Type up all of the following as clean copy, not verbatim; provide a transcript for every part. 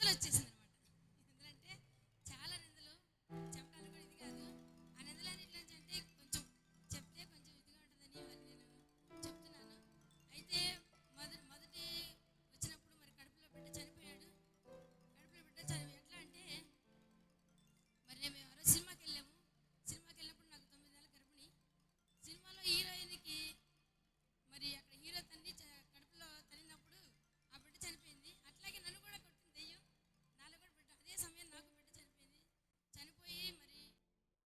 నిందలు వచ్చేసింది అనమాట. నిందలంటే చాలా నిందలు, చెప్పడానికి కూడా ఇది కాదు. ఆ నిందలు అన్నింటింటే కొంచెం చెప్తే కొంచెం ఇదిగా ఉంటుందని మరి నేను చెప్తున్నాను. అయితే మొదటి వచ్చినప్పుడు మరి కడుపులో బిడ్డ చనిపోయాడు. కడుపులో బిడ్డ ఎట్లా అంటే మరి మేము ఎవరో సినిమాకి వెళ్ళాము. సినిమాకి వెళ్ళినప్పుడు నాకు 9 నెలల గర్భిణి. సినిమాలో హీరోయిన్కి మరి అక్కడ హీరో తండ్రి కడుపులో తల్లినప్పుడు ఆ బిడ్డ చనిపోయింది. అట్లాగే నన్ను కూడా కొట్టింది దెయ్యం. నాలో కూడా బిడ్డ అదే సమయం నాకు బిడ్డ చనిపోయింది. చనిపోయి మరి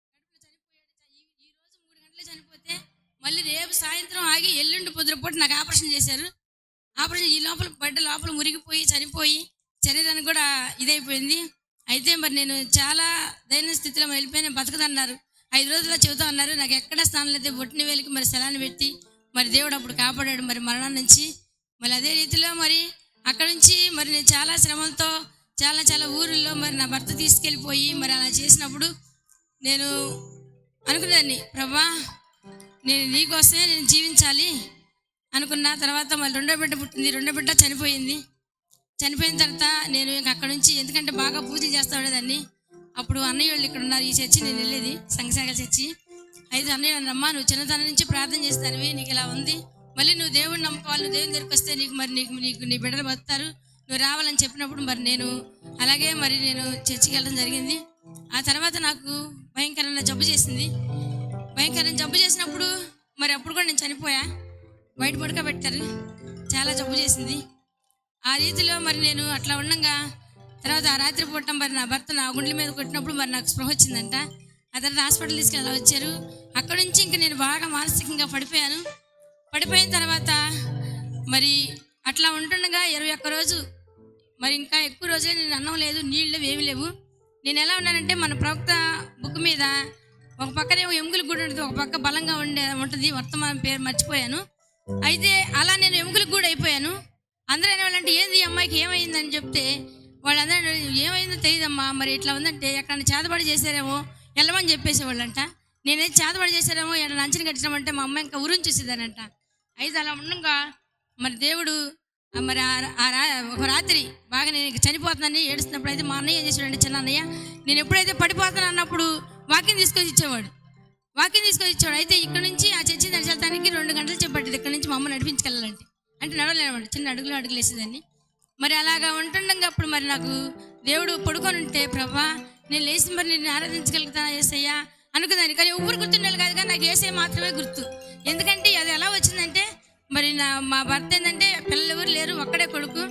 కడుపులో చనిపోయాడు. ఈ రోజు 3 గంటలే చనిపోతే మళ్ళీ రేపు సాయంత్రం ఆగి ఎల్లుండి పొద్దునపూట నాకు ఆపరేషన్ చేశారు. ఆపరేషన్ ఈ లోపల బిడ్డ లోపల మురిగిపోయి చనిపోయి శరీరానికి కూడా ఇదైపోయింది. అయితే మరి నేను చాలా దైన స్థితిలో వెళ్ళిపోయి బతకదన్నారు. 5 రోజుల్లో చెబుతా అన్నారు. నాకు ఎక్కడ స్థానం లేదు. బొట్టిన వేలికి మరి సెలాన్ని పెట్టి మరి దేవుడు అప్పుడు కాపాడాడు మరి మరణం నుంచి. మరి అదే రీతిలో మరి అక్కడ నుంచి మరి నేను చాలా శ్రమంతో చాలా ఊరిలో మరి నా భర్త తీసుకెళ్ళిపోయి మరి అలా చేసినప్పుడు నేను అనుకున్నాను, ప్రభా నేను నీకోసమే నేను జీవించాలి అనుకున్న. తర్వాత మళ్ళీ రెండో బిడ్డ పుట్టింది. రెండో బిడ్డ చనిపోయింది. చనిపోయిన తర్వాత నేను ఇంక అక్కడ నుంచి, ఎందుకంటే బాగా పూజలు చేస్తూ ఉండేదాన్ని. అప్పుడు అన్నయ్య వాళ్ళు ఇక్కడ ఉన్నారు. ఈ చర్చి నేను వెళ్ళేది సంఘశాఖల చర్చి. అయితే అన్నయ్య అమ్మా, నువ్వు చిన్నతనం నుంచి ప్రార్థన చేస్తానివి, నీకు ఇలా ఉంది, మళ్ళీ నువ్వు దేవుడిని నమ్ముకోవాలి, నువ్వు దేవుని దగ్గరికి వస్తే నీకు నీ బిడ్డలు బతుకుతారు, నువ్వు రావాలని చెప్పినప్పుడు మరి నేను అలాగే మరి నేను చర్చికి వెళ్ళడం జరిగింది. ఆ తర్వాత నాకు భయంకరమైన జబ్బు చేసింది. భయంకరమైన జబ్బు చేసినప్పుడు మరి అప్పుడు కూడా నేను చనిపోయా. బయట పడుకోబెట్టారు. చాలా జబ్బు చేసింది. ఆ రీతిలో మరి నేను అట్లా ఉండగా తర్వాత ఆ రాత్రి పూట మరి నా భర్త నా గుండెల మీద కొట్టినప్పుడు మరి నాకు స్పృహ వచ్చిందంట. ఆ తర్వాత హాస్పిటల్ తీసుకెళ్ళి అలా వచ్చారు. అక్కడ నుంచి ఇంకా నేను బాగా మానసికంగా పడిపోయాను. పడిపోయిన తర్వాత మరి అట్లా ఉంటుండగా 21 రోజు మరి ఇంకా ఎక్కువ రోజులే నేను అన్నం లేదు, నీళ్ళు ఏమి లేవు. నేను ఎలా ఉన్నానంటే మన ప్రవక్త బుక్ మీద ఒక పక్కనేమో ఎముకల గూడు ఉంటుంది, ఒక పక్క బలంగా ఉంటుంది. వర్తమానం పేరు మర్చిపోయాను. అయితే అలా నేను ఎముకల గూడు అయిపోయాను. అందరూ అనేవాళ్ళంటే ఏంది ఈ అమ్మాయికి ఏమైందని చెప్తే వాళ్ళందరూ ఏమైందో తెలియదమ్మా, మరి ఇట్లా ఉందంటే ఎక్కడ చేతబడి చేశారేమో వెళ్ళమని చెప్పేసేవాళ్ళంట. నేనైతే చేతబడి చేశారేమో ఎక్కడ లంచం కట్టినామంటే మా అమ్మాయి ఇంకా ఊరిని చూసేదానంట. అయితే అలా ఉండగా మరి దేవుడు మరి ఒక రాత్రి బాగా నేను చనిపోతున్నానని ఏడుస్తున్నప్పుడు అయితే మా అన్నయ్య ఏం చేసాడంటే, చిన్న అన్నయ్య, నేను ఎప్పుడైతే పడిపోతాను అన్నప్పుడు వాకింగ్ తీసుకొని ఇచ్చేవాడు. అయితే ఇక్కడ నుంచి ఆ చర్చి నడిచెళ్తానికి 2 గంటలు చెప్పట్లేదు. ఇక్కడ నుంచి మా అమ్మ నడిపించుకెళ్ళాలంటే, అంటే నడవలేనమాట, చిన్న అడుగులు వేసేదాన్ని. మరి అలాగా ఉంటుండగా అప్పుడు మరి నాకు దేవుడు పడుకొని ఉంటే, ప్రభా నేను లేచి మరి నేను ఆరాధించగలుగుతానా యేసయ్యా అనుకున్నాను. కానీ ఊరు గుర్తుండాలి కాదు, కానీ నాకు యేసయ్య మాత్రమే గుర్తు. ఎందుకంటే అది ఎలా వచ్చిందంటే మరి మా భర్త ఏంటంటే పిల్లలు ఎవరు లేరు, ఒక్కడే కొడుకు.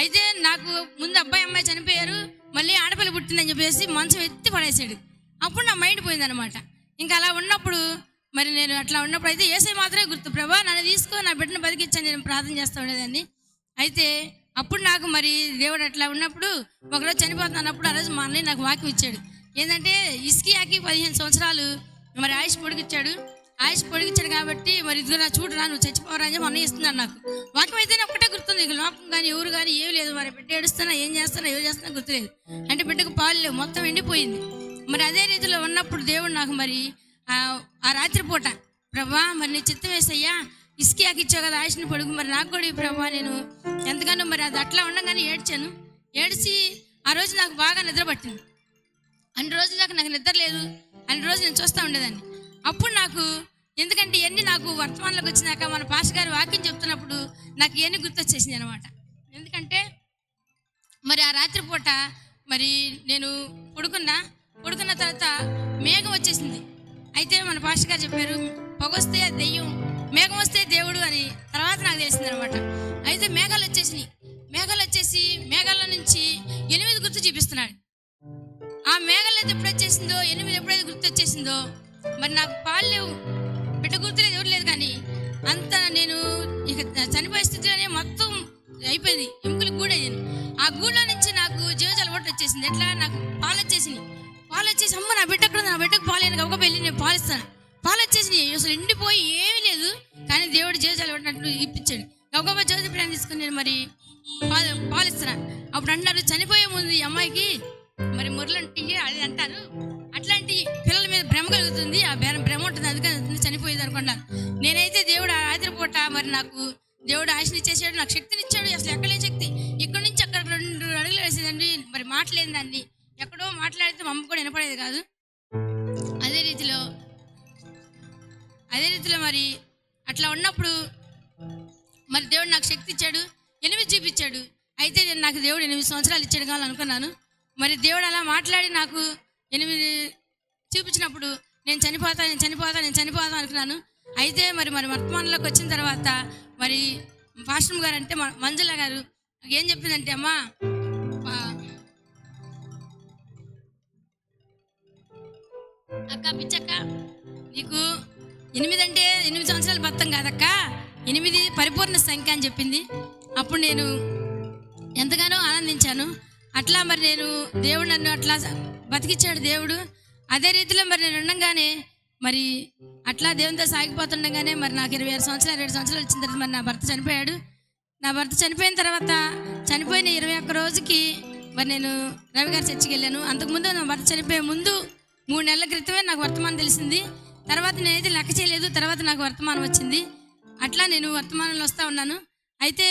అయితే నాకు ముందు అమ్మాయి చనిపోయారు, మళ్ళీ ఆడపిల్ల పుట్టిందని చెప్పేసి మంచం ఎత్తి పడేసాడు. అప్పుడు నా మైండ్ పోయిందనమాట. ఇంకా అలా ఉన్నప్పుడు మరి నేను అట్లా ఉన్నప్పుడు అయితే యేసయ్య మాత్రమే గుర్తు. ప్రభా నన్ను తీసుకో, నా బిడ్డను బతికించాను, నేను ప్రార్థన చేస్తూ ఉండేదాన్ని. అయితే అప్పుడు నాకు మరి దేవుడు అట్లా ఉన్నప్పుడు ఒకరోజు చనిపోతున్నప్పుడు ఆ రోజు మా అన్నయ్య నాకు వాక్యం ఇచ్చాడు. ఏంటంటే ఇస్కియాకి 15 సంవత్సరాలు మరి ఆయుష్ పొడిగించాడు కాబట్టి మరి ఇదిగో నా చూడరా, నువ్వు చచ్చిపోరా అని చెప్పి అన్నయ్య ఇస్తున్నాడు నాకు. వాక్యం అయితే ఒకటే గుర్తుంది, ఇక లోకం కానీ ఎవరు కానీ ఏమి లేదు. మరి బిడ్డ ఏడుస్తున్నా, ఏం చేస్తున్నా, ఎవరు చేస్తున్నా గుర్తులేదు. అంటే బిడ్డకు పాలు లేవు, మొత్తం ఎండిపోయింది. మరి అదే రీతిలో ఉన్నప్పుడు దేవుడు నాకు మరి ఆ రాత్రి పూట, ప్రభా మరి నీ చిత్తం వేసయ్యా, ఇస్కియాకి ఇచ్చావు కదా ఆయుష్ని పొడుగు, మరి నాకు కూడా ఈ ప్రభా, నేను ఎంతగానో మరి అది అట్లా ఉండగానే ఏడ్చి ఆ రోజు నాకు బాగా నిద్ర పట్టింది. అన్ని రోజులు నాకు నిద్ర లేదు. అన్ని రోజులు నేను చూస్తూ ఉండేదాన్ని. అప్పుడు నాకు ఎందుకంటే ఇవన్నీ నాకు వర్తమానంలోకి వచ్చినాక మన పాస్టర్ గారు వాక్యం చెప్తున్నప్పుడు నాకు ఇవన్నీ గుర్తొచ్చేసింది అనమాట. ఎందుకంటే మరి ఆ రాత్రి పూట మరి నేను పడుకున్న తర్వాత మేఘం వచ్చేసింది. అయితే మన పాస్టర్ గారు చెప్పారు, పొగొస్తే దెయ్యం, మేఘం వస్తే దేవుడు అని. తర్వాత నాకు తెలిసింది అనమాట. అయితే మేఘాలు వచ్చేసి మేఘాల నుంచి 8 గుర్తు చూపిస్తున్నాడు. ఆ మేఘాలు అయితే ఎప్పుడు వచ్చేసిందో, 8 ఎప్పుడైతే గుర్తు వచ్చేసిందో, మరి నాకు పాలు లేవు, బిడ్డ గుర్తులేదు, ఎవరు లేదు. కానీ అంత నేను ఇక చనిపోయే స్థితిలోనే మొత్తం అయిపోయింది. ఎముకలు గూడయ్యాను. ఆ గూడులో నుంచి నాకు జీవజాల ఓటు వచ్చేసింది. ఎట్లా నాకు పాలు వచ్చేసి అమ్మ నా బిడ్డ అక్కడ, నా బిడ్డకు పాలు ఒక వెళ్ళి నేను పాలిస్తాను. పాలు వచ్చేసి అసలు ఎండిపోయి ఏమీ లేదు. కానీ దేవుడు జీవజాల ఓటినట్టు ఇప్పించాడు. గబగబా జ్యోతి ప్రేమ తీసుకుని నేను మరి పాలిస్తున్నా. అప్పుడు అంటారు, చనిపోయే ముందు ఈ అమ్మాయికి మరి మురళంటి అది అంటారు, అట్లాంటి పిల్లల మీద భ్రమ కలుగుతుంది, ఆ భ్రమ ఉంటుంది, అందుకని చనిపోయేది అనుకున్నాను. నేనైతే దేవుడు ఆ రాత్రి పూట మరి నాకు దేవుడు ఆశనిచ్చేసాడు, నాకు శక్తినిచ్చాడు. అసలు ఎక్కలేని శక్తి. ఇక్కడ నుంచి అక్కడ 2 అడుగులు వేసేదండి. మాటలేని దాన్ని, ఎక్కడో మాట్లాడితే మా అమ్మ కూడా వినపడేది కాదు. అదే రీతిలో మరి అట్లా ఉన్నప్పుడు మరి దేవుడు నాకు శక్తి ఇచ్చాడు, 8 చూపించాడు. అయితే నాకు దేవుడు 8 సంవత్సరాలు ఇచ్చాడు కావాలనుకున్నాను. మరి దేవుడు అలా మాట్లాడి నాకు 8 చూపించినప్పుడు నేను చనిపోతా అనుకున్నాను. అయితే మరి వర్తమానంలోకి వచ్చిన తర్వాత మరి పాస్టర్ గారు అంటే మంజుల గారు ఏం చెప్పిందంటే, అమ్మా అక్క పిచ్చక్క, నీకు 8 అంటే 8 సంవత్సరాలు బతం కాదక్క, 8 పరిపూర్ణ సంఖ్య అని చెప్పింది. అప్పుడు నేను ఎంతగానో ఆనందించాను. అట్లా మరి నేను దేవుడు నన్ను అట్లా బతికిచ్చాడు దేవుడు. అదే రీతిలో మరి నేను ఉండగానే మరి అట్లా దేవునితో సాగిపోతుండగానే మరి నాకు 27 సంవత్సరాలు వచ్చిన తర్వాత మరి నా భర్త చనిపోయాడు. నా భర్త చనిపోయిన తర్వాత చనిపోయిన 21 రోజుకి మరి నేను రవి గారి చర్చికి వెళ్ళాను. అంతకుముందు నా భర్త చనిపోయే ముందు 3 నెలల క్రితమే నాకు వర్తమానం తెలిసింది. తర్వాత నేనైతే లెక్క చేయలేదు. తర్వాత నాకు వర్తమానం వచ్చింది. అట్లా నేను వర్తమానంలో వస్తూ ఉన్నాను. అయితే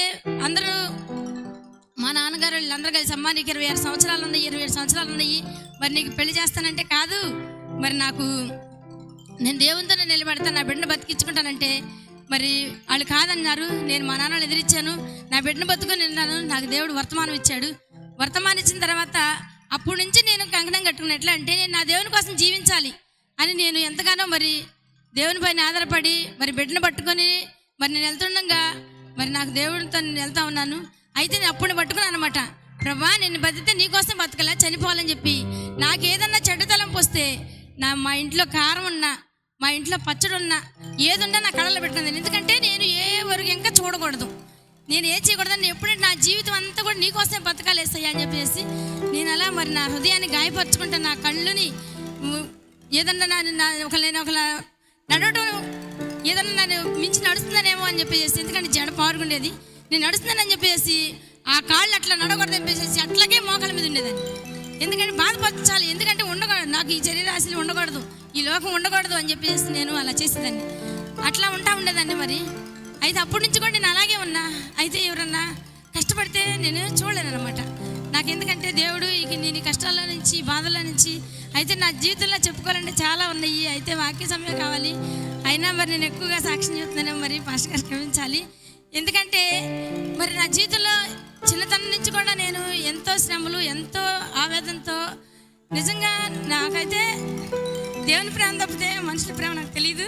అందరూ మా నాన్నగారు వీళ్ళందరూ కలిసి, అమ్మ నీకు 27 సంవత్సరాలు ఉన్నాయి, మరి నీకు పెళ్లి చేస్తానంటే కాదు, మరి నేను దేవునితో నిలబెడతాను, నా బిడ్డను బతికించుకుంటానంటే మరి వాళ్ళు కాదన్నారు. నేను మా నాన్నలు ఎదిరించాను, నా బిడ్డను బతుకొని నిన్నాను. నాకు దేవుడు వర్తమానం ఇచ్చాడు. వర్తమానం ఇచ్చిన తర్వాత అప్పటి నుంచి నేను కంకణం కట్టుకున్న ఎట్లా అంటే, నేను నా దేవుని కోసం జీవించాలి అని నేను ఎంతగానో మరి దేవుని పైన ఆధారపడి మరి బిడ్డను పట్టుకొని మరి నేను వెళ్తుండగా మరి నాకు దేవుడితో నేను వెళ్తా ఉన్నాను. అయితే నేను అప్పుడు పట్టుకున్నాను అనమాట, ప్రభా నేను బతికితే నీకోసం బతకలా, చనిపోవాలని చెప్పి. నాకు ఏదన్నా చెడ్డ తలంపు వస్తే మా ఇంట్లో కారం ఉన్నా, మా ఇంట్లో పచ్చడి ఉన్నా, ఏదున్నా నా కళ్ళలో పెట్టుకున్నాను. ఎందుకంటే నేను ఏ వరకు ఇంకా చూడకూడదు, నేను ఏం చేయకూడదని ఎప్పుడంటే నా జీవితం అంతా కూడా నీకోసమే బతకాలేస్తాయి అని చెప్పేసి నేను అలా మరి నా హృదయాన్ని గాయపరుచుకుంటా. నా కళ్ళుని ఏదన్నా నేను ఒకలా నడవడం ఏదన్నా నన్ను మించి నడుస్తుందనేమో అని చెప్పేసి, ఎందుకంటే జడ పారుగుండేది, నేను నడుస్తున్నానని చెప్పేసి ఆ కాళ్ళు అట్లా నడవకూడదు చెప్పేసి అట్లాగే మోకాళ్ళ మీద ఉండేదాన్ని. ఎందుకంటే బాధపరచాలి, ఎందుకంటే ఉండకూడదు, నాకు ఈ శరీరాశలు ఉండకూడదు, ఈ లోకం ఉండకూడదు అని చెప్పేసి నేను అలా చేసేదాన్ని. అట్లా ఉండేదాన్ని మరి. అయితే అప్పటి నుంచి కూడా నేను అలాగే ఉన్నా. అయితే ఎవరన్నా కష్టపడితే నేను చూడలేను అనమాట. నాకు ఎందుకంటే దేవుడు నేను కష్టాల నుంచి, బాధల నుంచి, అయితే నా జీవితంలో చెప్పుకోవాలంటే చాలా ఉన్నాయి. అయితే వాక్య సమయం కావాలి. అయినా మరి నేను ఎక్కువగా సాక్ష్యం చెప్తున్నాను. మరి పాస్టర్ గారు క్షమించాలి. ఎందుకంటే మరి నా జీవితంలో చిన్నతనం నుంచి కూడా నేను ఎంతో శ్రమలు, ఎంతో ఆవేదనతో, నిజంగా నాకైతే దేవుని ప్రేమ తప్పితే మనుషుల ప్రేమ నాకు తెలియదు.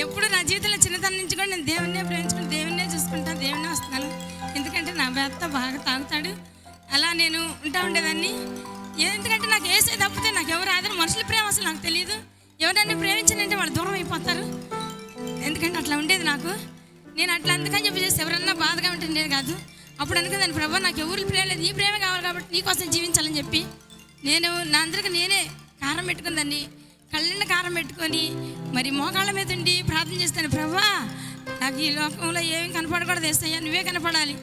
ఎప్పుడు నా జీవితంలో చిన్నతనం నుంచి కూడా నేను దేవున్నే ప్రేమించుకుని, దేవున్నే చూసుకుంటాను, దేవున్నే వస్తున్నాను. ఎందుకంటే నా భర్త బాగా తాగుతాడు. అలా నేను ఉండేదాన్ని. ఎందుకంటే నాకు ఏసే తప్పితే నాకు ఎవరు ఆదరణ, మనుషుల ప్రేమ అసలు నాకు తెలియదు. ఎవరైనా ప్రేమించానంటే వాళ్ళు దూరం అయిపోతారు. ఎందుకంటే అట్లా ఉండేది నాకు. నేను అట్లా అందుకని చెప్పేసి ఎవరన్నా బాధగా ఉంటుండేది కాదు. అప్పుడు అనుకున్నాను, ప్రభా నాకు ఎవరు ప్రేమ లేదు, నీ ప్రేమ కావాలి కాబట్టి నీకోసం జీవించాలని చెప్పి నేను నా అందరికి నేనే కారం పెట్టుకుందాన్ని, కళ్ళని కారం పెట్టుకొని మరి మోకాళ్ళ మీద ఉండి ప్రార్థన చేస్తాను. ప్రభా నాకు ఈ లోకంలో ఏమి కనపడకూడదు, వేస్తాయా నువ్వే కనపడాలి,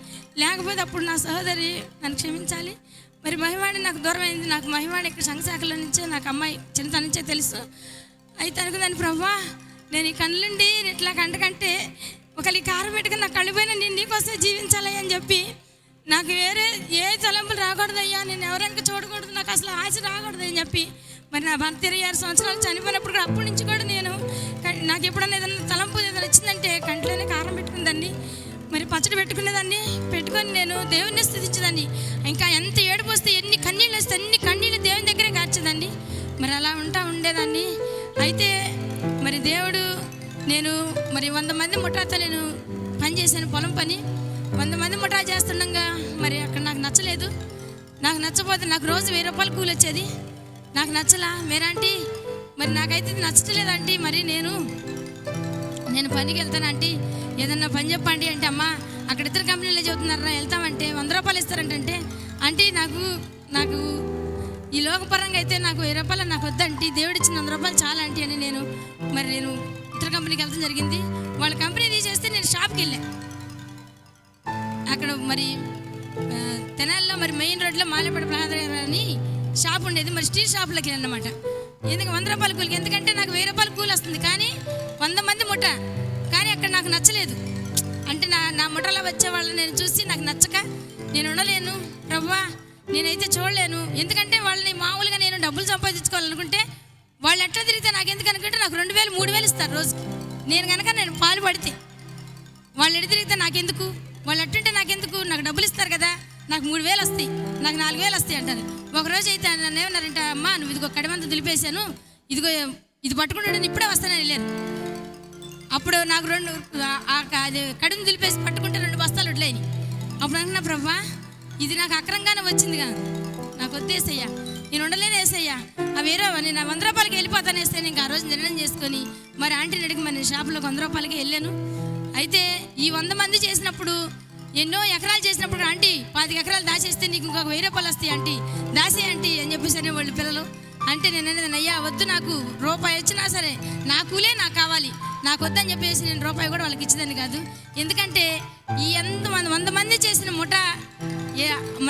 లేకపోతే అప్పుడు నా సహోదరి నన్ను క్షమించాలి. మరి మహివాణి నాకు దూరం అయింది. నాకు మహివాణి ఇక్కడ సంఘశాఖల నుంచే నాకు అమ్మాయి చిన్నతనం నుంచే తెలుసు. అయితే అనుకున్నాను, ప్రభా నేను ఈ కళ్ళుండి ఇట్లా కంటే ఒకళ్ళు ఈ కారం పెట్టుకుని నాకు కళ్ళిపోయినా నేను నీకోసం జీవించాలి అని చెప్పి నాకు వేరే ఏ తలంపులు రాకూడదయ్యా, నేను ఎవరైనా చూడకూడదు, నాకు అసలు ఆశ రాకూడదు అని చెప్పి మరి నా భర్త 26 సంవత్సరాలు చనిపోయినప్పుడు కూడా అప్పటి నుంచి కూడా నేను నాకు ఎప్పుడన్నా ఏదైనా తలంపు ఏదైనా వచ్చిందంటే కంట్లోనే కారం పెట్టుకునేదాన్ని, మరి పచ్చడి పెట్టుకునేదాన్ని, పెట్టుకొని నేను దేవుణ్ణి స్తుతించేదాన్ని. ఇంకా ఎంత ఏడుపు వస్తే, ఎన్ని కన్నీళ్ళు వస్తే అన్ని కన్నీళ్ళు దేవుని దగ్గరే కార్చేదాన్ని. మరి అలా ఉండేదాన్ని. అయితే మరి దేవుడు నేను మరి 100 మంది ముఠాతో నేను పని చేశాను, పొలం పని. 100 మంది ముఠా చేస్తుండగా మరి అక్కడ నాకు నచ్చలేదు. నాకు నచ్చపోతే నాకు రోజు 1000 రూపాయలు కూలి వచ్చేది. నాకు నచ్చలా. మీరంటీ మరి నాకైతే ఇది నచ్చట్లేదు ఆంటీ, మరి నేను పనికి వెళ్తాను ఆంటీ, ఏదన్నా పని చెప్పండి అంటే, అమ్మ అక్కడ ఇతర కంపెనీలో చెబుతున్నారా వెళ్తామంటే 100 రూపాయలు ఇస్తారంటే, ఆంటీ నాకు ఈ లోకపరంగా అయితే నాకు 1000 రూపాయలు నాకు వద్దంటీ, దేవుడిచ్చిన 100 రూపాయలు చాలా ఆంటీ అని నేను ఇతర కంపెనీకి వెళ్తాం జరిగింది. వాళ్ళ కంపెనీ తీసేస్తే నేను షాప్కి వెళ్ళాను. అక్కడ మరి తెనాలిలో మరి మెయిన్ రోడ్లో మాలేపడ ప్రహాదర్ అని షాప్ ఉండేది. మరి స్టీల్ షాప్లోకి వెళ్ళాను అనమాట. ఎందుకు 100 రూపాయల కూలికి, ఎందుకంటే నాకు 1000 రూపాయలు కూలి వస్తుంది, కానీ 100 మంది ముఠ, కానీ అక్కడ నాకు నచ్చలేదు. అంటే నా ముఠలో వచ్చే వాళ్ళని నేను చూసి నాకు నచ్చక నేను ఉండలేను. ప్రభువా నేనైతే చూడలేను. ఎందుకంటే వాళ్ళని మామూలుగా నేను డబ్బులు సంపాదించుకోవాలనుకుంటే వాళ్ళు ఎట్లా తిరిగితే నాకు ఎందుకు అనుకుంటే నాకు 2000 3000 ఇస్తారు రోజుకి. నేను పాలు పడితే వాళ్ళు ఎటు తిరిగితే నాకెందుకు, వాళ్ళు ఎట్టుంటే నాకెందుకు, నాకు డబ్బులు ఇస్తారు కదా, నాకు 3000 వస్తాయి, నాకు 4000 వస్తాయి అంటారు. ఒకరోజు అయితే నన్ను ఏమన్నారంటే, అమ్మా నువ్వు ఇదిగో కడిమంతా దులిపేశాను, ఇదిగో ఇది పట్టుకుంటాను, ఇప్పుడే వస్తానని వెళ్ళారు. అప్పుడు నాకు అది కడుము దులిపేసి పట్టుకుంటే 2 బస్తాలు వడ్లేని. అప్పుడు అనుకున్నా, ప్రభా ఇది నాకు అక్రంగానే వచ్చింది కదా, నాకు వద్దేసయ్యా, నేను ఉండలేను వేసయ్యా, వేరే నేను 100 రూపాయలకి వెళ్ళిపోతాను వేస్తే. ఇంకా ఆ రోజు నిర్ణయం చేసుకొని మరి ఆంటీని అడిగి మరి షాపులో 100 రూపాయలకి వెళ్ళాను. అయితే ఈ 100 మంది చేసినప్పుడు, ఎన్నో ఎకరాలు చేసినప్పుడు, ఆంటీ 25 ఎకరాలు దాచేస్తే నీకు ఇంకొక 1000 రూపాయలు వస్తాయి ఆంటీ, దాసే ఆంటీ అని చెప్పేసి వాళ్ళు పిల్లలు. అంటే నేను అనేది, అయ్యా వద్దు, నాకు రూపాయి వచ్చినా సరే నా కూలే నాకు కావాలి, నాకు వద్దని చెప్పేసి నేను రూపాయి కూడా వాళ్ళకి ఇచ్చేదాన్ని కాదు. ఎందుకంటే ఈ 100 మంది చేసిన ముఠ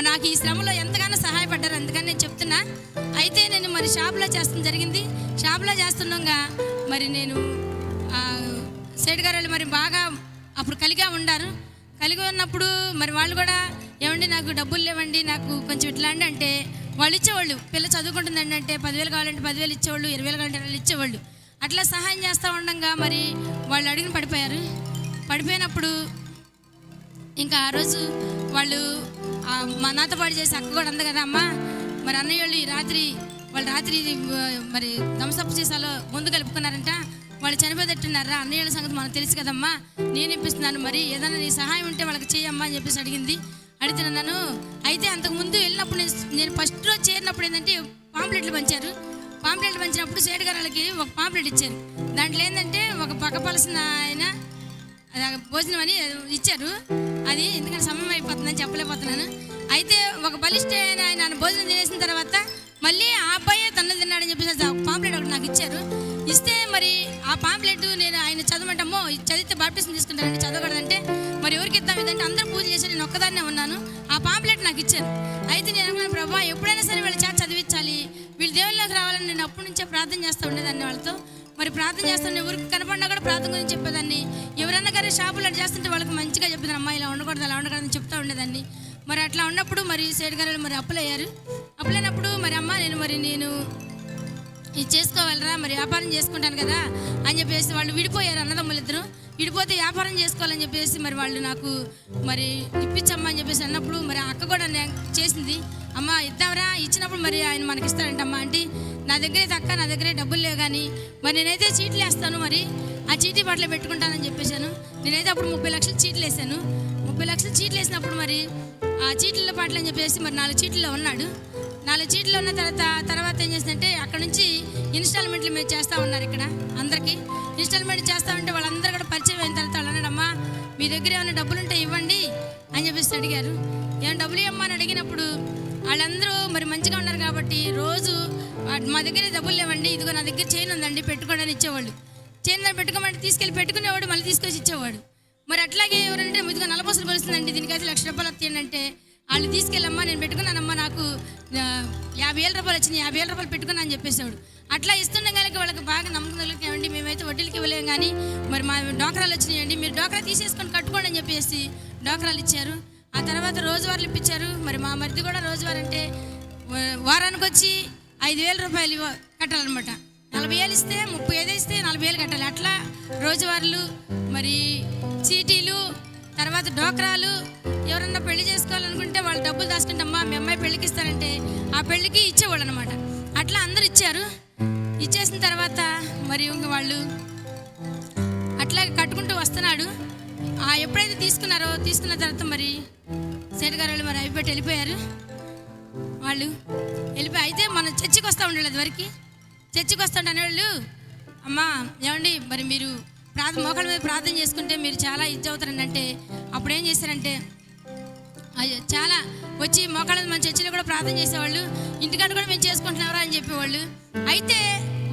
నాకు ఈ శ్రమలో ఎంతగానో సహాయపడ్డారు. అందుకని నేను చెప్తున్నా. అయితే నేను మరి షాప్లో చేస్తాం జరిగింది. షాప్లో చేస్తుండగా మరి నేను సైడ్ గారు మరి బాగా అప్పుడు కలిగా ఉండారు. కలిగి ఉన్నప్పుడు మరి వాళ్ళు కూడా, ఏమండి నాకు డబ్బులు లేవండి, నాకు కొంచెం ఇట్లా అంటే వాళ్ళు ఇచ్చేవాళ్ళు. పిల్ల చదువుకుంటుందండి అంటే 10,000 కావాలంటే 10,000 ఇచ్చేవాళ్ళు, 20,000 కావాలంటే 20,000 ఇచ్చేవాళ్ళు. అట్లా సహాయం చేస్తూ ఉండగా మరి వాళ్ళు అడిగిన పడిపోయారు. పడిపోయినప్పుడు ఇంకా ఆ రోజు వాళ్ళు మా నాతో పాటు చేసి అక్క కూడా అంది కదా, అమ్మ మరి అన్నయ్య వాళ్ళు రాత్రి మరి థమ్సప్ సీసాలో ముందు కలుపుకున్నారంట, వాళ్ళు చనిపోయేటట్టున్నారా, అన్నయ్యల సంగతి మనకు తెలుసు కదమ్మా, నేను ఇప్పిస్తున్నాను, మరి ఏదైనా నీ సహాయం ఉంటే వాళ్ళకి చేయమ్మా అని చెప్పేసి అడిగింది. అడిగితే నన్ను అయితే అంతకుముందు వెళ్ళినప్పుడు నేను ఫస్ట్ రోజు చేరినప్పుడు ఏంటంటే పాంప్లెట్లు పంచినప్పుడు సేటు గారు వాళ్ళకి ఒక పాంప్లెట్ ఇచ్చారు. దాంట్లో ఏంటంటే ఒక పక్కపలసిన ఆయన భోజనం అని ఇచ్చారు. అది ఎందుకంటే సమయం అయిపోతుందని చెప్పలేకపోతున్నాను. అయితే ఒక బలిష్ట ఆయన భోజనం తినేసిన తర్వాత మళ్ళీ ఆ అబ్బాయే తన్నులు తిన్నాడని చెప్పేసి పాంప్లెట్ ఒకటి నాకు ఇచ్చారు. ఇస్తే మరి ఆ పాంప్లెట్ నేను ఆయన చదవమంటామో చదివితే బాప్టిజం తీసుకుంటానండి, చదవకూడదంటే మరి ఎవరికి ఇద్దాం ఇదంటే అందరూ పూజ చేసి నేను ఒక్కదాన్నే ఉన్నాను. ఆ పాంప్లెట్ నాకు ఇచ్చారు. అయితే నేను అనుకున్నాను, ప్రభా ఎప్పుడైనా సరే వీళ్ళ చేత చదివించాలి, వీళ్ళు దేవుళ్ళకి రావాలని నేను అప్పటి నుంచే ప్రార్థన చేస్తూ ఉండేదాన్ని వాళ్ళతో. మరి ప్రార్థన చేస్తుంటే ఊరికి కనపడినా కూడా ప్రార్థన గురించి చెప్పేదాన్ని. ఎవరన్నా కానీ షాపులు అట్లా చేస్తుంటే వాళ్ళకి మంచిగా చెప్పేదాన్ని, అమ్మ ఇలా ఉండకూడదు అలా ఉండకూడదని చెప్తూ ఉండేదాన్ని. మరి అట్లా ఉన్నప్పుడు మరి సేటు గారు మరి అప్పులయ్యారు. అప్పులైనప్పుడు మరి అమ్మ నేను ఇది చేసుకోవాలరా, మరి వ్యాపారం చేసుకుంటాను కదా అని చెప్పేసి వాళ్ళు విడిపోయారు. అన్నదమ్ములు ఇద్దరు విడిపోతే వ్యాపారం చేసుకోవాలని చెప్పేసి మరి వాళ్ళు నాకు మరి ఇప్పించమ్మా అని చెప్పేసి అన్నప్పుడు మరి అక్క కూడా చేసింది, అమ్మ ఇద్దాంరా, ఇచ్చినప్పుడు మరి ఆయన మనకి ఇస్తారంటమ్మా. అంటే నా దగ్గర అయితే అక్క నా దగ్గరే డబ్బులు లేవు కానీ మరి నేనైతే చీట్లు వేస్తాను, మరి ఆ చీటీ పట్ల పెట్టుకుంటానని చెప్పేశాను. నేనైతే అప్పుడు 30 లక్షలు చీట్లు వేసాను. 30 లక్షలు చీట్లు వేసినప్పుడు మరి ఆ చీట్ల పాటలు అని చెప్పేసి మరి 4 చీట్లలో ఉన్నాడు. 4 చీట్లు ఉన్న తర్వాత ఏం చేసిందంటే అక్కడ నుంచి ఇన్స్టాల్మెంట్లు మీరు చేస్తూ ఉన్నారు. ఇక్కడ అందరికీ ఇన్స్టాల్మెంట్ చేస్తూ ఉంటే వాళ్ళందరూ కూడా పరిచయం అయిన తర్వాత వాళ్ళు అన్నాడమ్మా మీ దగ్గర ఏమైనా డబ్బులు ఉంటే ఇవ్వండి అని చెప్పేసి అడిగారు. ఏమైనా డబ్బులు ఇవ్వమ్మా అని అడిగినప్పుడు వాళ్ళందరూ మరి మంచిగా ఉన్నారు కాబట్టి రోజు మా దగ్గర డబ్బులు లేవండి, ఇదిగో నా దగ్గర చైన్ ఉందండి పెట్టుకోవడానికి ఇచ్చేవాళ్ళు. చైన్ దాన్ని పెట్టుకోమంటే తీసుకెళ్ళి పెట్టుకునేవాడు, మళ్ళీ తీసుకొచ్చి ఇచ్చేవాడు. మరి అట్లాగే ఎవరంటే ఇదిగో 40 పైసలు కొలుస్తుందండి, దీనికైతే 1,00,000 రూపాయలు వస్తాయంటే వాళ్ళు తీసుకెళ్ళమ్మా నేను పెట్టుకున్నానమ్మా, నాకు 50,000 రూపాయలు వచ్చినాయి, 50,000 రూపాయలు పెట్టుకున్నా అని చెప్పేసాడు. అట్లా ఇస్తున్న కనుక వాళ్ళకి బాగా నమ్మకం కలిగినామండి. మేమైతే వడ్డీలకి ఇవ్వలేము కానీ మరి మా డోకరాలు వచ్చినాయండి, మీరు డోకరా తీసేసుకొని కట్టుకోండి అని చెప్పేసి డోకరాలు ఇచ్చారు. ఆ తర్వాత రోజువారీలు ఇప్పించారు. మరి మా మరిది కూడా రోజువారీ అంటే వారానికి వచ్చి 5,000 రూపాయలు కట్టాలన్నమాట. 40,000 ఇస్తే 35 ఇస్తే 40,000 కట్టాలి. అట్లా రోజువారీలు మరి చీటీలు తర్వాత డోకరాలు. ఎవరన్నా పెళ్లి చేసుకోవాలనుకుంటే వాళ్ళు డబ్బులు దాచుకుంటామ్మా మీ అమ్మాయి పెళ్ళికి ఇస్తారంటే ఆ పెళ్ళికి ఇచ్చేవాళ్ళు అనమాట. అట్లా అందరూ ఇచ్చారు. ఇచ్చేసిన తర్వాత మరి ఇంక వాళ్ళు అట్లా కట్టుకుంటూ వస్తున్నాడు. ఎప్పుడైతే తీసుకున్న తర్వాత మరి సేటు గారు మరి అయిపోయి వెళ్ళిపోయారు. వాళ్ళు వెళ్ళిపోయి అయితే మనం చర్చికి వస్తూ ఉండేది. అది వరకు చర్చికి వస్తుంటే అనేవాళ్ళు, అమ్మా ఏమండి మరి మీరు మోకాళ్ళ మీద ప్రార్థన చేసుకుంటే మీరు చాలా ఇది అవుతారండి అంటే అప్పుడు ఏం చేశారంటే చాలా వచ్చి మోకాళ్ళ మన చర్చిలో కూడా ప్రార్థన చేసేవాళ్ళు, ఇంటికాడ కూడా మేము చేసుకుంటున్నారా అని చెప్పేవాళ్ళు. అయితే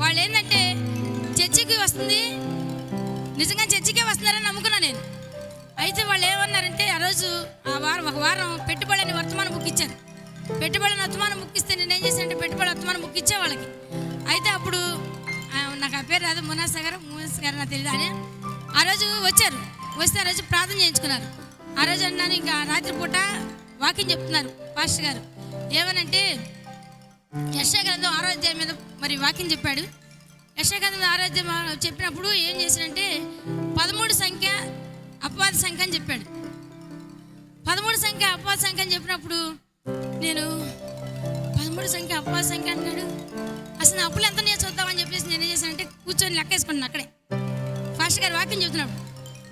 వాళ్ళు ఏంటంటే చర్చికి వస్తుంది, నిజంగా చర్చికే వస్తున్నారని నమ్ముకున్నా నేను. అయితే వాళ్ళు ఏమన్నారంటే ఆ రోజు ఒక వారం పెట్టుబడులని వర్తమానం బుక్ ఇచ్చారు. పెట్టుబడులని వర్తమానం బుక్ ఇస్తే నేను ఏం చేశానంటే పెట్టుబడి వర్తమానం బుక్ ఇచ్చే వాళ్ళకి. అయితే అప్పుడు నాకు ఆ పేరు రాదు, మూనాస్ గారు నాకు తెలియదు అని ఆ రోజు వచ్చారు. వస్తే ఆ రోజు ప్రార్థన చేయించుకున్నారు. ఆ రోజు అన్నాను ఇంకా రాత్రిపూట వాకింగ్ చెప్తున్నారు పాస్టర్ గారు. ఏమనంటే యెషయా గ్రంథం 6వ అధ్యాయం మీద మరి వాక్యం చెప్పాడు. యెషయా గ్రంథం 6వ అధ్యాయం చెప్పినప్పుడు ఏం చేశాడంటే 13 సంఖ్య అపవాద సంఖ్య అని చెప్పాడు. 13 సంఖ్య అపవాద సంఖ్య అని చెప్పినప్పుడు నేను 13 సంఖ్య అపవాద సంఖ్య అంటున్నాడు, అసలు అప్పులు ఎంత నేను చూద్దామని చెప్పేసి నేను ఏం చేశానంటే కూర్చొని లెక్కేసుకున్నాను. అక్కడే ఫాస్ట్ గారు వాక్యం చెబుతున్నాడు.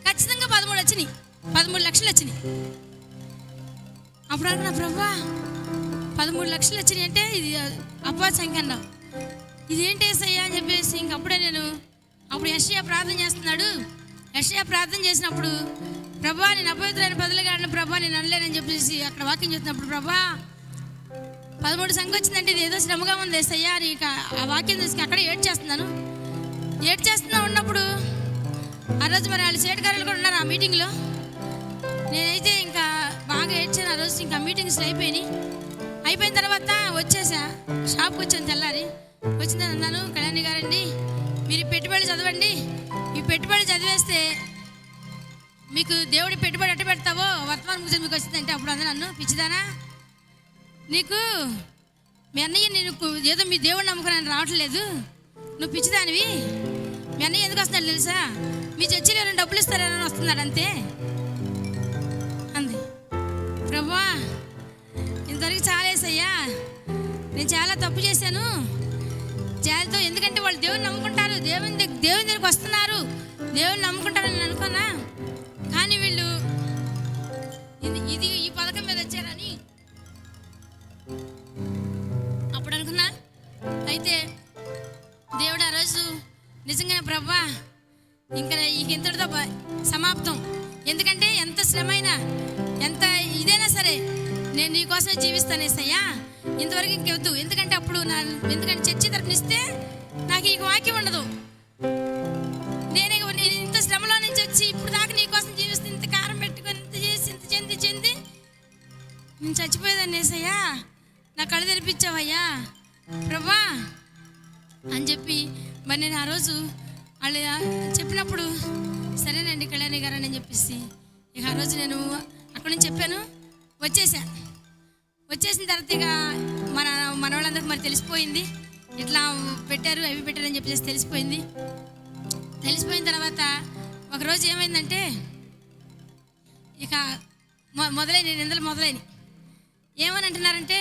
ఖచ్చితంగా 13 వచ్చినాయి, 13 లక్షలు వచ్చినాయి. అప్పుడు అనుకున్నా, ప్రభువా 13 లక్షలు వచ్చినాయి అంటే ఇది అపవాద సంఖ్య అన్నావు, ఇదేంటి యేసయ్యా అని చెప్పేసి ఇంకప్పుడే అప్పుడు యెషయా ప్రార్థన చేస్తున్నాడు. యెషయా ప్రార్థన చేసినప్పుడు, ప్రభా నేను అపవిత్రమైన పదులుగా ఆడిన ప్రభా నేను అనలేనని చెప్పేసి అక్కడ వాక్యం చెప్తున్నప్పుడు, ప్రభా 13 సంఖ్య వచ్చిందంటే ఇది ఏదో శ్రమగా ఉంది యేసయ్యా అని ఆ వాక్యం తీసుకుని అక్కడే ఏడ్చేస్తున్నాను. ఏడ్చేస్తున్నా ఉన్నప్పుడు ఆ రోజు మరి వాళ్ళు సేటగారులు కూడా ఉన్నారు ఆ మీటింగ్లో. నేనైతే ఇంకా బాగా ఏడ్చాను ఆ రోజు. ఇంకా మీటింగ్స్ అయిపోయిన తర్వాత వచ్చేసా, షాప్కి వచ్చాను. తెల్లారి వచ్చిందని అన్నాను, కళ్యాణి గారండి మీరు ఈ పెట్టుబడి చదవండి, ఈ పెట్టుబడి చదివేస్తే మీకు దేవుడి పెట్టుబడి ఎట్ట పెడతావో వర్తమానం ముగిసి మీకు వచ్చిందంటే అప్పుడు అందా నన్ను, పిచ్చిదానా నీకు మీ అన్నయ్య నేను ఏదో మీ దేవుడిని నమ్ముకుని రావట్లేదు, నువ్వు పిచ్చిదానివి, మీ అన్నయ్య ఎందుకు వస్తున్నాడు తెలుసా, మీ చర్చిలో ఎవరైనా డబ్బులు ఇస్తారని వస్తున్నాడు అంతే అంది. ప్రభువా ఇంతవరకు చాలా యేసయ్యా, నేను చాలా తప్పు చేశాను జాలితో, ఎందుకంటే వాళ్ళు దేవుని నమ్ముకుంటారు, దేవుని దగ్గరికి వస్తున్నారు, దేవుని నమ్ముకుంటారని నేను అనుకున్నా, కానీ వీళ్ళు ఈ పథకం మీద వచ్చారని అప్పుడు అనుకున్నా. అయితే దేవుడు ఆ రోజు నిజంగానే ప్రభువా ఇంకా ఇంతటితో సమాప్తం, ఎందుకంటే ఎంత శ్రమైనా ఎంత ఇదైనా సరే నేను నీ కోసమే జీవిస్తాను యేసయ్యా, ఇంతవరకు ఇంకెవద్దు, ఎందుకంటే అప్పుడు ఎందుకంటే చర్చి తరపునిస్తే నాకు ఈ వాక్యం ఉండదు, నేను ఇంత శ్రమలో నుంచి వచ్చి ఇప్పుడు దాకా నీ కోసం జీవిస్తే ఇంత కారం పెట్టుకొని ఇంత చేసి ఇంత చెంది నేను చచ్చిపోయేదాన్ని యేసయ్యా, నా కళ్ళు తెరిపించావయ్యా ప్రభా అని చెప్పి మరి నేను ఆ రోజు వాళ్ళు చెప్పినప్పుడు సరేనండి కళ్యాణి గారు అని చెప్పేసి ఇక ఆ రోజు నేను అక్కడి నుంచి చెప్పాను. వచ్చేసిన తర్వాత ఇక మన వాళ్ళందరికీ మరి తెలిసిపోయింది, ఇట్లా పెట్టారు అవి పెట్టారు అని చెప్పేసి తెలిసిపోయిన తర్వాత ఒకరోజు ఏమైందంటే ఇక నిందలు మొదలైనవి. ఏమని అంటున్నారంటే,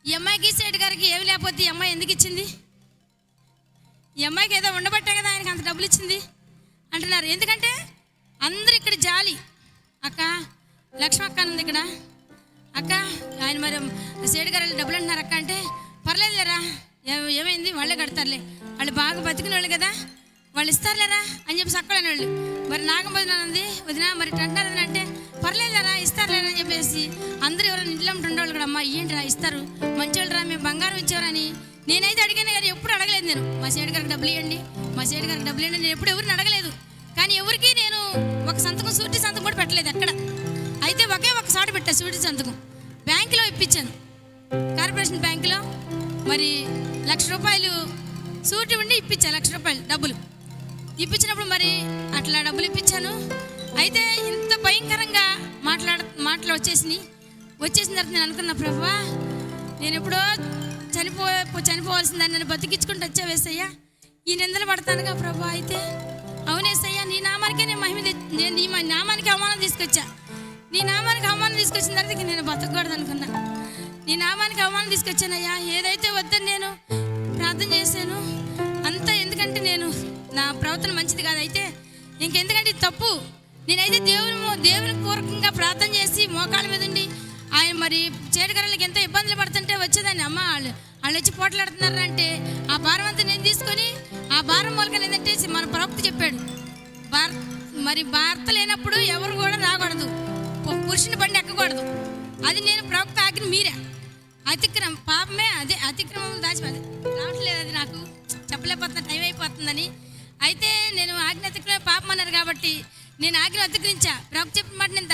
ఈ అమ్మాయికి సేటు గారికి ఏమి లేకపోతే ఈ అమ్మాయి ఎందుకు ఇచ్చింది, ఈ అమ్మాయికి ఏదో ఉండబట్టే కదా ఆయనకి అంత డబ్బులు ఇచ్చింది అంటున్నారు. ఎందుకంటే అందరు ఇక్కడ జాలి, అక్క లక్ష్మి అక్క ఉంది ఇక్కడ, అక్క ఆయన మరి సేటు గారు డబ్బులు అంటున్నారు అక్క అంటే, పర్లేదులేరా ఏమైంది వాళ్ళే కడతారులే, వాళ్ళు బాగా బతికిన వాళ్ళు కదా వాళ్ళు ఇస్తారులేరా అని చెప్పేసి అక్కడని వాళ్ళు. మరి నాగంబోదిన ఉంది వదిన మరి అంటారు అంటే, పర్లేదురా ఇస్తారులేరా అని చెప్పేసి అందరూ ఎవరైనా ఇంట్లో ఉండేవాళ్ళు కూడా, అమ్మ ఏంటి రా ఇస్తారు మంచివాళ్ళు రా మేము బంగారం ఇచ్చేవారని నేనైతే అడిగాను కానీ ఎప్పుడు అడగలేదు. నేను మా సేటు గారికి డబ్బులు ఇవ్వండి నేను ఎప్పుడు ఎవరిని అడగలేదు. కానీ ఎవరికి నేను ఒక సూటి సంతకం కూడా పెట్టలేదు అక్కడ. అయితే ఒకే ఒక చోట పెట్టా సూటి సంతకం, బ్యాంకులో ఇప్పించాను, కార్పొరేషన్ బ్యాంకులో మరి ₹1,00,000 సూటి ఉండి ఇప్పించాను. ₹1,00,000 డబ్బులు ఇప్పించినప్పుడు మరి అట్లా డబ్బులు ఇప్పించాను. అయితే ఇంత భయంకరంగా మాటలు వచ్చేసిన తర్వాత నేను అనుకున్న, ప్రభువా నేను ఎప్పుడో చనిపోవాల్సిందని నన్ను బతికించుకుంటూ వచ్చావేసయ్యా, ఈ నిందలు పడతానుగా ప్రభువా. అయితే అవునేసయ్యా నీ నామానికే నేను నేను నీ నామానికి అవమానం తీసుకొచ్చా, నీ నామానికి అవమానం తీసుకొచ్చిన తర్వాత నేను బతకూడదు అనుకున్నా, నీ నామానికి అవమానం తీసుకొచ్చానయ్యా. ఏదైతే వద్దని నేను ప్రార్థన చేశాను అంతా, ఎందుకంటే నేను నా ప్రవర్తన మంచిది కాదు, అయితే ఇంకెందుకంటే ఇది తప్పు. నేనైతే దేవుని పూర్వకంగా ప్రార్థన చేసి మోకాళ్ళ మీద ఉండి ఆయన మరి చేటగారులకు ఎంతో ఇబ్బందులు పడుతుంటే వచ్చేదాన్ని, అమ్మ వాళ్ళు వచ్చి పోట్లాడుతున్నారు అంటే ఆ భారం అంతా నేను తీసుకొని ఆ భారం మూలకం ఏంటంటే మన ప్రవక్త చెప్పాడు, మరి భర్త లేనప్పుడు ఎవరు కూడా రాకూడదు, పురుషుని బండి ఎక్కకూడదు, అది నేను ప్రవక్త ఆజ్ఞ మీరే అతిక్రమం పాపమే, అదే అతిక్రమం దాచిపోయింది రావట్లేదు, అది నాకు చెప్పలేకపోతున్నా టైం అయిపోతుందని. అయితే నేను ఆజ్ఞ అతిక్రమే పాపం అన్నారు కాబట్టి నేను ఆజ్ఞ అతిక్రించా, ప్రభు చెప్పిన మాట నేను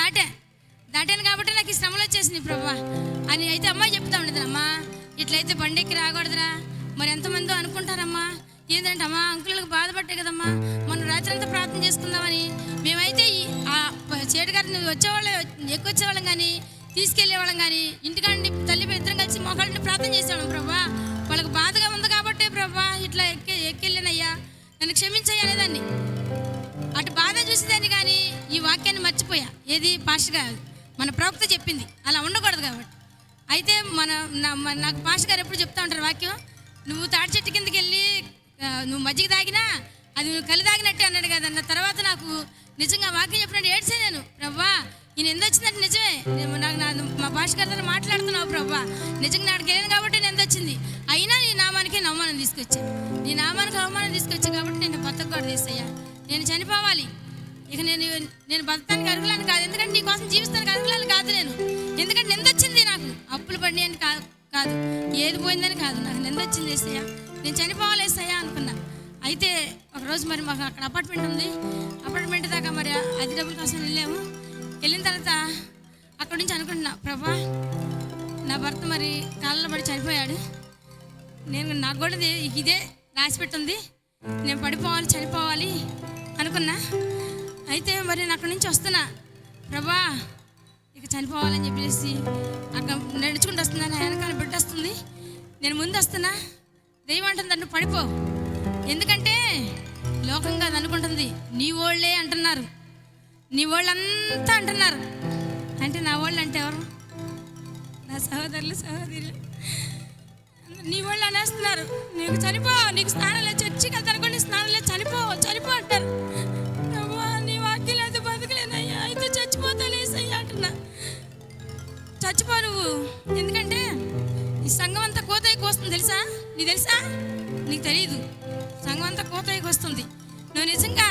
దాటాను కాబట్టి నాకు ఈ శ్రమలు వచ్చేసింది ప్రభా అని. అయితే అమ్మాయి చెప్తా ఉండదు, అమ్మా ఇట్లయితే బండెక్కి రాకూడదురా, మరి ఎంతమందో అనుకుంటారమ్మా, ఏంటంటే అమ్మా అంకులకు బాధపడ్డాయి కదమ్మా, మనం రాత్రి అంతా ప్రార్థన చేసుకుందామని మేమైతే ఆ చేటు గారిని వచ్చేవాళ్ళం కానీ తీసుకెళ్ళేవాళ్ళం. కానీ ఇంటికాండి తల్లి ఇద్దరం కలిసి మోకాళ్ళని ప్రార్థన చేసేవాళ్ళం. ప్రభా వాళ్ళకి బాధగా ఉంది కాబట్టి ప్రభా ఇట్లా ఎక్కెళ్ళానయ్యా, నన్ను క్షమించయ్యా అనేదాన్ని. అటు బాధ చూసేదాన్ని కానీ ఈ వాక్యాన్ని మర్చిపోయా. ఏది పాస్టర్ గారు మన ప్రవక్త చెప్పింది అలా ఉండకూడదు కాబట్టి. అయితే నాకు పాస్టర్ గారు ఎప్పుడు చెప్తా ఉంటారు వాక్యం, నువ్వు తాడి చెట్టు కిందకి వెళ్ళి నువ్వు మజ్జిగ తాగినా అది నువ్వు కలి తాగినట్టే అన్నాడు కదా. అన్న తర్వాత నాకు నిజంగా వాక్యం చెప్పినట్టు ఏడ్చే నేను. ప్రభా ఈయన ఎందుకు నిజమే, నాకు మా పాస్టర్ గారితో మాట్లాడుతున్నావు ప్రభా, నిజంగా నాడికి వెళ్ళాను కాబట్టి నేను వచ్చింది. అయినా నీ నామానికి అవమానం తీసుకొచ్చాను, నీ నామానికి అవమానం తీసుకొచ్చాను కాబట్టి నేను బతకూడదు తీసయ్యా, నేను చనిపోవాలి. ఇక నేను బతకడానికి అర్హులని కాదు, ఎందుకంటే నీ కోసం జీవిస్తానికి అర్హులని కాదు నేను. ఎందుకంటే నిందొచ్చింది నాకు, అప్పులు పడి అని కాదు, ఏది పోయిందని కాదు, నాకు నిందొచ్చింది వేసయ్యా, నేను చనిపోవాలి వేసయ్యా అనుకున్నా. అయితే ఒకరోజు మరి మాకు అక్కడ అపార్ట్మెంట్ ఉంది, అపార్ట్మెంట్ దాకా మరి అది డబ్బుల కోసం వెళ్ళాము. వెళ్ళిన తర్వాత అక్కడి నుంచి అనుకుంటున్నా, ప్రభా నా భర్త మరి కాళ్ళలో పడి చనిపోయాడు, నాకు కూడా ఇదే రాసి పెట్టింది, నేను పడిపోవాలి చనిపోవాలి అనుకున్నా. అయితే మరి నేను అక్కడి నుంచి వస్తున్నా, ప్రభా ఇక చనిపోవాలని చెప్పేసి అక్కడ నడుచుకుంటూ వస్తున్నాను. వెనకాల బిడ్డ వస్తుంది, నేను ముందు వస్తున్నా. దైవం అంటుంది నువ్వు పడిపో, ఎందుకంటే లోకంగా అది అనుకుంటుంది నీ వాళ్ళే అంటున్నారు, నీ వాళ్ళంతా అంటున్నారు. అంటే నా వాళ్ళు అంటే ఎవరు? నా సహోదరులు సహోదరులు నీ వాళ్ళు అనేస్తున్నారు, నీకు చనిపో, నీకు స్నానం లేదు, చర్చికి వెళ్తాను అనుకోండి స్నానం లేదు, చనిపో అంటారు. నీ వాక్యం లేదు బతకలేనయ్యా, అయితే చచ్చిపోతానేసయ్యా అంటున్నా. చచ్చిపో నువ్వు, ఎందుకంటే ఈ సంఘం అంతా కోతయ్యకి వస్తుంది తెలుసా, తెలుసా? నీకు తెలియదు, సంఘం అంతా కోతయ్యకి వస్తుంది. నువ్వు నిజంగా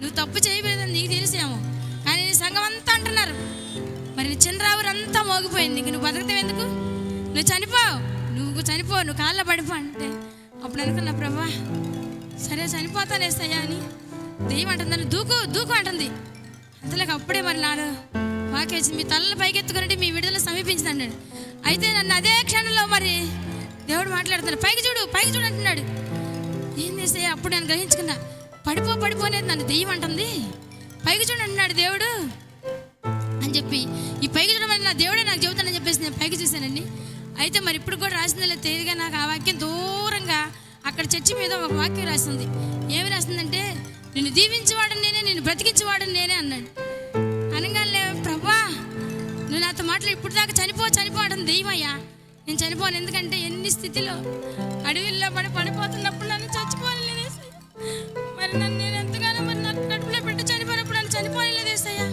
నువ్వు తప్పు చేయలేదని నీకు తెలిసేమో, కానీ నీ సంఘం అంతా అంటున్నారు. మరి చిన్నరావురు అంతా మోగిపోయింది, ఇంక నువ్వు బతకతావు ఎందుకు? నువ్వు చనిపో, నువ్వు కాళ్ళ పడిపో అంటే అప్పుడు అనుకున్నా, ప్రభా సరే చనిపోతానేసయ్యా అని. దెయ్యం అంటుంది దూకు అంటుంది. అంతలోకి అప్పుడే మరి నాలో వాక్యం వచ్చింది, మీ తలలు పైకెత్తుకునంటే మీ విడుదల సమీపించింది అన్నాడు. అయితే నన్ను అదే క్షణంలో మరి దేవుడు మాట్లాడుతున్నాడు, పైకి చూడు అంటున్నాడు. ఏం చేస్తాయా? అప్పుడు నేను గ్రహించుకున్నా, పడిపో అనేది నన్ను దెయ్యం అంటుంది, పైకి చూడు అంటున్నాడు దేవుడు అని చెప్పి. ఈ పైకి చూడమని నా దేవుడే నాకు చెబుతానని చెప్పేసి నేను పైకి చూశానండి. అయితే మరి ఇప్పుడు కూడా రాసిందో తెలియదుగా నాకు ఆ వాక్యం దూరంగా అక్కడ చర్చి మీద ఒక వాక్యం రాసింది. ఏమి రాసిందంటే, నిన్ను దీవించేవాడని నేనే, నిన్ను బ్రతికించేవాడని నేనే అన్నాడు. అనగానే ప్రభా నువ్వు నాతో మాట్లాడి ఇప్పుడు దాకా చనిపో అంటుంది దెయ్యమయ్యా. నేను చనిపోను, ఎందుకంటే ఎన్ని స్థితిలో అడవిల్లో పడిపోతున్నప్పుడు నన్ను చచ్చిపోలేదేసయ్యా. మరి నన్ను నేను ఎంతగానో మరి నాకు కడుపులో పెట్టి చనిపోయినప్పుడు నన్ను చనిపోలేదేసయ్యా.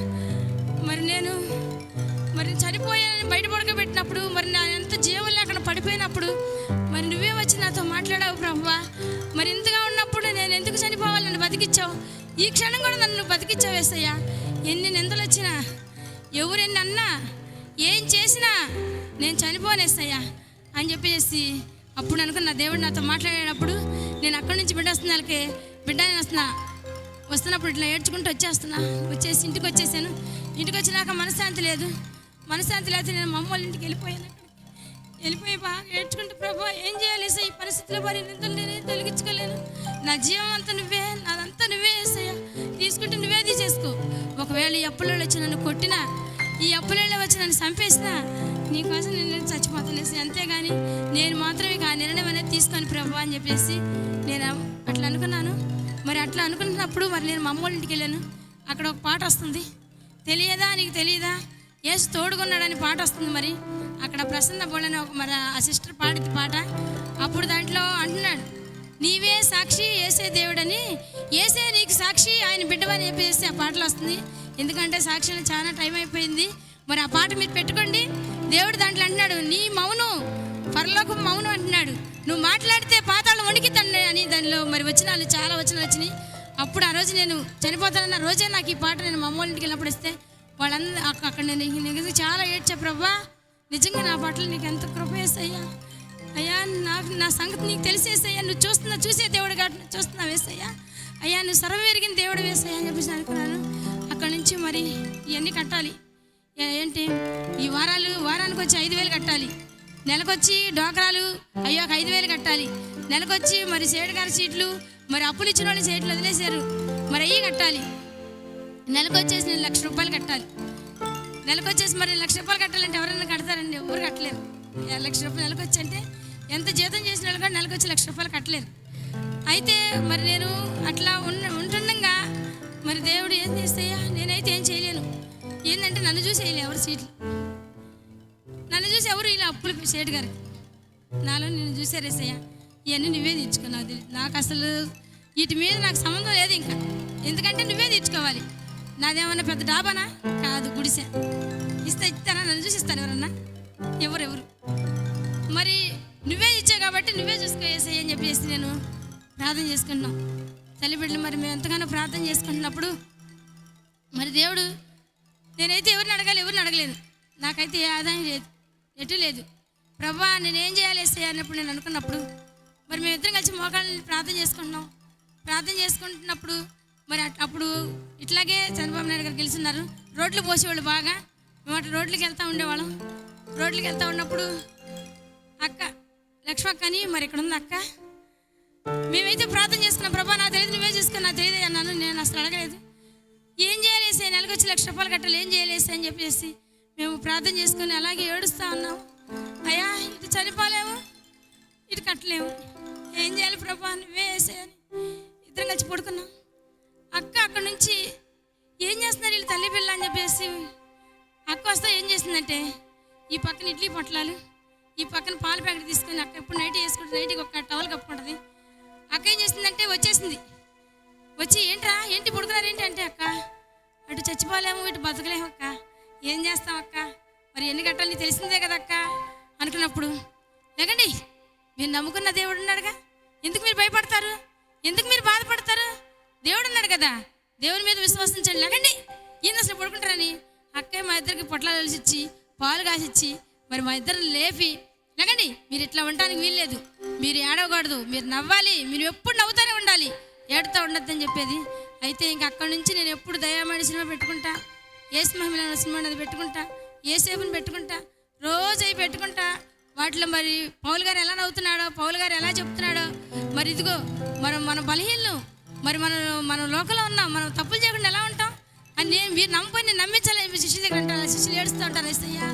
మరి చనిపోయానని బయట పడుకోబెట్టినప్పుడు, మరి నా ఎంత జీవం లేకుండా పడిపోయినప్పుడు మరి నువ్వే వచ్చి నాతో మాట్లాడావు ప్రభువా. మరి ఇంతగా ఉన్నప్పుడు నేను ఎందుకు చనిపోవాలి, నన్ను బతికిచ్చావు. ఈ క్షణం కూడా నన్ను బతికిచ్చావు యేసయ్యా. ఎన్ని నిందలు వచ్చినా, ఎవరెన్ని అన్నా, ఏం చేసినా నేను చనిపోనేసయ్యా అని చెప్పేసి అప్పుడు అనుకున్న దేవుడు నాతో మాట్లాడేటప్పుడు నేను అక్కడి నుంచి బిడ్డ నేను వస్తున్నప్పుడు ఇట్లా ఏడ్చుకుంటూ వచ్చేసి ఇంటికి వచ్చేసాను. ఇంటికి వచ్చినాక మనశ్శాంతి లేదు నేను మా అమ్మ వాళ్ళ ఇంటికి వెళ్ళిపోయి బాగా ఏడ్చుకుంటూ, ప్రభా ఏం చేయాలి ఈ పరిస్థితిలో, మరి నిందలు నేనే తొలగించుకోలేను, నా జీవం అంతా నువ్వే, నాదంతా నువ్వే వేసయ్యా, తీసుకుంటే నువ్వే తీసేసుకో. ఒకవేళ ఈ అప్పులలో వచ్చి నన్ను కొట్టినా, ఈ అప్పులలో వచ్చి నన్ను చంపేసినా నీకోసం నేను చచ్చిపోతానేసి, అంతేగాని నేను మాత్రం ఇక ఆ నిర్ణయం అనేది తీసుకొని ప్రభా అని చెప్పేసి నేను అట్లా అనుకున్నాను. మరి అట్లా అనుకున్నప్పుడు మరి నేను మా అమ్మ వాళ్ళ ఇంటికి వెళ్ళాను. అక్కడ ఒక పాట వస్తుంది, నీకు తెలియదా యేసు తోడుకున్నాడని పాట వస్తుంది. మరి అక్కడ ప్రసన్న బోళ్ళని మరి ఆ సిస్టర్ పాడింది పాట. అప్పుడు దాంట్లో అంటున్నాడు, నీవే సాక్షి యేసే దేవుడని, యేసే నీకు సాక్షి, ఆయన బిడ్డవని చెప్పేసి ఆ పాటలు వస్తుంది. ఎందుకంటే సాక్షి చాలా టైం అయిపోయింది. మరి ఆ పాట మీరు పెట్టుకోండి. దేవుడు దాంట్లో అంటున్నాడు, నీ మౌనం పరలోకం మౌనం అంటున్నాడు, నువ్వు మాట్లాడితే పాతాళం వణికితండి అని దానిలో మరి చాలా వచనాలు వచ్చినాయి. అప్పుడు ఆ రోజు నేను చనిపోతానన్న రోజే నాకు ఈ పాట నేను మా అమ్మ వాళ్ళ ఇంటికి వెళ్ళినప్పుడు ఇస్తే వాళ్ళందరూ అక్కడ నేను చాలా ఏడ్చా, ప్రభా నిజంగా నా పట్ల నీకు ఎంత కృప వేసయ్యా. అయ్యా నా సంగతి నీకు తెలిసేసయ్యా, నువ్వు చూసే దేవుడు కాబట్టి చూస్తున్నావు వేసయ్యా. అయ్యా నువ్వు సర్వెరిగిన దేవుడు వేసయ్యా అని చెప్పేసి అనుకున్నాను. అక్కడ నుంచి మరి ఇవన్నీ కట్టాలి. ఏంటి ఈ వారానికి వచ్చి 5,000 కట్టాలి, నెలకొచ్చి డోకరాలు అయ్యో 5,000 కట్టాలి, నెలకొచ్చి మరి సేడుగారి సీట్లు, మరి అప్పులు ఇచ్చిన వాళ్ళు సీట్లు వదిలేశారు, మరి అయ్యి కట్టాలి. నెలకొచ్చేసి నేను 1,00,000 రూపాయలు కట్టాలి. నెలకు వచ్చేసి మరి ₹1,00,000 కట్టాలంటే ఎవరైనా కడతారండి? ఎవరు కట్టలేరు. ₹1,00,000 నెలకు వచ్చి అంటే ఎంత జీతం చేసిన వాళ్ళు కూడా నెలకు వచ్చి ₹1,00,000 కట్టలేరు. అయితే మరి నేను అట్లా ఉంటుండగా మరి దేవుడు ఏం చేస్తాయా, నేనైతే ఏం చేయలేను. ఏంటంటే నన్ను చూసి వేయలే ఎవరు సీట్లు, నన్ను చూసి ఎవరు ఇలా అప్పులు సేటు గారికి. నాలో నిన్ను చూసారేసయ్యా, ఇవన్నీ నువ్వే తీర్చుకున్నావు. నాకు అసలు వీటి మీద నాకు సంబంధం లేదు ఇంకా, ఎందుకంటే నువ్వే తీర్చుకోవాలి. నాదేమన్నా పెద్ద డాబానా కాదు, గుడిసె. ఇస్తానా? నన్ను చూసి ఇస్తాను ఎవరన్నా? ఎవరెవరు? మరి నువ్వే ఇచ్చావు కాబట్టి నువ్వే చూసుకోవేసాయి అని చెప్పేసి నేను ప్రార్థన చేసుకుంటున్నాం. తల్లి బిడ్డలు మరి మేము ఎంతగానో ప్రార్థన చేసుకుంటున్నప్పుడు మరి దేవుడు, నేనైతే ఎవరిని అడగలేదు. నాకైతే ఏ ఆదాయం లేదు, ఎటు లేదు. ప్రభా నేనేం చేయాలి వేస్తాయి అన్నప్పుడు నేను అనుకున్నప్పుడు మరి మేమిద్దరం కలిసి మోకాళ్ళని ప్రార్థన చేసుకుంటున్నప్పుడు మరి అప్పుడు ఇట్లాగే చంద్రబాబు నాయుడు గారు గెలిచినారు. రోడ్లు పోసేవాళ్ళు బాగా. మేము అటు రోడ్లకి వెళ్తూ ఉండేవాళ్ళం. రోడ్లకి వెళ్తూ ఉన్నప్పుడు అక్క లక్ష్మక్క అని మరి ఇక్కడ ఉంది అక్క, మేమైతే ప్రార్థన చేసుకున్నాం. ప్రభా నాకు తెలియదు, నువ్వే చూసుకుని, నాకు తెలియదు అన్నాను. నేను అసలు అడగలేదు. ఏం చేయాలేసే, నెలకు వచ్చి ₹1,00,000 కట్టాలి, ఏం చేయాలేసే అని చెప్పేసి మేము ప్రార్థన చేసుకుని అలాగే ఏడుస్తూ ఉన్నాము. అయ్యా ఇటు చనిపోలేము, ఇటు కట్టలేము, ఏం చేయాలి ప్రభా నువ్వే వేసే అని ఇద్దరం కలిసి పడుకున్నాం. అక్క అక్కడి నుంచి ఏం చేస్తున్నారు వీళ్ళు తల్లి పిల్ల అని చెప్పేసి అక్క వస్తే ఏం చేసిందంటే, ఈ పక్కన ఇడ్లీ పొట్లాలు, ఈ పక్కన పాల ప్యాకెట్ తీసుకొని అక్క ఎప్పుడు నైట్ వేసుకుంటుంది, నైట్కి ఒక టవల్ కప్పుకుంటుంది. అక్క ఏం చేసిందంటే వచ్చేసింది. వచ్చి ఏంటి పడుకున్నారు ఏంటి అంటే, అక్క అటు చచ్చిపోలేము, ఇటు బతకలేము అక్క, ఏం చేస్తాం అక్క, మరి ఎన్ని కట్టాలని తెలిసిందే కదా అక్క అనుకున్నప్పుడు, లేకండి మీరు నమ్ముకున్న దేవుడు ఉన్నాడుగా, ఎందుకు మీరు భయపడతారు, ఎందుకు మీరు బాధపడతారు, దేవుడు ఉన్నాడు కదా, దేవుని మీద విశ్వసించండి, లేకండి ఏంది అసలు పడుకుంటారని అక్కే మా ఇద్దరికి పొట్లాలు కలిసిచ్చి పాలు కాసిచ్చి మరి మా ఇద్దరిని లేపి, లేకండి మీరు ఇట్లా ఉండడానికి వీల్లేదు, మీరు ఏడవకూడదు, మీరు నవ్వాలి, మీరు ఎప్పుడు నవ్వుతూనే ఉండాలి, ఏడుతూ ఉండద్దు అని చెప్పేది. అయితే ఇంక అక్కడి నుంచి నేను ఎప్పుడు దయామణి సినిమా పెట్టుకుంటా, ఏసు మహిళ సినిమా అనేది పెట్టుకుంటా, ఏసేపుని పెట్టుకుంటా, రోజు అవి పెట్టుకుంటా. వాటిలో మరి పౌలు గారు ఎలా నవ్వుతున్నాడో, పౌలు గారు ఎలా చెప్తున్నాడో, మరి ఇదిగో మన బలహీనలు, మరి మనం లోకంలో ఉన్నాం, మనం తప్పులు చేయకుండా ఎలా ఉంటాం అని నేను మీరు నమ్ముకొని నమ్మించాలని శిష్యుల దగ్గర అంటారు. శిష్యులు ఏడుస్తూ ఉంటారు, ఏసయ్యా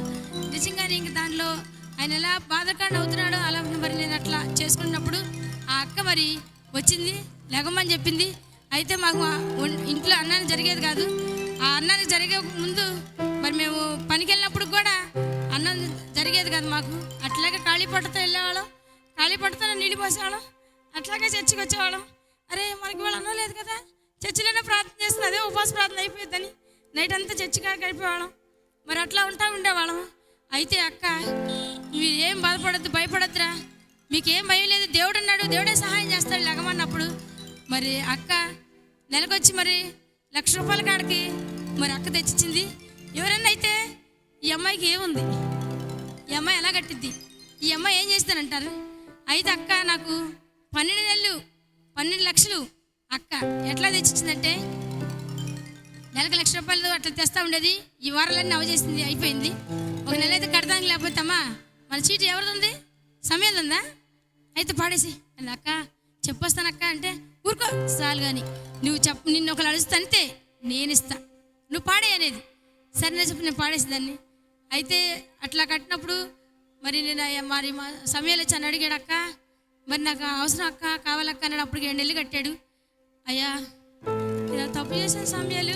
నిజంగానే ఇంక దానిలో ఆయన ఎలా బాధకాండ అవుతున్నాడో అలా మరి నేను అట్లా చేసుకున్నప్పుడు ఆ అక్క మరి వచ్చింది, లెగమని చెప్పింది. అయితే మాకు ఇంట్లో అన్నానికి జరిగేది కాదు. ఆ అన్నానికి జరిగే ముందు మరి మేము పనికి వెళ్ళినప్పుడు కూడా అన్నం జరిగేది కాదు మాకు. అట్లాగే ఖాళీ పొట్టతో వెళ్ళేవాళ్ళం, ఖాళీ పొట్టతో నీళ్ళు పోసేవాళ్ళం, అట్లాగే చర్చికి వచ్చేవాళ్ళం. అరే మనకి వాళ్ళు అన్నం లేదు కదా, చర్చిలోనే ప్రార్థన చేస్తుంది, అదే ఉపవాస ప్రార్థన అయిపోయిందని నైట్ అంతా చర్చిగా గడిపేవాళ్ళం. మరి అట్లా ఉండేవాళ్ళం. అయితే అక్క మీరు ఏం బాధపడద్దు, భయపడద్దురా, మీకేం భయం లేదు, దేవుడు ఉన్నాడు, దేవుడే సహాయం చేస్తాడు లెగమన్నప్పుడు మరి అక్క నెలకొచ్చి మరి ₹1,00,000 కాడికి మరి అక్క తెచ్చిచ్చింది. ఎవరన్నా అయితే ఈ అమ్మాయికి ఏముంది, ఈ అమ్మాయి ఎలా కట్టిద్ది, ఈ అమ్మాయి ఏం చేస్తానంటారు. అయితే అక్క నాకు 12 నెలలు 12 లక్షలు అక్క ఎట్లా తెచ్చిచ్చిందంటే, నెలకు ₹1,00,000 అట్లా తెస్తూ ఉండేది. ఈ వారాలన్నీ అవజేసింది, అయిపోయింది. ఒక నెల అయితే కడతానికి, లేకపోతే అమ్మా మన చీటీ ఎవరిది ఉంది, సమయం ఉందా, అయితే పాడేసి అని అక్క చెప్పొస్తానక్క అంటే, ఊరుకో చాలు కానీ నువ్వు నిన్ను ఒకళ్ళు అడుగుతా అంతే నేను ఇస్తా, నువ్వు పాడే అనేది. సరే చెప్పి నేను పాడేసేదాన్ని. అయితే అట్లా కట్టినప్పుడు మరి నేను మరి మా సమయాలు వచ్చి అని అడిగాడు, అక్క మరి నాకు అవసరం అక్క, కావాలక్క అన్నాడు. అప్పటికి 2 నెలలు కట్టాడు. అయ్యా నేను తప్పు చేసిన సమయాలు,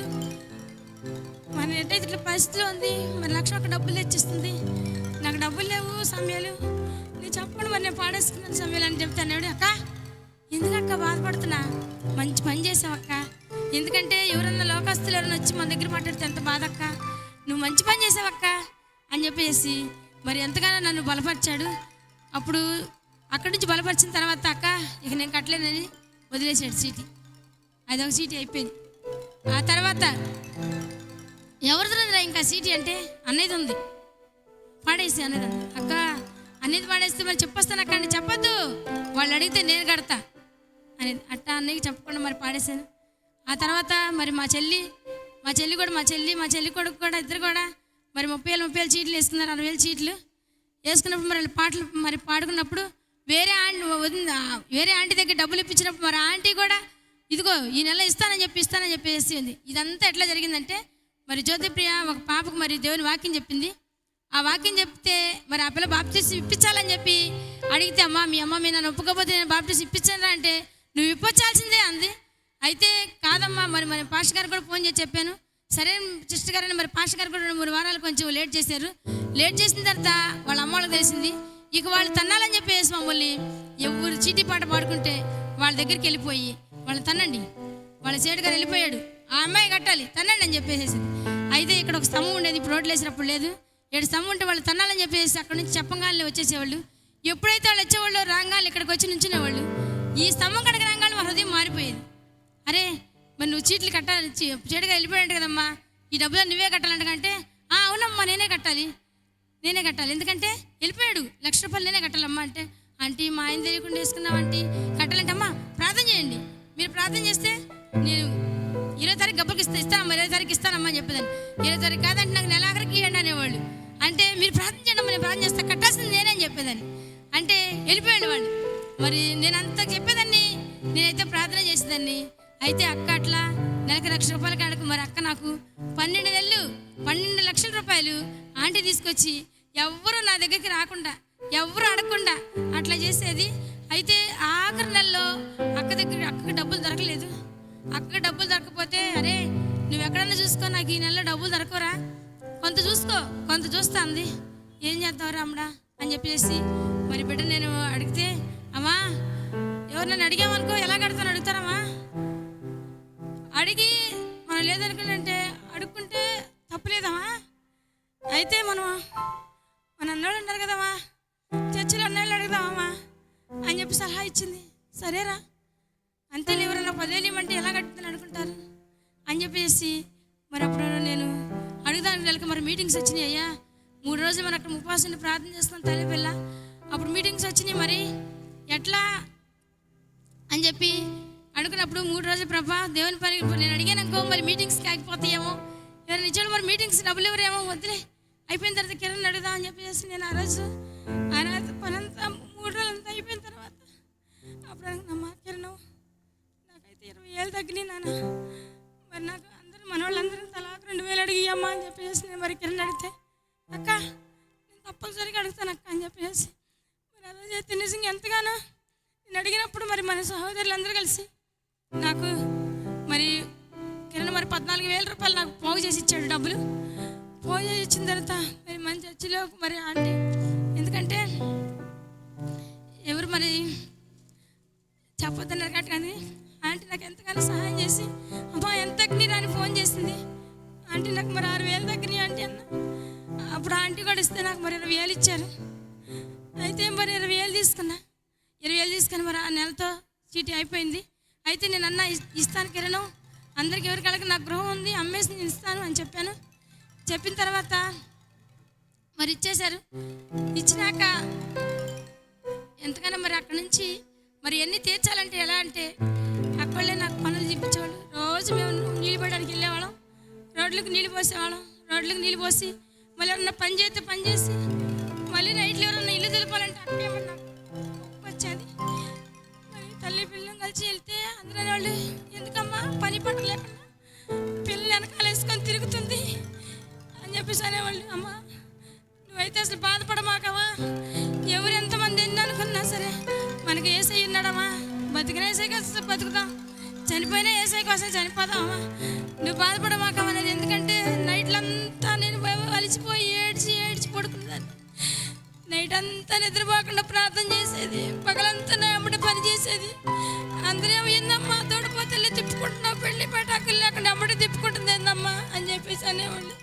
మన ఎట్టయితే ఇట్లా పరిస్థితిలో ఉంది, మరి ₹1,00,000 డబ్బులు తెచ్చిస్తుంది, నాకు డబ్బులు లేవు సమయాలు, నేను చెప్పండి మరి నేను పాడేసుకున్నాను సమయాలు అని చెప్తే అన్నాడు. అక్క ఎందుకక్క బాధపడుతున్నా, మంచి పని చేసావక్క, ఎందుకంటే ఎవరన్నా లోకస్తులు ఎవరైనా వచ్చి మన దగ్గర మాట్లాడితే ఎంత బాధ అక్క, నువ్వు మంచి పని చేసావక్క అని చెప్పేసి మరి ఎంతగానో నన్ను బలపరిచాడు. అప్పుడు అక్కడి నుంచి బలపరిచిన తర్వాత అక్క ఇక నేను కట్టలేనని వదిలేసాడు సీటీ. అదొక సీటీ అయిపోయింది. ఆ తర్వాత ఎవరిది ఇంకా సీటీ అంటే అన్నయ్యది ఉంది, పాడేసి అన్నది ఉంది. అక్క అన్నయ్యది పాడేస్తే మరి చెప్పొస్తాను అక్క అని చెప్పొద్దు, వాళ్ళు అడిగితే నేను కడతా అనేది. అట్టా అన్నయ్యకి చెప్పకుండా మరి పాడేసాను. ఆ తర్వాత మరి మా చెల్లి కూడా మా చెల్లి కొడుకు కూడా ఇద్దరు కూడా మరి 30,000 చీట్లు వేసుకున్నారు, 60,000 చీట్లు వేసుకున్నప్పుడు మరి పాటలు మరి పాడుకున్నప్పుడు వేరే ఆంటీ దగ్గర డబ్బులు ఇప్పించినప్పుడు మరి ఆంటీ కూడా ఇదిగో ఈ నెల ఇస్తానని చెప్పేసి ఉంది. ఇదంతా ఎట్లా జరిగిందంటే మరి జ్యోతిప్రియ ఒక పాపకు మరి దేవుని వాక్యం చెప్పింది. ఆ వాక్యం చెప్తే మరి ఆ పిల్ల బాప్టిస్ట్ ఇప్పించాలని చెప్పి అడిగితే, అమ్మ మీ అమ్మ మీ నన్ను ఒప్పుకోకపోతే నేను బాప్టిస్ట్ ఇప్పించాను అంటే, నువ్వు ఇప్పొచ్చాల్సిందే అంది. అయితే కాదమ్మా మరి పాస్టర్ గారు కూడా ఫోన్ చేసి చెప్పాను. సరే సిస్టర్ గారని మరి పాస్టర్ గారు కూడా 2-3 వారాలు కొంచెం లేట్ చేశారు. లేట్ చేసిన తర్వాత వాళ్ళ అమ్మ వాళ్ళకి తెలిసింది. ఇక వాళ్ళు తన్నాలని చెప్పేసి మమ్మల్ని ఎవరు చీటీ పాట పాడుకుంటే వాళ్ళ దగ్గరికి వెళ్ళిపోయి వాళ్ళు తన్నండి, వాళ్ళ సేటు గారు వెళ్ళిపోయాడు, ఆ అమ్మాయి కట్టాలి తన్నండి అని చెప్పేసి. అయితే ఇక్కడ ఒక స్తంభం ఉండేది, ఇప్పుడు రోడ్లు వేసినప్పుడు లేదు. 7 స్తంభం ఉంటే వాళ్ళు తన్నాలని చెప్పేసి అక్కడ నుంచి చెప్పంగానే వచ్చేసేవాళ్ళు. ఎప్పుడైతే వాళ్ళు వచ్చేవాళ్ళు రాగాలు ఇక్కడికి వచ్చి నుంచునేవాళ్ళు. ఈ స్తంభం కడక రాగాలు మా హృదయం మారిపోయేది. అరే మరి నువ్వు చీట్లు కట్టాలి, చెడుగా వెళ్ళిపోయాడు కదమ్మా, ఈ డబ్బులు నువ్వే కట్టాలంటే, అవునమ్మా నేనే కట్టాలి ఎందుకంటే వెళ్ళిపోయాడు, 1,00,000 రూపాయలు నేనే కట్టాలమ్మా అంటే, ఆంటీ మా ఆయన తెలియకుండా వేసుకున్నాం ఆంటీ కట్టాలంటే, అమ్మా ప్రార్థన చేయండి, మీరు ప్రార్థన చేస్తే నేను 20 తారీఖు గబ్బులకి ఇస్తానమ్మా, 20 తారీఖు ఇస్తానమ్మా అని చెప్పేదాన్ని. 20 తారీఖు కాదంటే నాకు నెలాఖరికి ఇవ్వండి అనేవాళ్ళు. అంటే మీరు ప్రార్థన చేయండి అమ్మా, నేను ప్రార్థన చేస్తా, కట్టాల్సింది నేనే అని చెప్పేదాన్ని. అంటే వెళ్ళిపోయాడు వాళ్ళు. మరి నేను అంత చెప్పేదాన్ని, నేనైతే ప్రార్థన చేసేదాన్ని. అయితే అక్క అట్లా నెలకు 1,00,000 రూపాయల కాడకు మరి అక్క నాకు 12 నెలలు 12 లక్షల రూపాయలు ఆంటీ తీసుకొచ్చి ఎవ్వరూ నా దగ్గరికి రాకుండా ఎవ్వరు అడగకుండా అట్లా చేసేది. అయితే ఆఖరి నెలలో అక్కకి డబ్బులు దొరకలేదు. అక్కకి డబ్బులు దొరకపోతే, అరే నువ్వు ఎక్కడన్నా చూసుకో, నాకు ఈ నెలలో డబ్బులు దొరకరా, కొంత చూసుకో కొంత చూస్తా అంది. ఏం చేద్దాం రాముడా అని చెప్పేసి మరి బిడ్డ నేను అడిగితే, అమ్మా ఎవరు నన్ను అడిగామనుకో ఎలా కడతాను అడుగుతారమ్మా, అడిగి మనం లేదనుకుంటే అడుక్కుంటే తప్పులేదమ్మా. అయితే మన అన్నోళ్ళు ఉన్నారు కదమ్మా, చర్చిలో అన్నోళ్ళు అడుగుదామమ్మా అని చెప్పి సలహా ఇచ్చింది. సరేరా అంతే, ఎవరైనా 10,000 ఇవ్వమంటే ఎలా కట్టుతాను అనుకుంటారు అని చెప్పేసి మరి అప్పుడు నేను అడుగుదానికి వెళ్ళక మరి మీటింగ్స్ వచ్చినాయి. అయ్యా 3 రోజులు మరి అక్కడ ఉపవాసం ప్రార్థన చేస్తాం తల్లి పిల్ల. అప్పుడు మీటింగ్స్ వచ్చినాయి, మరి ఎట్లా అని చెప్పి అనుకున్నప్పుడు 3 రోజులు ప్రభా దేవుని పని నేను అడిగానుకో మరి మీటింగ్స్కి ఆగిపోతాయేమో, ఎవరు నిజాలు మరి మీటింగ్స్ డబ్బులు ఎవరేమో వద్దులే, అయిపోయిన తర్వాత కిరణ్ అడుగుదాం అని చెప్పేసి నేను ఆ రోజు పనంతా 3 రోజులంతా అయిపోయిన తర్వాత అప్పుడు అనుకున్నామ్మా, కిరణ్ నాకైతే 20,000 తగ్గినాయి నాన్న, మరి నాకు అందరూ మన వాళ్ళందరూ తలాకు 2,000 అడిగియమ్మా అని చెప్పేసి నేను మరి కిరణ్ అడిగితే, అక్క నేను తప్పనిసరిగా అడుగుతాను అక్క అని చెప్పేసి మరి ఆ రోజు అయితే నిజంగా ఎంతగానో నేను అడిగినప్పుడు మరి మన సహోదరులందరూ కలిసి నాకు మరి కిరణ్ మరి 14,000 రూపాయలు నాకు పోగు చేసి ఇచ్చాడు. డబ్బులు పోగు చేసి ఇచ్చిన తర్వాత మరి మన చర్చిలో మరి ఆంటీ, ఎందుకంటే ఎవరు మరి చెప్పొద్దన్నారు కానీ ఆంటీ నాకు ఎంతగానో సహాయం చేసి, అమ్మా ఎంత తగ్గినా అని ఫోన్ చేసింది. ఆంటీ నాకు మరి 6,000 తగ్గినాయి ఆంటీ అన్న. అప్పుడు ఆంటీ కూడా ఇస్తే నాకు మరి 20,000 ఇచ్చారు. అయితే మరి 20,000 తీసుకున్నా. 20,000 తీసుకుని మరి ఆ నెలతో చీటీ అయిపోయింది. అయితే నేను అన్న ఇస్తాను కిరణ్, అందరికి ఎవరికి వెళ్ళక నాకు గృహం ఉంది అమ్మేసి నేను ఇస్తాను అని చెప్పాను. చెప్పిన తర్వాత మరి ఇచ్చేశారు. ఇచ్చినాక ఎంతకన్నా మరి అక్కడ నుంచి మరి ఎన్ని తీర్చాలంటే ఎలా అంటే, అక్కడే నాకు పనులు చూపించేవాళ్ళు. రోజు మేము నీళ్ళు పోయడానికి వెళ్ళేవాళ్ళం, రోడ్లకు నీళ్ళు పోసేవాళ్ళం. రోడ్లకు నీళ్ళు పోసి మళ్ళీ ఎవరన్నా పని చేస్తే పని చేసి మళ్ళీ నైట్లో ఎవరన్నా ఇల్లు తెలిపాలంటే అక్కేమన్నా వచ్చేది. మరి తల్లి పిల్లలు కలిసి వెళ్తే అందరూ వాళ్ళు, ఎందుకమ్మా పని పట్టలేకుండా పిల్లలు వెనకాల వేసుకొని తిరుగుతుంది అని చెప్పేసి అనేవాళ్ళు. అమ్మ నువ్వైతే అసలు బాధపడమాకమ్మా, ఎవరు ఎంతమంది ఎన్ని అనుకున్నా సరే మనకి ఏసై ఉన్నాడమ్మా, బతికిన ఏసై కోసం బతుకుతాం, చనిపోయినా ఏసై కోసం చనిపోతామమ్మా, నువ్వు బాధపడమాకమ్మా అనేది. ఎందుకంటే నైట్లంతా నేను అలిసిపోయి ఏడ్చి పడుకునేదాన్ని. నైట్ అంతా నిద్రపోకుండా ప్రార్థన చేసేది, పగలంతా నా అమ్మడి పని చేసేది. అందరేమో ఏందమ్మా తోడిపోతే తిప్పుకుంటున్నావు, పెళ్లి పటాకులు లేకుండా అమ్మడి తిప్పుకుంటుంది ఏందమ్మా అని చెప్పేసి అనేవాళ్ళు.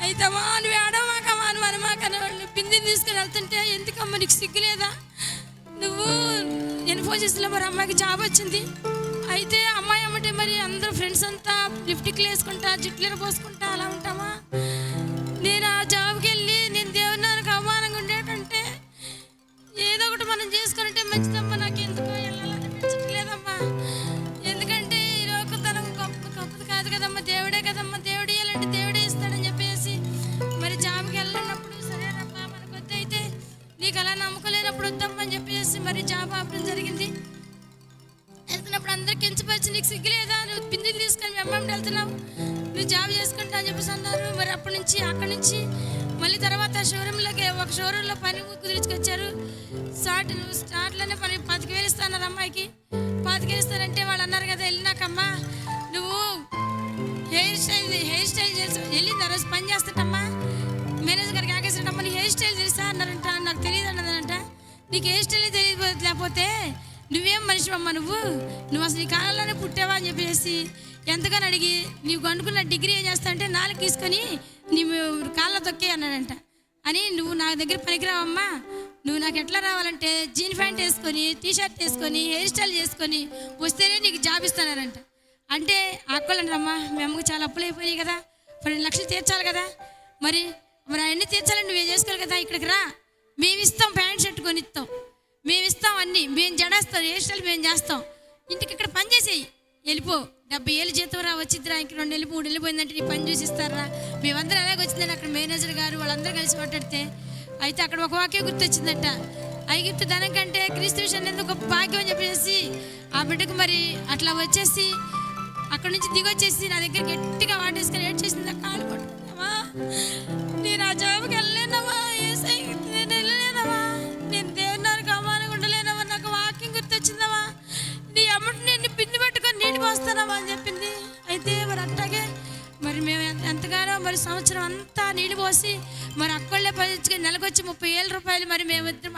అయితే అమ్మా నువ్వు ఆడమాకమ్మా నువ్వు అనమాకనేవాళ్ళు. బిందెని తీసుకుని వెళ్తుంటే, ఎందుకమ్మా నీకు సిగ్గులేదా, నువ్వు ఇన్ఫోసిస్లో మరి అమ్మాయికి జాబ్ వచ్చింది. అయితే అమ్మాయి అమ్మటే మరి అందరూ ఫ్రెండ్స్ అంతా లిఫ్టిక్లు వేసుకుంటా జుట్లు పోసుకుంటా అలా ఉంటామా. నేను ఆ జాబ్కి వెళ్ళి నేను దేవునికి అవమానంగా ఉండేటంటే ఏదో ఒకటి మనం చేసుకుంటే మంచిదమ్మా, నాకు ఎందుకో వెళ్ళాలనిపించట్లేదమ్మా. ఎందుకంటే ఈ లోకతనం గొప్పది కాదు కదమ్మా, దేవుడే కదమ్మా, దేవుడు ఇవ్వాలంటే దేవుడే ఇస్తాడని చెప్పేసి మరి జాబ్కి వెళ్ళినప్పుడు, సరేనమ్మా మనకు వద్దయితే నీకు అలా నమ్మకలేనప్పుడు వద్దమ్మా అని చెప్పేసి మరి జాబ్ ఆపడం జరిగింది. వెళ్తున్నప్పుడు అందరు కించపరిచి నీకు సిగ్గులేదా, నువ్వు బిందెలు తీసుకొని వెంబడి వెళ్తున్నావు, నువ్వు జాబ్ చేసుకుంటా అని చెప్పేసి అన్నారు. మరి అప్పటి నుంచి అక్కడి నుంచి మళ్ళీ తర్వాత షోరూంలోకి ఒక షోరూంలో పని కుదిరించుకొచ్చారు. స్టార్ట్లోనే పని 25,000 ఇస్తాన్నారు అమ్మాయికి. 25,000 ఇస్తారంటే వాళ్ళు అన్నారు కదా, వెళ్ళినాకమ్మా నువ్వు హెయిర్ స్టైల్ చేసి వెళ్ళింది. ఆ రోజు పని చేస్తాటమ్మా మేనేజర్ గారికి ఆకేసాడమ్మా, నీ హెయిర్ స్టైల్ తెలుసా అన్నారంట. నాకు తెలియదు అన్నదంట. నీకు హెయిర్ స్టైల్ తెలియదు, లేకపోతే నువ్వేం మనిషివమ్మా, నువ్వు అసలు నీ కాలంలోనే పుట్టావా అని చెప్పేసి ఎంతగానో అడిగి, నీవు అనుకున్న డిగ్రీ ఏం చేస్తా అంటే 4 తీసుకొని నీ కాళ్ళ తొక్కే అన్నాడంట. అని నువ్వు నా దగ్గర పనికిరావమ్మా, నువ్వు నాకు ఎట్లా రావాలంటే జీన్ ప్యాంట్ వేసుకొని టీషర్ట్ వేసుకొని హెయిర్ స్టైల్ చేసుకొని వస్తేనే నీకు జాబ్ ఇస్తానారంట. అంటే అక్కలంటారమ్మా, మీ అమ్మకి చాలా అప్పులు అయిపోయినాయి కదా, 2 లక్షలు తీర్చాలి కదా, మరి అవన్నీ తీర్చాలని నువ్వేం చేసుకోవాలి కదా, ఇక్కడికి రా, మేము ఇస్తాం, ప్యాంట్ షర్ట్ కొని ఇస్తాం, మేము ఇస్తాం, అన్నీ మేము జడేస్తాం, హెయిర్ స్టైల్ మేము చేస్తాం, ఇంటికి ఇక్కడ పని చేసేయి, వెళ్ళిపో, 70,000 జీతం రా, వచ్చిద్దిరా, ఇంక 2 నెలలు 3 నెలలు పోయిందంటే నీ పని చూసి ఇస్తారా. మేమందరం అలాగే వచ్చిందని అక్కడ మేనేజర్ గారు వాళ్ళందరూ కలిసి మాట్లాడితే, అయితే అక్కడ ఒక వాక్యం గుర్తొచ్చిందట, ఐగుప్తు ధనం కంటే క్రీస్తు విషయాన్ని ఎందుకు గొప్ప భాగ్యం అని చెప్పేసి ఆ బిడ్డకు మరి అట్లా వచ్చేసి అక్కడ నుంచి దిగొచ్చేసి నా దగ్గర గట్టిగా వాటేసుకొని ఏడ్ చేసింది. కాలు పట్టుకున్నావా, నేను ఆ జాబ్కి వెళ్ళలేనవా, నేను వెళ్ళలేనవా, నేను దేవునానికి అవమానంగా ఉండలేనవా, నాకు వాక్యం గుర్తొచ్చిందవా, నీ అమ్మటి నేను పిన్ని పట్టుకొని నీటి పోస్తానవా అని చెప్పింది. అయితే మరి అట్లాగే మరి మేము ఎంతగానో మరి సంవత్సరం అంతా నీళ్ళు పోసి మరి అక్కళ్ళే పని నెలకొచ్చి 30,000 రూపాయలు మరి మేమిద్దరం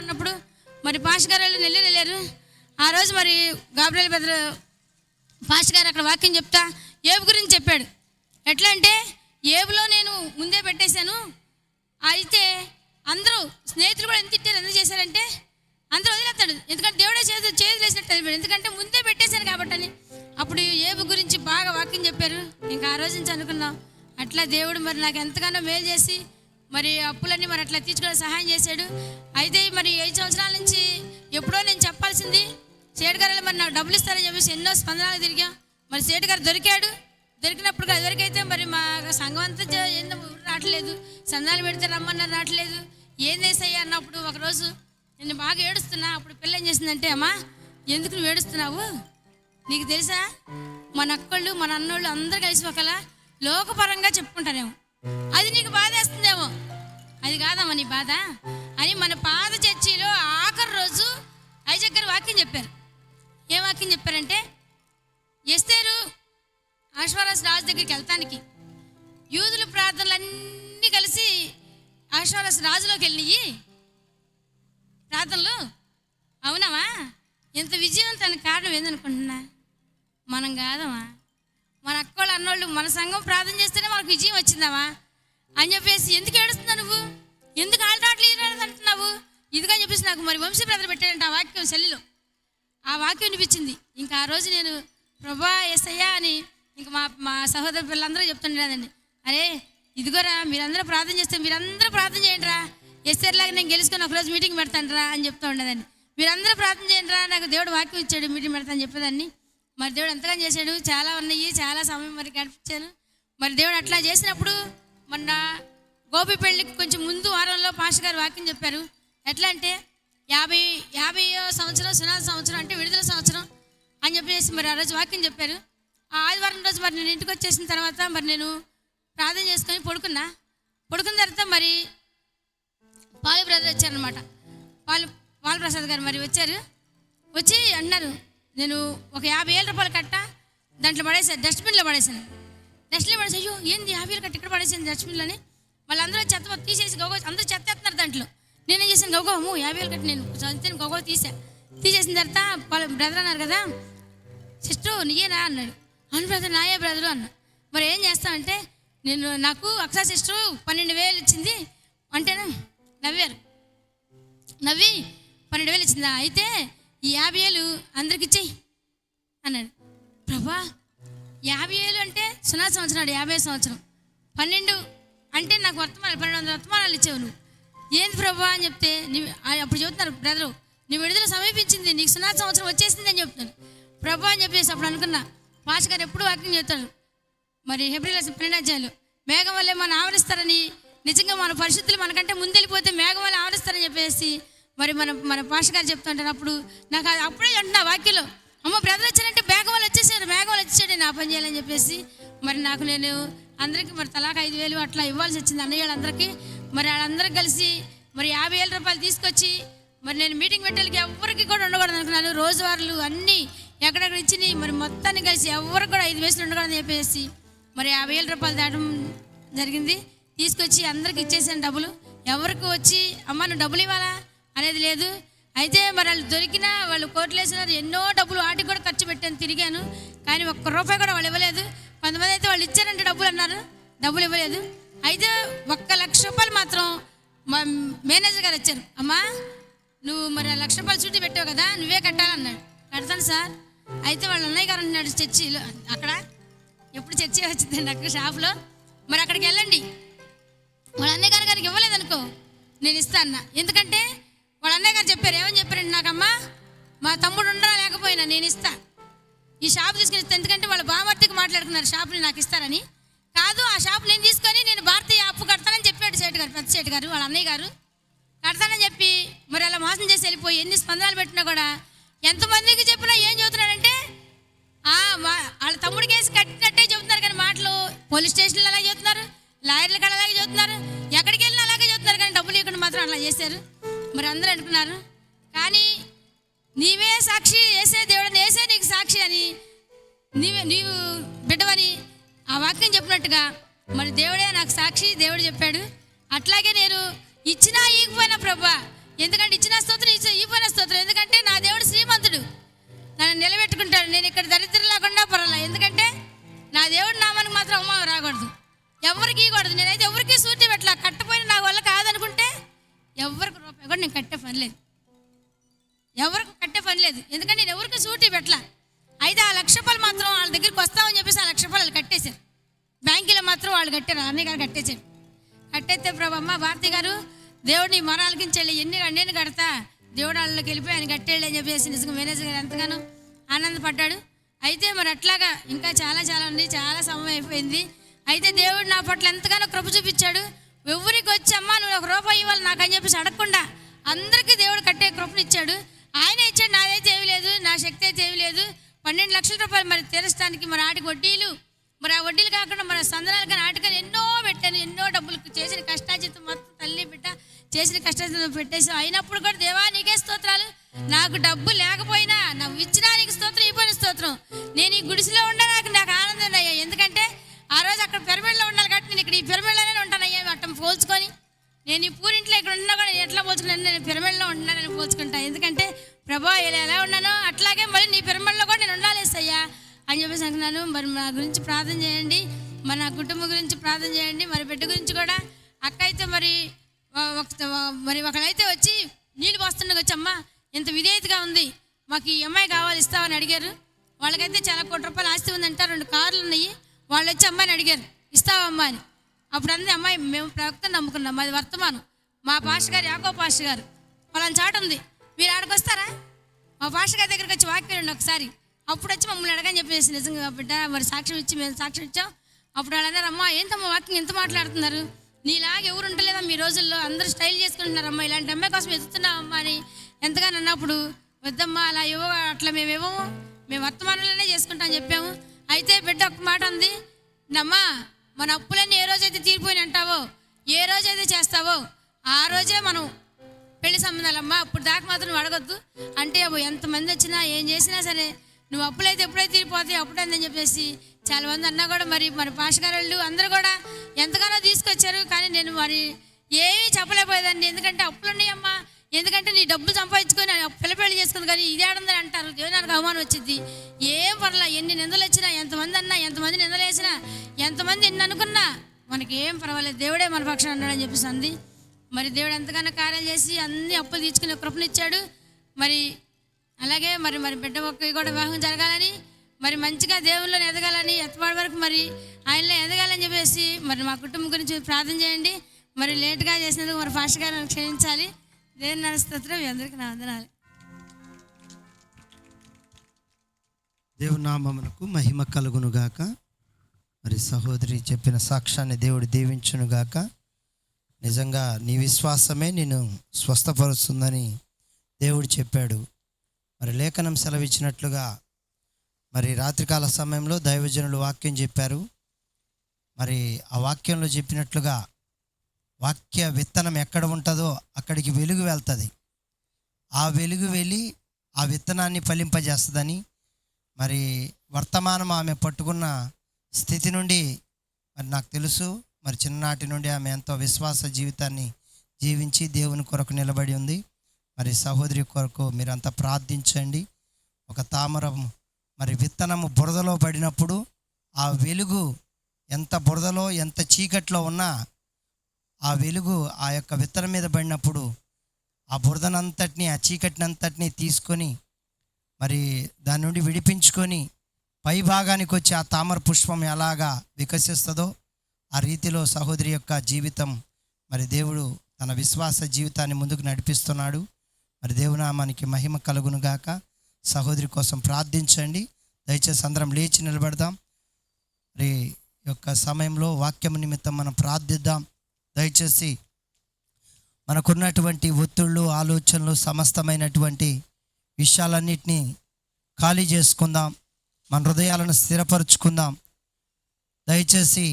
ఉన్నప్పుడు మరి పాస్టర్ గారు వాళ్ళు నెల్లూరు వెళ్ళారు. ఆ రోజు మరి గాబ్రియల్ బ్రదర్ పాస్టర్ గారు అక్కడ వాక్యం చెప్తా ఏబు గురించి చెప్పాడు. ఎట్లా అంటే ఏబులో నేను ముందే పెట్టేశాను. అయితే అందరూ స్నేహితులు కూడా ఎంత తిట్టారు, ఎందుకు చేశారంటే అందరూ వదిలేస్తాడు, ఎందుకంటే దేవుడే చేతులు వేసినట్టు అయిపోయాడు, ఎందుకంటే ముందే పెట్టేశాను కాబట్టి అని. అప్పుడు ఏబు గురించి బాగా వాక్యం చెప్పారు. ఇంకా ఆ రోజు నుంచి అనుకున్నాం అట్లా దేవుడు మరి నాకు ఎంతగానో మేలు చేసి మరి అప్పులన్నీ మరి అట్లా తీర్చుకోవడానికి సహాయం చేశాడు. అయితే మరి 5 సంవత్సరాల నుంచి ఎప్పుడో నేను చెప్పాల్సింది సేటు గారు మరి నాకు డబ్బులు ఇస్తారని చెప్పేసి ఎన్నో స్పందనలు తిరిగాం. మరి సేటు గారు దొరికాడు. దొరికినప్పుడు ఎవరికైతే మరి మా సంఘం అంతా ఏందో రావట్లేదు, సందాలు పెడితే రమ్మన్నారు రావట్లేదు, ఏం చేసాయి అన్నప్పుడు ఒకరోజు నేను బాగా ఏడుస్తున్నా. అప్పుడు పిల్ల ఏం చేసిందంటే, అమ్మా ఎందుకు నువ్వు ఏడుస్తున్నావు, నీకు తెలుసా మన అక్కళ్ళు మన అన్నోళ్ళు అందరూ కలిసి ఒకలా లోకపరంగా చెప్పుకుంటారేమో, అది నీకు బాధ వేస్తుందేమో. అది కాదమ్మా నీ బాధ అని మన పాత చర్చిలో ఆఖరి రోజు ఐజక్ గారు వాక్యం చెప్పారు. ఏం వాక్యం చెప్పారంటే, ఎస్తేరు అహష్వేరోషు రాజు దగ్గరికి వెళ్తానికి యూదుల ప్రార్థనలన్నీ కలిసి అహష్వేరోషు రాజులోకి వెళ్ళినాయి ప్రార్థనలు. అవునవా? ఎంత విజయవంతానికి కారణం ఏందనుకుంటున్నా? మనం కాదమ్మా, మన అక్కోళ్ళు అన్నోళ్ళు మన సంఘం ప్రార్థన చేస్తేనే మనకు విజయం వచ్చిందామా అని చెప్పేసి ఎందుకు ఏడుస్తున్నావు నువ్వు, ఎందుకు ఆల్రాట్లు అంటున్నావు ఇదిగని చెప్పేసి నాకు మరి వంశీ బ్రదర్ పెట్టాడంటే ఆ వాక్యం సెల్లిలో ఆ వాక్యం వినిపించింది. ఇంకా ఆ రోజు నేను ప్రభా యేసయ్యా అని ఇంకా మా సహోదర పిల్లలందరూ చెప్తుండేదండి, అరే ఇదిగోరా మీరందరూ ప్రార్థన చేస్తే మీరందరూ ప్రార్థన చేయండి రా, ఎస్ఆర్లాగా నేను గెలుచుకొని ఒకరోజు మీటింగ్ పెడతాను రా అని చెప్తూ ఉండేదాన్ని. మీరందరూ ప్రార్థన చేయండి రా, నాకు దేవుడు వాక్యం ఇచ్చాడు మీటింగ్ పెడతాను చెప్పేదాన్ని. మరి దేవుడు ఎంతగానో చేశాడు, చాలా ఉన్నాయి, చాలా సమయం మరి గడిపించాను. మరి దేవుడు అట్లా చేసినప్పుడు మొన్న గోపి పెళ్ళికి కొంచెం ముందు వారంలో పాస్టర్ గారు వాక్యం చెప్పారు. ఎట్లా అంటే 50వ సంవత్సరం సునాద సంవత్సరం అంటే విడుదల సంవత్సరం అని చెప్పేసి మరి ఆ రోజు వాక్యం చెప్పారు. ఆ ఆదివారం రోజు మరి నేను ఇంటికి వచ్చేసిన తర్వాత మరి నేను ప్రార్థన చేసుకొని పడుకున్న తర్వాత మరి పాలు బ్రదర్ వచ్చారనమాట. పాలు ప్రసాద్ గారు మరి వచ్చి అన్నారు, నేను ఒక 50,000 రూపాయలు కట్ట దాంట్లో పడేసాను, డస్ట్బిన్లో పడేసాను. అయ్యో ఏంది 50,000 కట్ట ఇక్కడ పడేసాను డస్ట్బిన్లోని. వాళ్ళందరూ చెత్త తీసేసి గౌగో అందరూ చెత్త ఎత్తున్నారు దాంట్లో. నేనేం చేశాను, గౌగో 50,000 కట్టి నేను చదివితే గౌగో తీసేసిన తర్వాత బ్రదర్ అన్నారు కదా, సిస్టర్ నీయేనా అన్నాడు. అవును బ్రదర్ నాయే బ్రదరు అన్నా. మరి ఏం చేస్తామంటే నాకు అక్షా సిస్టర్ 12,000 ఇచ్చింది అంటేనే నవ్వి 12,000 ఇచ్చిందా, అయితే ఈ 50,000 అందరికి ఇచ్చేయి అన్నాడు. ప్రభా 50,000 అంటే సునా సంవత్సరం 50 సంవత్సరం 12 అంటే నాకు 1200 వర్తమానాలు ఇచ్చావు నువ్వు, ఏంది ప్రభా అని చెప్తే అప్పుడు చెబుతున్నారు బ్రదరు నీ విడుదల సమీపించింది, నీకు సునా సంవత్సరం వచ్చేసింది అని చెప్తున్నాను. ప్రభా అని చెప్పేసి అప్పుడు అనుకున్నా, పాస్టర్ గారు ఎప్పుడు వాక్యం చెప్తాడు మరి హెబ్రీయుల 12 మేఘం వల్లే మనం ఆవరిస్తారని, నిజంగా మన పరిశుద్ధులు మనకంటే ముందెళ్ళిపోతే మేఘం వల్ల ఆవరిస్తారని చెప్పేసి మరి మన పాస్టర్ గారు చెప్తుంటారు. అప్పుడు నాకు అప్పుడే అంటున్నా వాక్యంలో, అమ్మ బ్రదర్ వచ్చారంటే మేఘం వల్ల వచ్చేసాడు నేను ఆ పని చేయాలని చెప్పేసి మరి నేను అందరికీ మరి తలాక 5,000 అట్లా ఇవ్వాల్సి వచ్చింది అన్నయ్య వాళ్ళందరికీ. మరి వాళ్ళందరికీ కలిసి మరి 50,000 రూపాయలు తీసుకొచ్చి మరి నేను మీటింగ్ పెట్టడానికి ఎవరికి కూడా ఉండకూడదు అనుకున్నాను. రోజువారీలు అన్నీ ఎక్కడెక్కడ ఇచ్చినాయి మరి మొత్తాన్ని కలిసి ఎవరికి కూడా 5 పైసలు ఉండకూడదని చెప్పేసి మరి 50,000 రూపాయలు దాటం జరిగింది. తీసుకొచ్చి అందరికి ఇచ్చేసాను డబ్బులు. ఎవరికి వచ్చి అమ్మ నువ్వు డబ్బులు ఇవ్వాలా అనేది లేదు. అయితే మరి వాళ్ళు దొరికినా వాళ్ళు కోట్లు వేసినారు, ఎన్నో డబ్బులు వాటికి కూడా ఖర్చు పెట్టాను, తిరిగాను, కానీ ఒక్క రూపాయి కూడా వాళ్ళు ఇవ్వలేదు. కొంతమంది అయితే వాళ్ళు ఇచ్చారంటే డబ్బులు అన్నారు, డబ్బులు ఇవ్వలేదు. అయితే 1,00,000 రూపాయలు మాత్రం మా మేనేజర్ గారు వచ్చారు, అమ్మా నువ్వు మరి 1,00,000 రూపాయలు చుట్టి పెట్టావు కదా నువ్వే కట్టాలన్నాడు. కడతాను సార్. అయితే వాళ్ళ అన్నయ్య గారు అంటున్నాడు చర్చిలో, అక్కడ ఎప్పుడు చర్చి వచ్చిందండి అక్కడ షాప్లో, మరి అక్కడికి వెళ్ళండి, వాళ్ళ అన్నయ్య గారికి ఇవ్వలేదు అనుకో నేను ఇస్తా అన్న. ఎందుకంటే వాళ్ళ అన్నయ్య గారు చెప్పారు, ఏమని చెప్పారండి, నాకమ్మా మా తమ్ముడు ఉండరా లేకపోయినా నేను ఇస్తా, ఈ షాప్ తీసుకుని ఇస్తా. ఎందుకంటే వాళ్ళ బామర్తికి మాట్లాడుకున్నారు షాప్ని నాకు ఇస్తారని. కాదు ఆ షాప్ నేను తీసుకొని నేను భారతీయ అప్పు కడతానని చెప్పాడు సేటు గారు, పెద్ద సేటు గారు వాళ్ళ అన్నయ్య గారు. కడతానని చెప్పి మరి అలా మోసం చేసి వెళ్ళిపోయి ఎన్ని స్పందనలు పెట్టినా కూడా ఎంతమందికి చెప్పినా ఏం చెబుతున్నాడంటే వాళ్ళ తమ్ముడికి వేసి కట్టినట్టే చెబుతున్నారు, కానీ మాటలు పోలీస్ స్టేషన్లో అలాగే చెబుతున్నారు, లాయర్ల కాడ అలాగే చెబుతున్నారు, ఎక్కడికి వెళ్ళినా అలాగే చెబుతున్నారు, కానీ డబ్బులు ఇవ్వకుండా మాత్రం అలా చేశారు. మరి అందరూ అనుకున్నారు, కానీ నీవే సాక్షి, వేసే దేవుడని వేసే నీకు సాక్షి అని నీవు బిడ్డవని ఆ వాక్యం చెప్పినట్టుగా మరి దేవుడే నాకు సాక్షి, దేవుడు చెప్పాడు. అట్లాగే నేను ఇచ్చినా ఇవ్వకపోయినా ప్రభా, ఎందుకంటే ఇచ్చిన స్తోత్రం ఇక్కడ దరిద్రం లేకుండా పర్వాలేదు, ఎందుకంటే నా దేవుడి నామానికి మాత్రం అవమానం రాకూడదు, ఎవరికి ఇవ్వకూడదు. నేనైతే ఎవరికి సూటి పెట్టలా, కట్టపోయిన నా వల్ల కాదనుకుంటే ఎవరికి రూపాయి కూడా నేను కట్టే పని లేదు, ఎవరికి కట్టే పని లేదు, ఎందుకంటే నేను ఎవరికి సూటి పెట్టలా. అయితే ఆ ₹1,00,000 మాత్రం వాళ్ళ దగ్గరికి వస్తామని చెప్పేసి ఆ ₹1,00,000 వాళ్ళు కట్టేశారు. బ్యాంకులో మాత్రం వాళ్ళు కట్టారు, అన్నయ్య గారు కట్టేశాడు. కట్టేస్తే ప్రభమ్మ భారతి గారు దేవుడిని మొరాలకించెళ్ళి నేను కడతా, దేవుడు వాళ్ళకి వెళ్ళిపోయి ఆయన కట్టేళ్ళు అని చెప్పేసి నిజంగా మేనేజర్ గారు ఎంతగానో ఆనందపడ్డాడు. అయితే మరి అట్లాగా ఇంకా చాలా చాలా ఉంది, చాలా సమయం అయిపోయింది. అయితే దేవుడు నా పట్ల ఎంతగానో కృప చూపించాడు. ఎవరికి వచ్చి అమ్మా నువ్వు ₹1 ఇవ్వాలి నాకు అని చెప్పేసి అడగకుండా అందరికీ దేవుడు కట్టే కృపనిచ్చాడు. ఆయన ఇచ్చాడు, నాదైతే ఏమీ లేదు, నా శక్తి అయితే ఏమీ లేదు. ₹12,00,000 మరి తీర్చడానికి మరి ఆటికి వడ్డీలు, మరి ఆ వడ్డీలు కాకుండా మరి సందనాలు కానీ ఆటికని ఎన్నో పెట్టాను, ఎన్నో డబ్బులకు చేసిన కష్టాజితం మొత్తం తల్లి బిడ్డ చేసిన కష్టాజితం పెట్టేసి అయినప్పుడు కూడా దేవా నీకే స్తోత్రాలు, నాకు డబ్బు లేకపోయినా నువ్వు ఇచ్చినా నీకు స్తోత్రం, ఇవ్వని స్తోత్రం. నేను ఈ గుడిసెలో ఉండా నాకు ఆనందం అయ్యా, ఎందుకంటే ఆ రోజు అక్కడ పిరమిడ్లో ఉండాలి కాబట్టి నేను ఇక్కడ ఈ పిరమిడ్లోనే ఉంటానయ్యా. అట్టం పోల్చుకొని నేను ఈ పూరింట్లో ఇక్కడ ఉన్నా కూడా నేను ఎట్లా పోల్చుకున్నాను, నేను పిరమిడ్లో ఉంటున్నానని పోల్చుకుంటాను. ఎందుకంటే ప్రభా ఎలా ఉన్నానో అట్లాగే మళ్ళీ నీ పిరమిడ్లో కూడా నేను ఉండాలేసయ్యా అని చెప్పేసి అంటున్నాను. మరి నా గురించి ప్రార్థన చేయండి, మరి నా కుటుంబం గురించి ప్రార్థన చేయండి, మరి బిడ్డ గురించి కూడా. అక్క అయితే మరి ఒకళ్ళైతే వచ్చి నీళ్ళు పోస్తుండగా వచ్చమ్మా ఇంత విధేయతగా ఉంది, మాకు ఈ అమ్మాయి కావాలి ఇస్తామని అడిగారు. వాళ్ళకైతే చాలా ₹1,00,000 ఆస్తి ఉందంట, 2 కార్లు ఉన్నాయి. వాళ్ళు వచ్చి అమ్మాయిని అడిగారు ఇస్తావమ్మా అని. అప్పుడు అంది అమ్మాయి మేము ప్రవక్తను నమ్ముకున్నాం, మాది వర్తమానం, మా పాస్టర్ గారు యాకో పాస్టర్ గారు వాళ్ళని చాటు ఉంది, మీరు ఆడికి వస్తారా, మా పాస్టర్ గారి దగ్గరికి వచ్చి వాక్యం ఉండి ఒకసారి అప్పుడు వచ్చి మమ్మల్ని అడగని చెప్పేసి నిజంగా బిడ్డ మరి సాక్ష్యం ఇచ్చి మేము సాక్ష్యం ఇచ్చాం. అప్పుడు వాళ్ళు అన్నారు అమ్మా ఏంటమ్మా వాక్యం ఎంత మాట్లాడుతున్నారు, నీలాగా ఎవరు ఉంటలేదా మీ రోజుల్లో, అందరూ స్టైల్ చేసుకుంటున్నారమ్మా, ఇలాంటి అమ్మాయి కోసం ఎదుగుతున్నామమ్మా అని ఎంతగానో అన్నప్పుడు వద్దమ్మా అలా ఇవ్వ అట్లా మేము వర్తమానంలోనే చేసుకుంటాం అని చెప్పాము. అయితే బిడ్డ ఒక మాట ఉంది, నమ్మా మన అప్పులన్నీ ఏ రోజైతే తీరిపోయిన అంటావో, ఏ రోజైతే చేస్తావో ఆ రోజే మనం పెళ్లి సంబంధాలమ్మా, అప్పుడు దాకా మాత్రం నువ్వు అడగొద్దు అంటే ఎంతమంది వచ్చినా ఏం చేసినా సరే నువ్వు అప్పులైతే ఎప్పుడైతే తీరిపోతాయి అప్పుడైందని చెప్పేసి చాలా మంది అన్నా కూడా మరి పాస్టర్ గారు వాళ్ళు అందరూ కూడా ఎంతగానో తీసుకొచ్చారు. కానీ నేను మరి ఏమీ చెప్పలేకపోయేదాన్ని, ఎందుకంటే అప్పులు ఉన్నాయమ్మా, ఎందుకంటే నీ డబ్బులు సంపాదించుకొని పెళ్లి చేసుకుంది కానీ ఇదే ఆడందని అంటారు, దేవునికి అవమానం వచ్చింది. ఏం పర్లా, ఎన్ని నిందలు వచ్చినా, ఎంతమంది అన్నా, ఎంతమంది నిందలు వేసినా, ఎంతమంది ఎన్ని అనుకున్నా మనకి ఏం పర్వాలేదు, దేవుడే మన పక్షాన అన్నాడని చెప్పేసి అంది. మరి దేవుడు ఎంతగానో కార్యాలు చేసి అన్ని అప్పులు తీర్చుకునే కృపనిచ్చాడు. మరి అలాగే మరి బిడ్డ ఒక్కకి కూడా వివాహం జరగాలని, మరి మంచిగా దేవుళ్ళలో ఎదగాలని, ఎత్తపాటి వరకు మరి ఆయనలో ఎదగాలని చెప్పేసి మరి మా కుటుంబం గురించి ప్రార్థన చేయండి. మరి లేట్గా చేసినందుకు మరి ఫాస్ట్ గారు క్షమించాలి. దేవుని నడుస్తున్నారు, మీ అందరికీ నా వందనాలు. దేవుని నామమునకు మహిమ కలుగునుగాక. మరి సహోదరి చెప్పిన సాక్ష్యాన్ని దేవుడు దీవించునుగాక. నిజంగా నీ విశ్వాసమే నేను స్వస్థపరుస్తుందని దేవుడు చెప్పాడు. మరి లేఖనం సెలవిచ్చినట్లుగా మరి రాత్రికాల సమయంలో దైవజనులు వాక్యం చెప్పారు. మరి ఆ వాక్యంలో చెప్పినట్లుగా వాక్య విత్తనం ఎక్కడ ఉంటుందో అక్కడికి వెలుగు వెళ్తుంది. ఆ వెలుగు వెళ్ళి ఆ విత్తనాన్ని ఫలింపజేస్తుందని, మరి వర్తమానం ఆమె పట్టుకున్న స్థితి నుండి మరి నాకు తెలుసు. మరి చిన్ననాటి నుండి ఆమె ఎంతో విశ్వాస జీవితాన్ని జీవించి దేవుని కొరకు నిలబడి ఉంది. మరి సహోదరి కొరకు మీరంతా ప్రార్థించండి. ఒక తామరం మరి విత్తనము బురదలో పడినప్పుడు ఆ వెలుగు ఎంత బురదలో ఎంత చీకట్లో ఉన్నా ఆ వెలుగు ఆ యొక్క విత్తనం మీద పడినప్పుడు ఆ బురదనంతటిని ఆ చీకటినంతటిని తీసుకొని మరి దాని నుండి విడిపించుకొని పై భాగానికి వచ్చి ఆ తామర పుష్పం ఎలాగా వికసిస్తుందో ఆ రీతిలో సహోదరి యొక్క జీవితం మరి దేవుడు తన విశ్వాస జీవితాన్ని ముందుకు నడిపిస్తున్నాడు. మరి దేవునామానికి మహిమ కలుగునుగాక. సహోదరి కోసం ప్రార్థించండి. దయచేసి అందరం లేచి నిలబడదాం. మరి యొక్క సమయంలో వాక్యం నిమిత్తం మనం ప్రార్థిద్దాం. దయచేసి మనకున్నటువంటి ఒత్తిళ్ళు, ఆలోచనలు, సమస్తమైనటువంటి విషయాలన్నిటినీ ఖాళీ చేసుకుందాం. మన హృదయాలను స్థిరపరుచుకుందాం. దయచేసి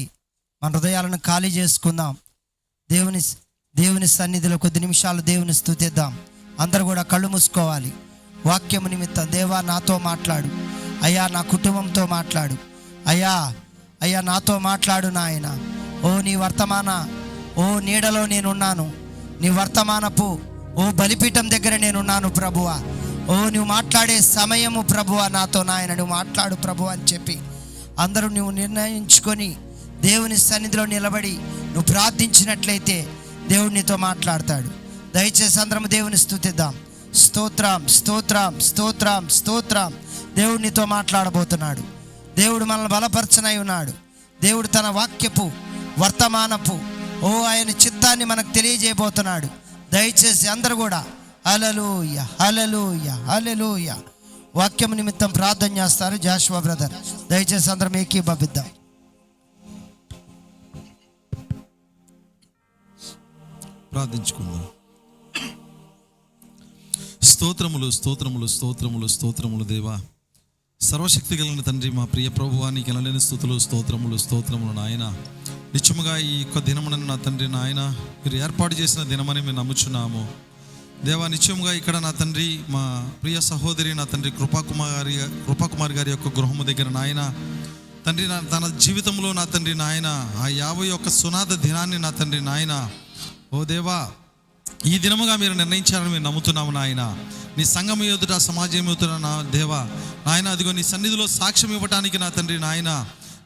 మన హృదయాలను ఖాళీ చేసుకుందాం. దేవుని సన్నిధిలో కొద్ది నిమిషాలు దేవుని స్తుతిద్దాం. అందరూ కూడా కళ్ళు మూసుకోవాలి. వాక్యము నిమిత్తం దేవా నాతో మాట్లాడు అయ్యా, నా కుటుంబంతో మాట్లాడు అయ్యా నాతో మాట్లాడు నాయన. నీ వర్తమాన నీడలో నేనున్నాను. నీ వర్తమానపు బలిపీఠం దగ్గర నేనున్నాను ప్రభువా. ఓ నువ్వు మాట్లాడే సమయము ప్రభువా, నాతో నాయన నువ్వు మాట్లాడు ప్రభు అని చెప్పి అందరూ నువ్వు నిర్ణయించుకొని దేవుని సన్నిధిలో నిలబడి నువ్వు ప్రార్థించినట్లయితే దేవుడు నీతో మాట్లాడతాడు. దయచేసి అందరం దేవుని స్తుతిద్దాం. స్తోత్రం, స్తోత్రం, స్తోత్రం, స్తోత్రం. దేవుడు నీతో మాట్లాడబోతున్నాడు. దేవుడు మనల్ని బలపరచనై ఉన్నాడు. దేవుడు తన వాక్యపు వర్తమానపు ఆయన చిత్తాన్ని మనకు తెలియజేయబోతున్నాడు. దయచేసి అందరూ కూడా హల్లెలూయా, హల్లెలూయా, హల్లెలూయా వాక్యం నిమిత్తం ప్రార్థన చేస్తారు. జాషువా బ్రదర్, దయచేసి అందరం ఏకీభవిద్దాం. ప్రార్థించుకుందాం. స్తోత్రములు, స్తోత్రములు, స్తోత్రములు, స్తోత్రములు దేవా, సర్వశక్తి కలిగిన తండ్రి, మా ప్రియ ప్రభువా, నీకు ఎనలేని స్తుతులు, స్తోత్రములు, స్తోత్రములు నాయన. నిత్యముగా ఈ యొక్క దినమునను నా తండ్రి నాయన మీరు ఏర్పాటు చేసిన దినమని మేము నమ్ముచున్నాము దేవా. నిత్యముగా ఇక్కడ నా తండ్రి మా ప్రియ సహోదరి నా తండ్రి కృపాకుమారి గారి యొక్క గృహము దగ్గర నాయన తండ్రి తన జీవితంలో నా తండ్రి నాయన ఆ 51 సునాద దినాన్ని నా తండ్రి నాయన ఓ దేవా ఈ దినముగా మీరు నిర్ణయించారని మేము నమ్ముతున్నాము నాయన. నీ సంఘం ఎదుట, సమాజం ఎదుట నా దేవా నాయన అదిగో నీ సన్నిధిలో సాక్ష్యం ఇవ్వటానికి నా తండ్రి నాయన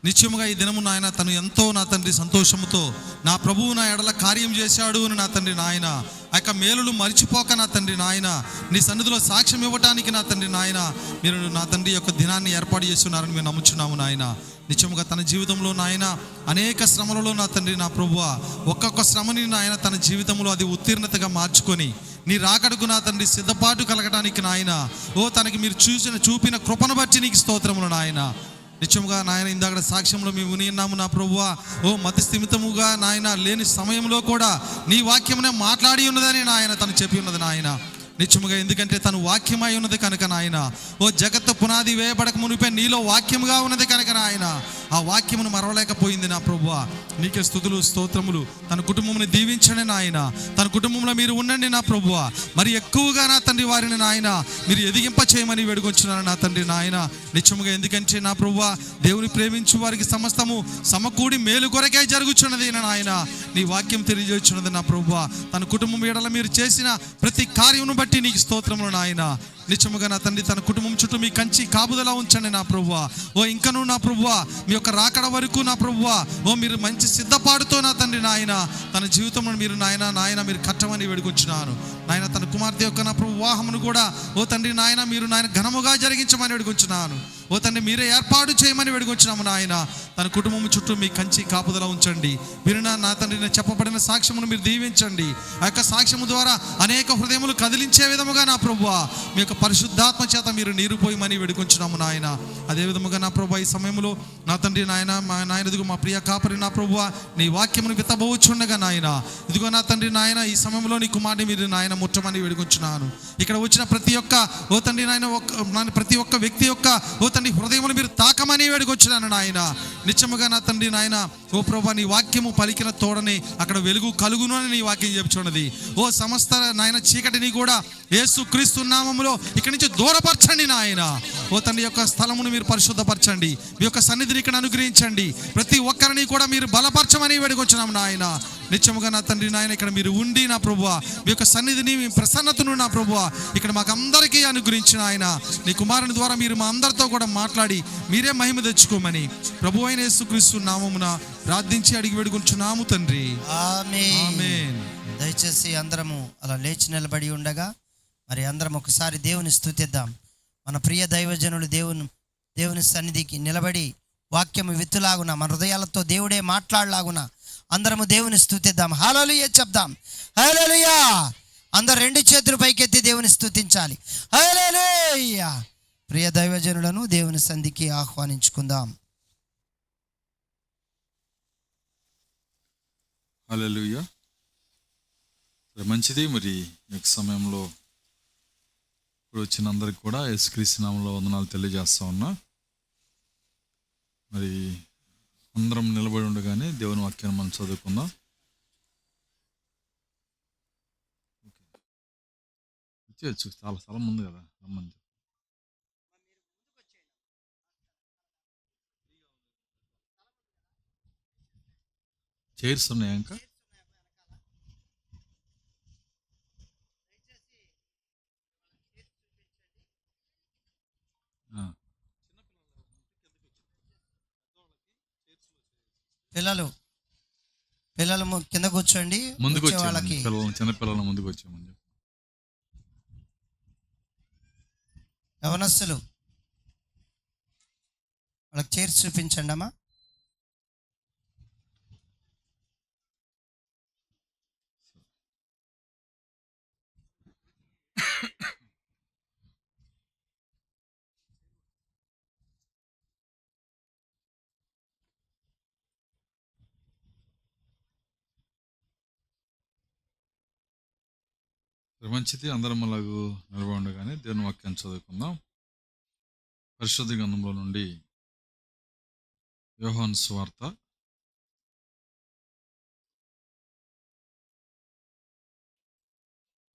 నిత్యముగా ఈ దినము నాయన తను ఎంతో నా తండ్రి సంతోషముతో నా ప్రభువు నా ఎడల కార్యం చేశాడు అని నా తండ్రి నాయన ఆ యొక్క మేలులు మరిచిపోక నా తండ్రి నాయన నీ సన్నిధిలో సాక్ష్యం ఇవ్వటానికి నా తండ్రి నాయన మీరు నా తండ్రి యొక్క దినాన్ని ఏర్పాటు చేస్తున్నారని మేము నమ్ముచున్నాము నాయన. నిత్యముగా తన జీవితంలో నాయన అనేక శ్రమలలో నా తండ్రి నా ప్రభువా ఒక్కొక్క శ్రమని నాయన తన జీవితంలో అది ఉత్తీర్ణతగా మార్చుకొని నీ రాకడకు నా తండ్రి సిద్ధపాటు కలగడానికి నాయన తనకి మీరు చూపిన కృపను బట్టి నీకు స్తోత్రములు నాయన. నిత్యముగా నాయన ఇందాక సాక్ష్యంలో మేము విన్నాము నా ప్రభువా మతి స్థిమితముగా నాయన లేని సమయంలో కూడా నీ వాక్యమునే మాట్లాడి ఉన్నదని నాయన తను చెప్పి ఉన్నది నాయన. నిత్యముగా ఎందుకంటే తను వాక్యమై ఉన్నది కనుక నాయన జగత్తు పునాది వేయబడక మునిపే నీలో వాక్యముగా ఉన్నది కనుక నాయన ఆ వాక్యమును మరవలేకపోయింది నా ప్రభువా. నీకే స్తుతులు, స్తోత్రములు. తన కుటుంబముని దీవించండి నాయన. తన కుటుంబంలో మీరు ఉండండి నా ప్రభువా. మరి ఎక్కువగా నా తండ్రి వారిని నాయన మీరు ఎదిగింప చేయమని వేడుకొచ్చున్నాను నా తండ్రి నాయన. నిత్యముగా ఎందుకంటే నా ప్రభువా దేవుని ప్రేమించు వారికి సమస్తము సమకూడి మేలు కొరకే జరుగుచున్నది నాయన. నీ వాక్యం తెలియజేస్తున్నది నా ప్రభువా. తన కుటుంబం ఎడల మీరు చేసిన ప్రతి కార్యమును బట్టి నీకు స్తోత్రములు నాయన. నిత్యముగా నా తండ్రి తన కుటుంబం చుట్టూ మీ కంచి కాపుదలా ఉంచండి నా ప్రభువా. ఇంకను నా ప్రభువా మీ యొక్క రాకడ వరకు నా ప్రభువా మీరు మంచి సిద్ధపాటుతో నా తండ్రి నాయన తన జీవితంలో మీరు నాయన మీరు కట్టమని వేడుకొచ్చున్నాను నాయన. తన కుమార్తె యొక్క నా ప్రభు వివాహమును కూడా తండ్రి నాయన మీరు నాయన ఘనముగా జరిగించమని వేడుకొచ్చున్నాను తండ్రి. మీరే ఏర్పాటు చేయమని వేడుకొచ్చున్నాము నాయన. తన కుటుంబం చుట్టూ మీ కంచి కాపుదలా ఉంచండి. మీరు నా తండ్రి చెప్పబడిన సాక్ష్యమును మీరు దీవించండి. ఆ యొక్క సాక్ష్యము ద్వారా అనేక హృదయములు కదిలించే విధముగా నా ప్రభువా మీ యొక్క పరిశుద్ధాత్మ చేత మీరు నీరు పోయమని వేడుకొంచున్నాము నాయన. అదే విధముగా నా ప్రభువా ఈ సమయంలో నా తండ్రి నాయన మా నాయన ఇదిగో మా ప్రియ కాపరి నా ప్రభువా నీ వాక్యమును విత్తబోచుండగా నాయన ఇదిగో నా తండ్రి నాయన ఈ సమయంలో నీ కుమారుని మీరు నాయన ముట్టమని వేడుకొంచున్నాను. ఇక్కడ వచ్చిన ప్రతి ఒక్క తండ్రి నాయన ప్రతి ఒక్క వ్యక్తి యొక్క తండ్రి హృదయమును మీరు తాకమని వేడుకొచ్చున్నాను నాయన. నిత్యముగా నా తండ్రి నాయన ప్రభువా నీ వాక్యము పలికిన తోడని అక్కడ వెలుగు కలుగును అని నీ వాక్యం చెప్పుచున్నది. సమస్త నాయన చీకటిని కూడా యేసు క్రీస్తు నామములో ఇక్కడి నుంచి దూరపరచండి నాయన. తండ్రి యొక్క స్థలమును మీరు పరిశుద్ధపరచండి. మీ యొక్క సన్నిధిని ఇక్కడ అనుగ్రహించండి. ప్రతి ఒక్కరిని కూడా మీరు బలపరచమని వేడుకొచ్చున్నాం నాయన. నిత్యముగా నా తండ్రి నాయన ఇక్కడ మీరు ఉండి నా ప్రభువా మీ యొక్క సన్నిధిని మీ ప్రసన్నతను నా ప్రభువా ఇక్కడ మాకు అందరికీ అనుగ్రహించిన ఆయన నీ కుమారుని ద్వారా మీరు మా అందరితో కూడా మాట్లాడి మీరే మహిమ తెచ్చుకోమని ప్రభువైన యేసుక్రీస్తు నామమున ప్రార్థించి అడిగి వేడుకొంచున్నాము తండ్రి. ఆమేన్. దయచేసి అందరము అలా లేచి నిలబడి ఉండగా మరి అందరం ఒకసారి దేవుని స్తుతిద్దాం. మన ప్రియ దైవజనులు దేవుని సన్నిధికి నిలబడి వాక్యము విత్తులాగున మన హృదయాలతో దేవుడే మాట్లాడలాగున అందరము దేవుని స్తుతిద్దాం. హల్లెలూయా చెప్దాం. హల్లెలూయా. అందరు 2 చేతులు పైకెత్తి దేవుని స్తుతించాలి. హల్లెలూయా. ప్రియ దైవజనులను దేవుని సన్నిధికి ఆహ్వానించుకుందాం. హల్లెలూయా. మంచిది. మరి ఈ సమయంలో ఇప్పుడు వచ్చిన అందరికి కూడా యేసుక్రీస్తు నామములో వందనాలు తెలియజేస్తా ఉన్నా. మరి అందరం నిలబడి ఉండగానే దేవుని వాక్యాన్ని మనం చదువుకుందాం. వచ్చేయచ్చు, చాలా స్థలం ఉంది కదా, రమ్మని. చైర్స్ ఉన్నాయా ఇంకా? పిల్లలు పిల్లలు కింద కూర్చోండి. ముందుకు వచ్చే వచ్చే వాళ్ళకి చిన్నపిల్లల ముందుకు వచ్చామని చెప్పి. యవనస్తులు వాళ్ళకి చైర్స్ చూపించండి అమ్మా. మంచిది, అందరం అలాగూ నిలబడగానే దేవుని వాక్యాన్ని చదువుకుందాం. పరిశుద్ధ గ్రంథంలో నుండి యోహాను సువార్త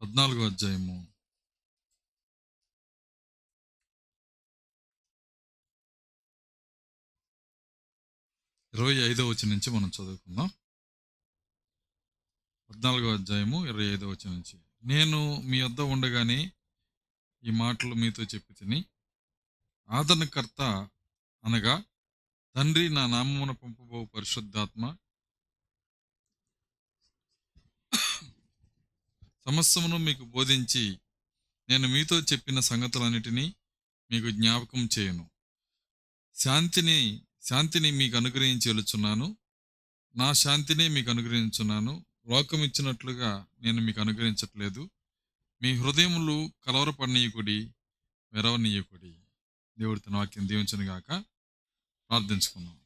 14వ అధ్యాయము 25వ వచనం నుంచి మనం చదువుకుందాం. 14వ అధ్యాయము 25వ వచనం నుంచి. నేను మీ వద్ద ఉండగానే ఈ మాటలు మీతో చెప్పి తిని, ఆదరణకర్త అనగా తండ్రి నా నామమున పంపబో పరిశుద్ధాత్మ సమస్తమును మీకు బోధించి నేను మీతో చెప్పిన సంగతులన్నిటినీ మీకు జ్ఞాపకం చేయను. శాంతిని మీకు అనుగ్రహించి వెళుచున్నాను, నా శాంతిని మీకు అనుగ్రహించున్నాను. లోకం ఇచ్చినట్లుగా నేను మీకు అనుగ్రహించట్లేదు. మీ హృదయములు కలవరపడనీయకుడి, వెరవనీయకుడి. దేవుడి తన వాక్యం దీవించును గాక. ప్రార్థించుకుందాం.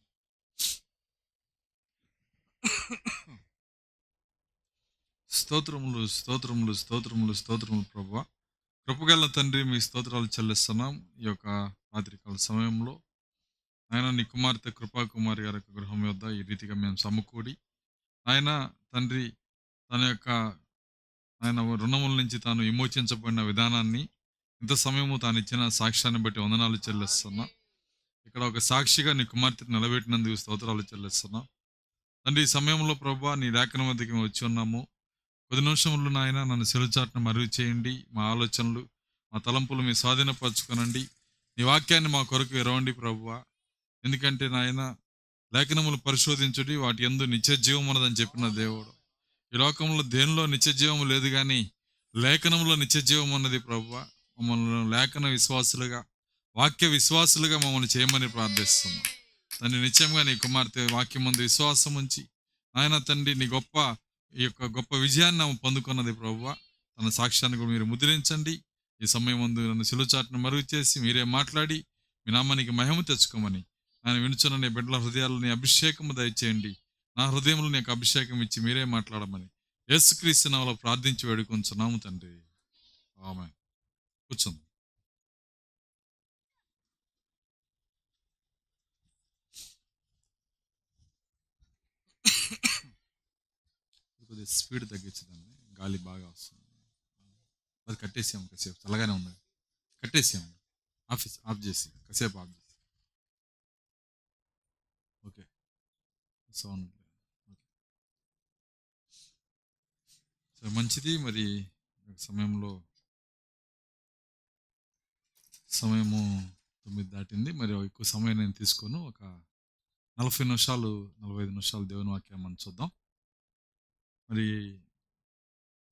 స్తోత్రములు స్తోత్రములు స్తోత్రములు స్తోత్రములు ప్రభువా, కృపగల తండ్రి, మీ స్తోత్రాలు చెల్లిస్తున్నాం. ఈ యొక్క రాత్రికాల సమయంలో ఆయన నీ కుమార్తె కృపాకుమారి గారి యొక్క గృహం యొద్ద ఈ రీతిగా మేము సమకూడి, ఆయన తండ్రి తన యొక్క ఆయన రుణముల నుంచి తాను విమోచించబడిన విధానాన్ని, ఇంత సమయము తాను ఇచ్చిన సాక్ష్యాన్ని బట్టి వందనాలు చెల్లిస్తున్నా. ఇక్కడ ఒక సాక్షిగా నీ కుమార్తెను నిలబెట్టినందుకు స్తోత్రాలు చెల్లిస్తున్నా. తండ్రి ఈ సమయంలో ప్రభువా, నీ లేఖనం వద్దకు మేము వచ్చి ఉన్నాము. కొద్ది నిమిషములు నాయన నన్ను సెలుచాటును మరుగు చేయండి. మా ఆలోచనలు, మా తలంపులు మీ స్వాధీనపరచుకోనండి. నీ వాక్యాన్ని మా కొరకు ఎరవండి ప్రభువా. ఎందుకంటే నాయన లేఖనములు పరిశోధించుడి, వాటి యందు నిత్య జీవం ఉన్నదని చెప్పిన దేవుడు. ఈ లోకంలో దేనిలో నిత్య జీవం లేదు, కానీ లేఖనంలో నిత్య జీవం ఉన్నది ప్రభువా. మమ్మల్ని లేఖన విశ్వాసులుగా, వాక్య విశ్వాసులుగా మమ్మల్ని చేయమని ప్రార్థిస్తున్నాం. తండ్రి నిత్యంగా నీ కుమార్తె వాక్యం ముందు విశ్వాసం ఉంచి ఆయన తండ్రి నీ ఈ యొక్క గొప్ప విజయాన్ని ఆమె పొందుకున్నది ప్రభువా. తన సాక్ష్యాన్ని కూడా మీరు ముద్రించండి. ఈ సమయం ముందు నన్ను సిలుచాటును మరుగు చేసి మీరే మాట్లాడి మీ నామానికి మహిమ తెచ్చుకోమని ఆయన వినుచున్న నీ బిడ్డల హృదయాల్లో నీ అభిషేకము దయచేయండి. నా హృదయంలో నీకు అభిషేకం ఇచ్చి మీరే మాట్లాడమని యేసుక్రీస్తు నామములో ప్రార్థించి వేడుకొంచున్నాము తండ్రి. ఆమేన్. కూర్చుంది. కొద్దిగా స్పీడ్ తగ్గించదండి, గాలి బాగా వస్తుంది. అది కట్టేసాము, కాసేపు చల్లగానే ఉంది, కట్టేసాము. ఆఫ్ చేసి కాసేపు ఆఫ్ చేసి. Okay, sound okay. సో మంచిది. మరి సమయము 9 దాటింది. మరి ఎక్కువ సమయం నేను తీసుకోను. ఒక 40 నిమిషాలు 45 నిమిషాలు దేవుని వాక్యం మనం చూద్దాం. మరి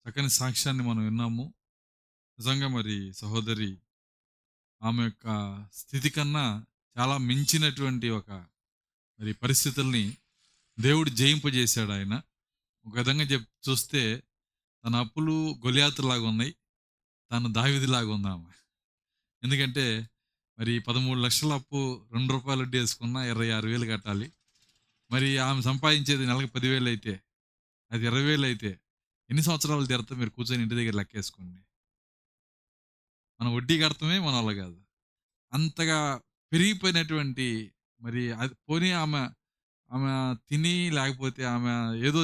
చక్కని సాక్ష్యాన్ని మనం విన్నాము. నిజంగా మరి సహోదరి ఆమె యొక్క స్థితి కన్నా చాలా మించినటువంటి ఒక మరి పరిస్థితుల్ని దేవుడు జయింపజేశాడు ఆయన. ఒక విధంగా చూస్తే తన అప్పులు గొలియాతులాగా ఉన్నాయి, తను దావీదులాగా ఉంది ఆమె. ఎందుకంటే మరి 13 లక్షల అప్పు, 2 రూపాయలు వడ్డీ వేసుకున్నా 26,000 కట్టాలి. మరి ఆమె సంపాదించేది నెలకు 10,000 అయితే, అది 20,000 అయితే ఎన్ని సంవత్సరాలు తీరతా? మీరు కూర్చొని ఇంటి దగ్గర లెక్కేసుకోండి. మనం వడ్డీ కడతామే, మన వల్ల కాదు. అంతగా పెరిగిపోయినటువంటి మరి అది పోనీ ఆమె తిని, లేకపోతే ఆమె ఏదో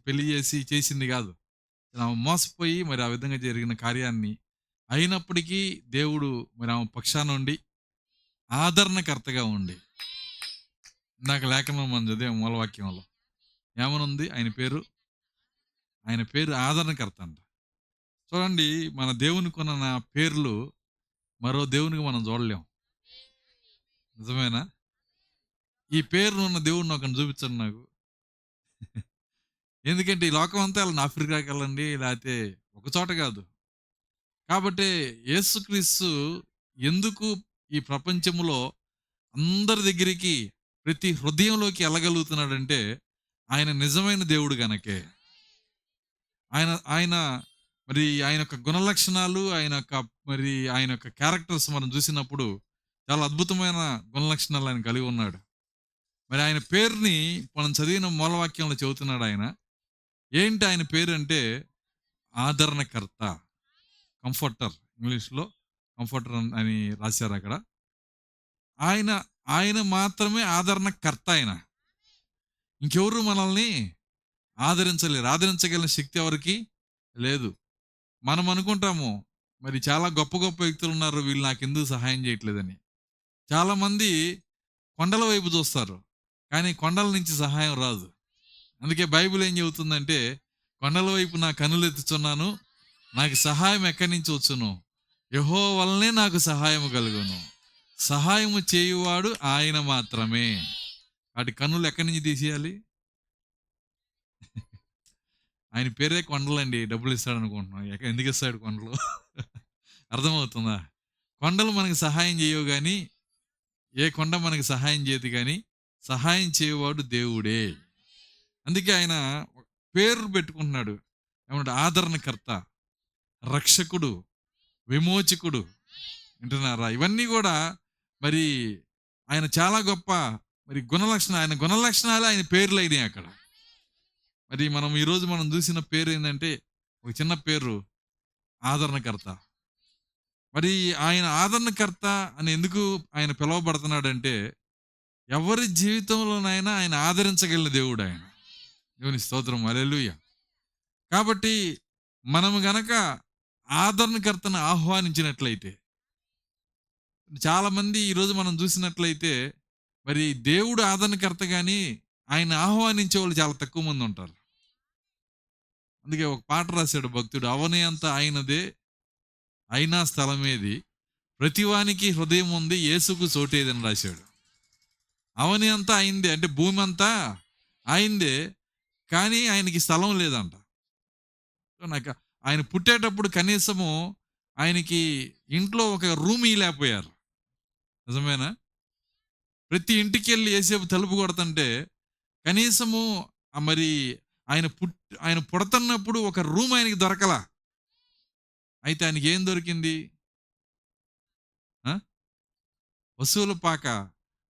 పెళ్లి చేసి చేసింది కాదు. ఆమె మోసపోయి మరి ఆ విధంగా జరిగిన కార్యాన్ని అయినప్పటికీ దేవుడు మరి ఆమె పక్షాన ఉండి ఆదరణకర్తగా ఉండి, ఇందాక లేఖనం మనం చదివే మూలవాక్యంలో ఏమనుంది? ఆయన పేరు ఆదరణకర్త అంట. చూడండి, మన దేవునికి ఉన్న పేర్లు మరో దేవునికి మనం చూడలేం. నిజమేనా? ఈ పేరు ఉన్న దేవుడిని ఒకరిని చూపించండి నాకు. ఎందుకంటే ఈ లోకం అంతా వెళ్ళండి, ఆఫ్రికాకి వెళ్ళండి, లేకపోతే ఒక చోట కాదు. కాబట్టి యేసుక్రీస్తు ఎందుకు ఈ ప్రపంచంలో అందరి దగ్గరికి, ప్రతి హృదయంలోకి వెళ్ళగలుగుతున్నాడంటే ఆయన నిజమైన దేవుడు గనకే. ఆయన ఆయన మరి ఆయన యొక్క గుణలక్షణాలు, ఆయన యొక్క క్యారెక్టర్స్ మనం చూసినప్పుడు చాలా అద్భుతమైన గుణలక్షణాలు ఆయన కలిగి ఉన్నాడు. మరి ఆయన పేరుని మనం చదివిన మూలవాక్యంలో చెబుతున్నాడు. ఆయన ఏంటి ఆయన పేరు అంటే ఆదరణకర్త, కంఫర్టర్. ఇంగ్లీష్లో కంఫర్టర్ అని రాశారు అక్కడ. ఆయన ఆయన మాత్రమే ఆదరణకర్త. ఆయన ఇంకెవరు మనల్ని ఆదరించలేరు. ఆదరించగలిగిన శక్తి ఎవరికి లేదు. మనం అనుకుంటాము మరి చాలా గొప్ప గొప్ప వ్యక్తులు ఉన్నారు, వీళ్ళు నాకు ఎందుకు సహాయం చేయట్లేదని. చాలామంది కొండల వైపు చూస్తారు, కానీ కొండల నుంచి సహాయం రాదు. అందుకే బైబిల్ ఏం చెబుతుందంటే, కొండల వైపు నా కన్నులు ఎత్తుచున్నాను, నాకు సహాయం ఎక్కడి నుంచి వచ్చును, యెహోవా వల్లనే నాకు సహాయము కలుగును. సహాయము చేయువాడు ఆయన మాత్రమే. వాటి కన్నులు ఎక్కడి నుంచి తీసేయాలి? ఆయన పేరే కొండలండి. డబ్బులు ఇస్తాడు అనుకుంటున్నాం, ఎందుకు ఇస్తాడు కొండలు? అర్థమవుతుందా? కొండలు మనకు సహాయం చేయవు, కానీ ఏ కొండ మనకి సహాయం చేయదు, కానీ సహాయం చేయవాడు దేవుడే. అందుకే ఆయన పేరు పెట్టుకుంటున్నాడు ఏమంటే ఆదరణకర్త, రక్షకుడు, విమోచకుడు. వింటున్నారా? ఇవన్నీ కూడా మరి ఆయన చాలా గొప్ప మరి గుణలక్షణాలు. ఆయన గుణలక్షణాలు ఆయన పేర్లు అయినాయి అక్కడ. మరి ఈరోజు మనం చూసిన పేరు ఏంటంటే, ఒక చిన్న పేరు, ఆదరణకర్త. మరి ఆయన ఆదరణకర్త అని ఎందుకు ఆయన పిలువబడుతున్నాడంటే, ఎవరి జీవితంలోనైనా ఆయన ఆదరించగలిగిన దేవుడు ఆయన. దేవుని స్తోత్రం, హల్లెలూయా. కాబట్టి మనము గనక ఆదరణకర్తను ఆహ్వానించినట్లయితే, చాలామంది ఈరోజు మనం చూసినట్లయితే మరి దేవుడు ఆదరణకర్త, కానీ ఆయన ఆహ్వానించే వాళ్ళు చాలా తక్కువ మంది ఉంటారు. అందుకే ఒక పాట రాశాడు భక్తుడు, అవని అంత ఆయనదే అయినా స్థలమేది, ప్రతివానికి హృదయం ఉంది యేసుకు చోటేదని రాశాడు. అవని అంతా అయిందే అంటే భూమి అంతా అయిందే, కానీ ఆయనకి స్థలం లేదంట. నాకు ఆయన పుట్టేటప్పుడు కనీసము ఆయనకి ఇంట్లో ఒక రూమ్ ఇవ్వలేకపోయారు. నిజమేనా? ప్రతి ఇంటికి వెళ్ళి ఏసేపు తలుపు కొడుతుంటే కనీసము మరి ఆయన పుడుతున్నప్పుడు ఒక రూమ్ ఆయనకి దొరకలా. అయితే ఆయనకి ఏం దొరికింది? పశువుల పాక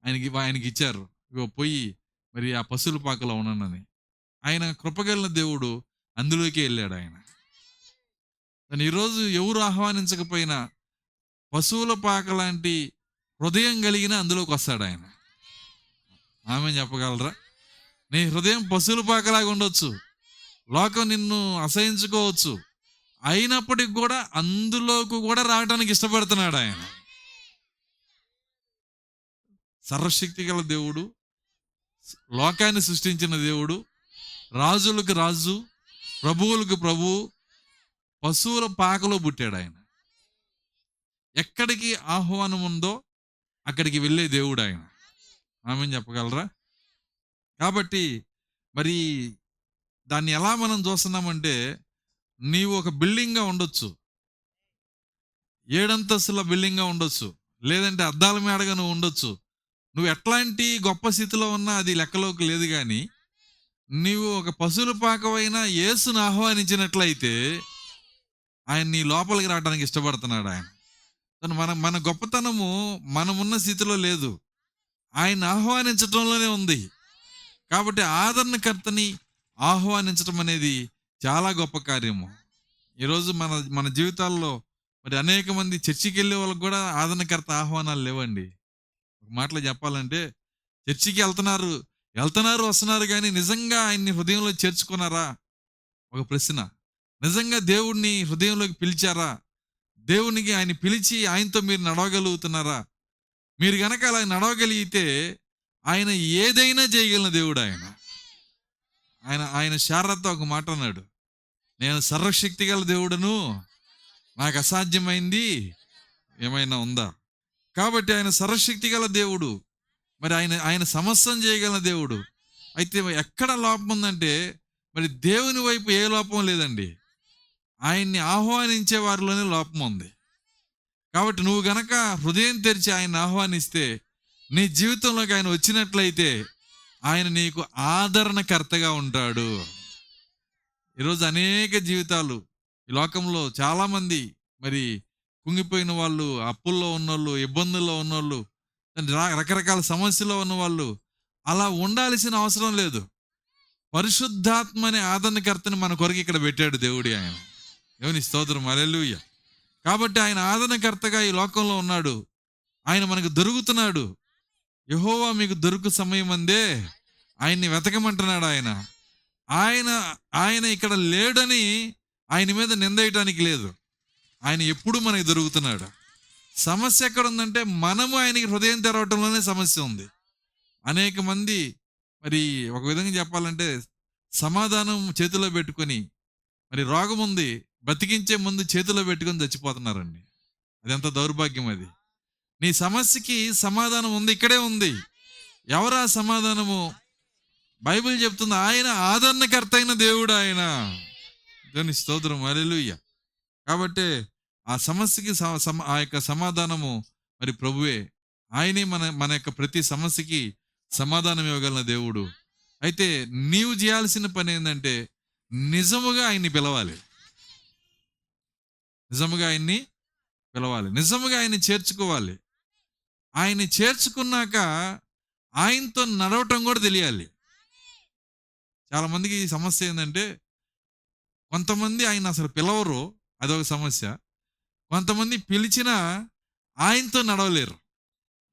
ఆయనకి ఇచ్చారు. ఇగో పోయి మరి ఆ పశువుల పాకలో ఉన్నానని. ఆయన కృపగలిగిన దేవుడు అందులోకి వెళ్ళాడు ఆయన. ఈరోజు ఎవరు ఆహ్వానించకపోయినా పశువుల పాక లాంటి హృదయం కలిగిన అందులోకి వస్తాడు ఆయన. ఆమె చెప్పగలరా? నీ హృదయం పశువుల పాకలాగా ఉండొచ్చు, లోకం నిన్ను అసహించుకోవచ్చు, అయినప్పటికి కూడా అందులోకి కూడా రావడానికి ఇష్టపడుతున్నాడు ఆయన. సర్వశక్తి గల దేవుడు, లోకాన్ని సృష్టించిన దేవుడు, రాజులకు రాజు, ప్రభువులకు ప్రభువు, పశువుల పాకలో పుట్టాడు ఆయన. ఎక్కడికి ఆహ్వానం ఉందో అక్కడికి వెళ్ళే దేవుడు ఆయన. ఆమె చెప్పగలరా? కాబట్టి మరి దాన్ని ఎలా మనం చూస్తున్నామంటే, నీవు ఒక బిల్డింగ్గా ఉండొచ్చు, 7 అంతస్తుల బిల్డింగ్గా ఉండొచ్చు, లేదంటే అద్దాల మేడగా నువ్వు ఉండొచ్చు. నువ్వు ఎట్లాంటి గొప్ప స్థితిలో ఉన్నా అది లెక్కలోకి లేదు. కానీ నీవు ఒక పశువుల పాకమైనా యేసును ఆహ్వానించినట్లయితే ఆయన నీ లోపలికి రావడానికి ఇష్టపడుతున్నాడు ఆయన. మన గొప్పతనము మనమున్న స్థితిలో లేదు, ఆయన ఆహ్వానించడంలోనే ఉంది. కాబట్టి ఆదరణకర్తని ఆహ్వానించడం అనేది చాలా గొప్ప కార్యము. ఈరోజు మన జీవితాల్లో మరి అనేక మంది చర్చికి వెళ్ళే వాళ్ళకి కూడా ఆదరణకర్త ఆహ్వానాలు లేవండి. ఒక మాటలో చెప్పాలంటే, చర్చికి వెళ్తున్నారు వస్తున్నారు, కానీ నిజంగా ఆయన్ని హృదయంలో చేర్చుకున్నారా? ఒక ప్రశ్న. నిజంగా దేవుణ్ణి హృదయంలోకి పిలిచారా? దేవునికి ఆయన పిలిచి ఆయనతో మీరు నడవగలుగుతున్నారా? మీరు గనక అలా నడవగలిగితే ఆయన ఏదైనా చేయగలిగిన దేవుడు ఆయన శారదతో ఒక మాట అన్నాడు, నేను సర్వశక్తి గల దేవుడను, నాకు అసాధ్యమైంది ఏమైనా ఉందా? కాబట్టి ఆయన సర్వశక్తి గల దేవుడు, మరి ఆయన సమస్తం చేయగల దేవుడు. అయితే ఎక్కడ లోపం ఉందంటే మరి దేవుని వైపు ఏ లోపం లేదండి, ఆయన్ని ఆహ్వానించే వారిలోనే లోపం ఉంది. కాబట్టి నువ్వు గనక హృదయం తెరిచి ఆయన్ని ఆహ్వానిస్తే, నీ జీవితంలోకి ఆయన వచ్చినట్లయితే ఆయన నీకు ఆదరణకర్తగా ఉంటాడు. ఈరోజు అనేక జీవితాలు ఈ లోకంలో చాలామంది మరి కుంగిపోయిన వాళ్ళు, అప్పుల్లో ఉన్నోళ్ళు, ఇబ్బందుల్లో ఉన్నోళ్ళు, రకరకాల సమస్యల్లో ఉన్న వాళ్ళు అలా ఉండాల్సిన అవసరం లేదు. పరిశుద్ధాత్మ అనే ఆదరణకర్తని మన కొరకు ఇక్కడ పెట్టాడు దేవుడి. ఆయన దేవుని స్తోత్రం, హల్లెలూయా. కాబట్టి ఆయన ఆదరణకర్తగా ఈ లోకంలో ఉన్నాడు. ఆయన మనకు దొరుకుతున్నాడు. యెహోవా మీకు దొరుకు సమయం అందే ఆయన్ని వెతకమంటున్నాడు. ఆయన ఇక్కడ లేడని ఆయన మీద నిందేయటానికి లేదు. ఆయన ఎప్పుడు మనకి దొరుకుతున్నాడు. సమస్య ఎక్కడ ఉందంటే మనము ఆయనకి హృదయం తెరవటంలోనే సమస్య ఉంది. అనేక మంది మరి ఒక విధంగా చెప్పాలంటే సమాధానం చేతిలో పెట్టుకొని, మరి రోగం ఉంది బతికించే ముందు చేతిలో పెట్టుకొని చచ్చిపోతున్నారండి. అది ఎంత దౌర్భాగ్యం అది. నీ సమస్యకి సమాధానం ఉంది, ఇక్కడే ఉంది. ఎవరా సమాధానము? బైబిల్ చెప్తుంది, ఆయన ఆదరణకర్త అయిన దేవుడు ఆయన. దేవుని స్తోత్రం, హల్లెలూయా. కాబట్టి ఆ సమస్యకి ఆ యొక్క సమాధానము మరి ప్రభువే. ఆయనే మన యొక్క ప్రతి సమస్యకి సమాధానం ఇవ్వగలిగిన దేవుడు. అయితే నీవు చేయాల్సిన పని ఏంటంటే నిజముగా ఆయన్ని పిలవాలి, నిజముగా ఆయన్ని పిలవాలి, నిజముగా ఆయన్ని చేర్చుకోవాలి. ఆయన్ని చేర్చుకున్నాక ఆయనతో నడవటం కూడా తెలియాలి. చాలా మందికి ఈ సమస్య ఏంటంటే కొంతమంది ఆయన అసలు పిలవరు, అదొక సమస్య. కొంతమంది పిలిచినా ఆయనతో నడవలేరు.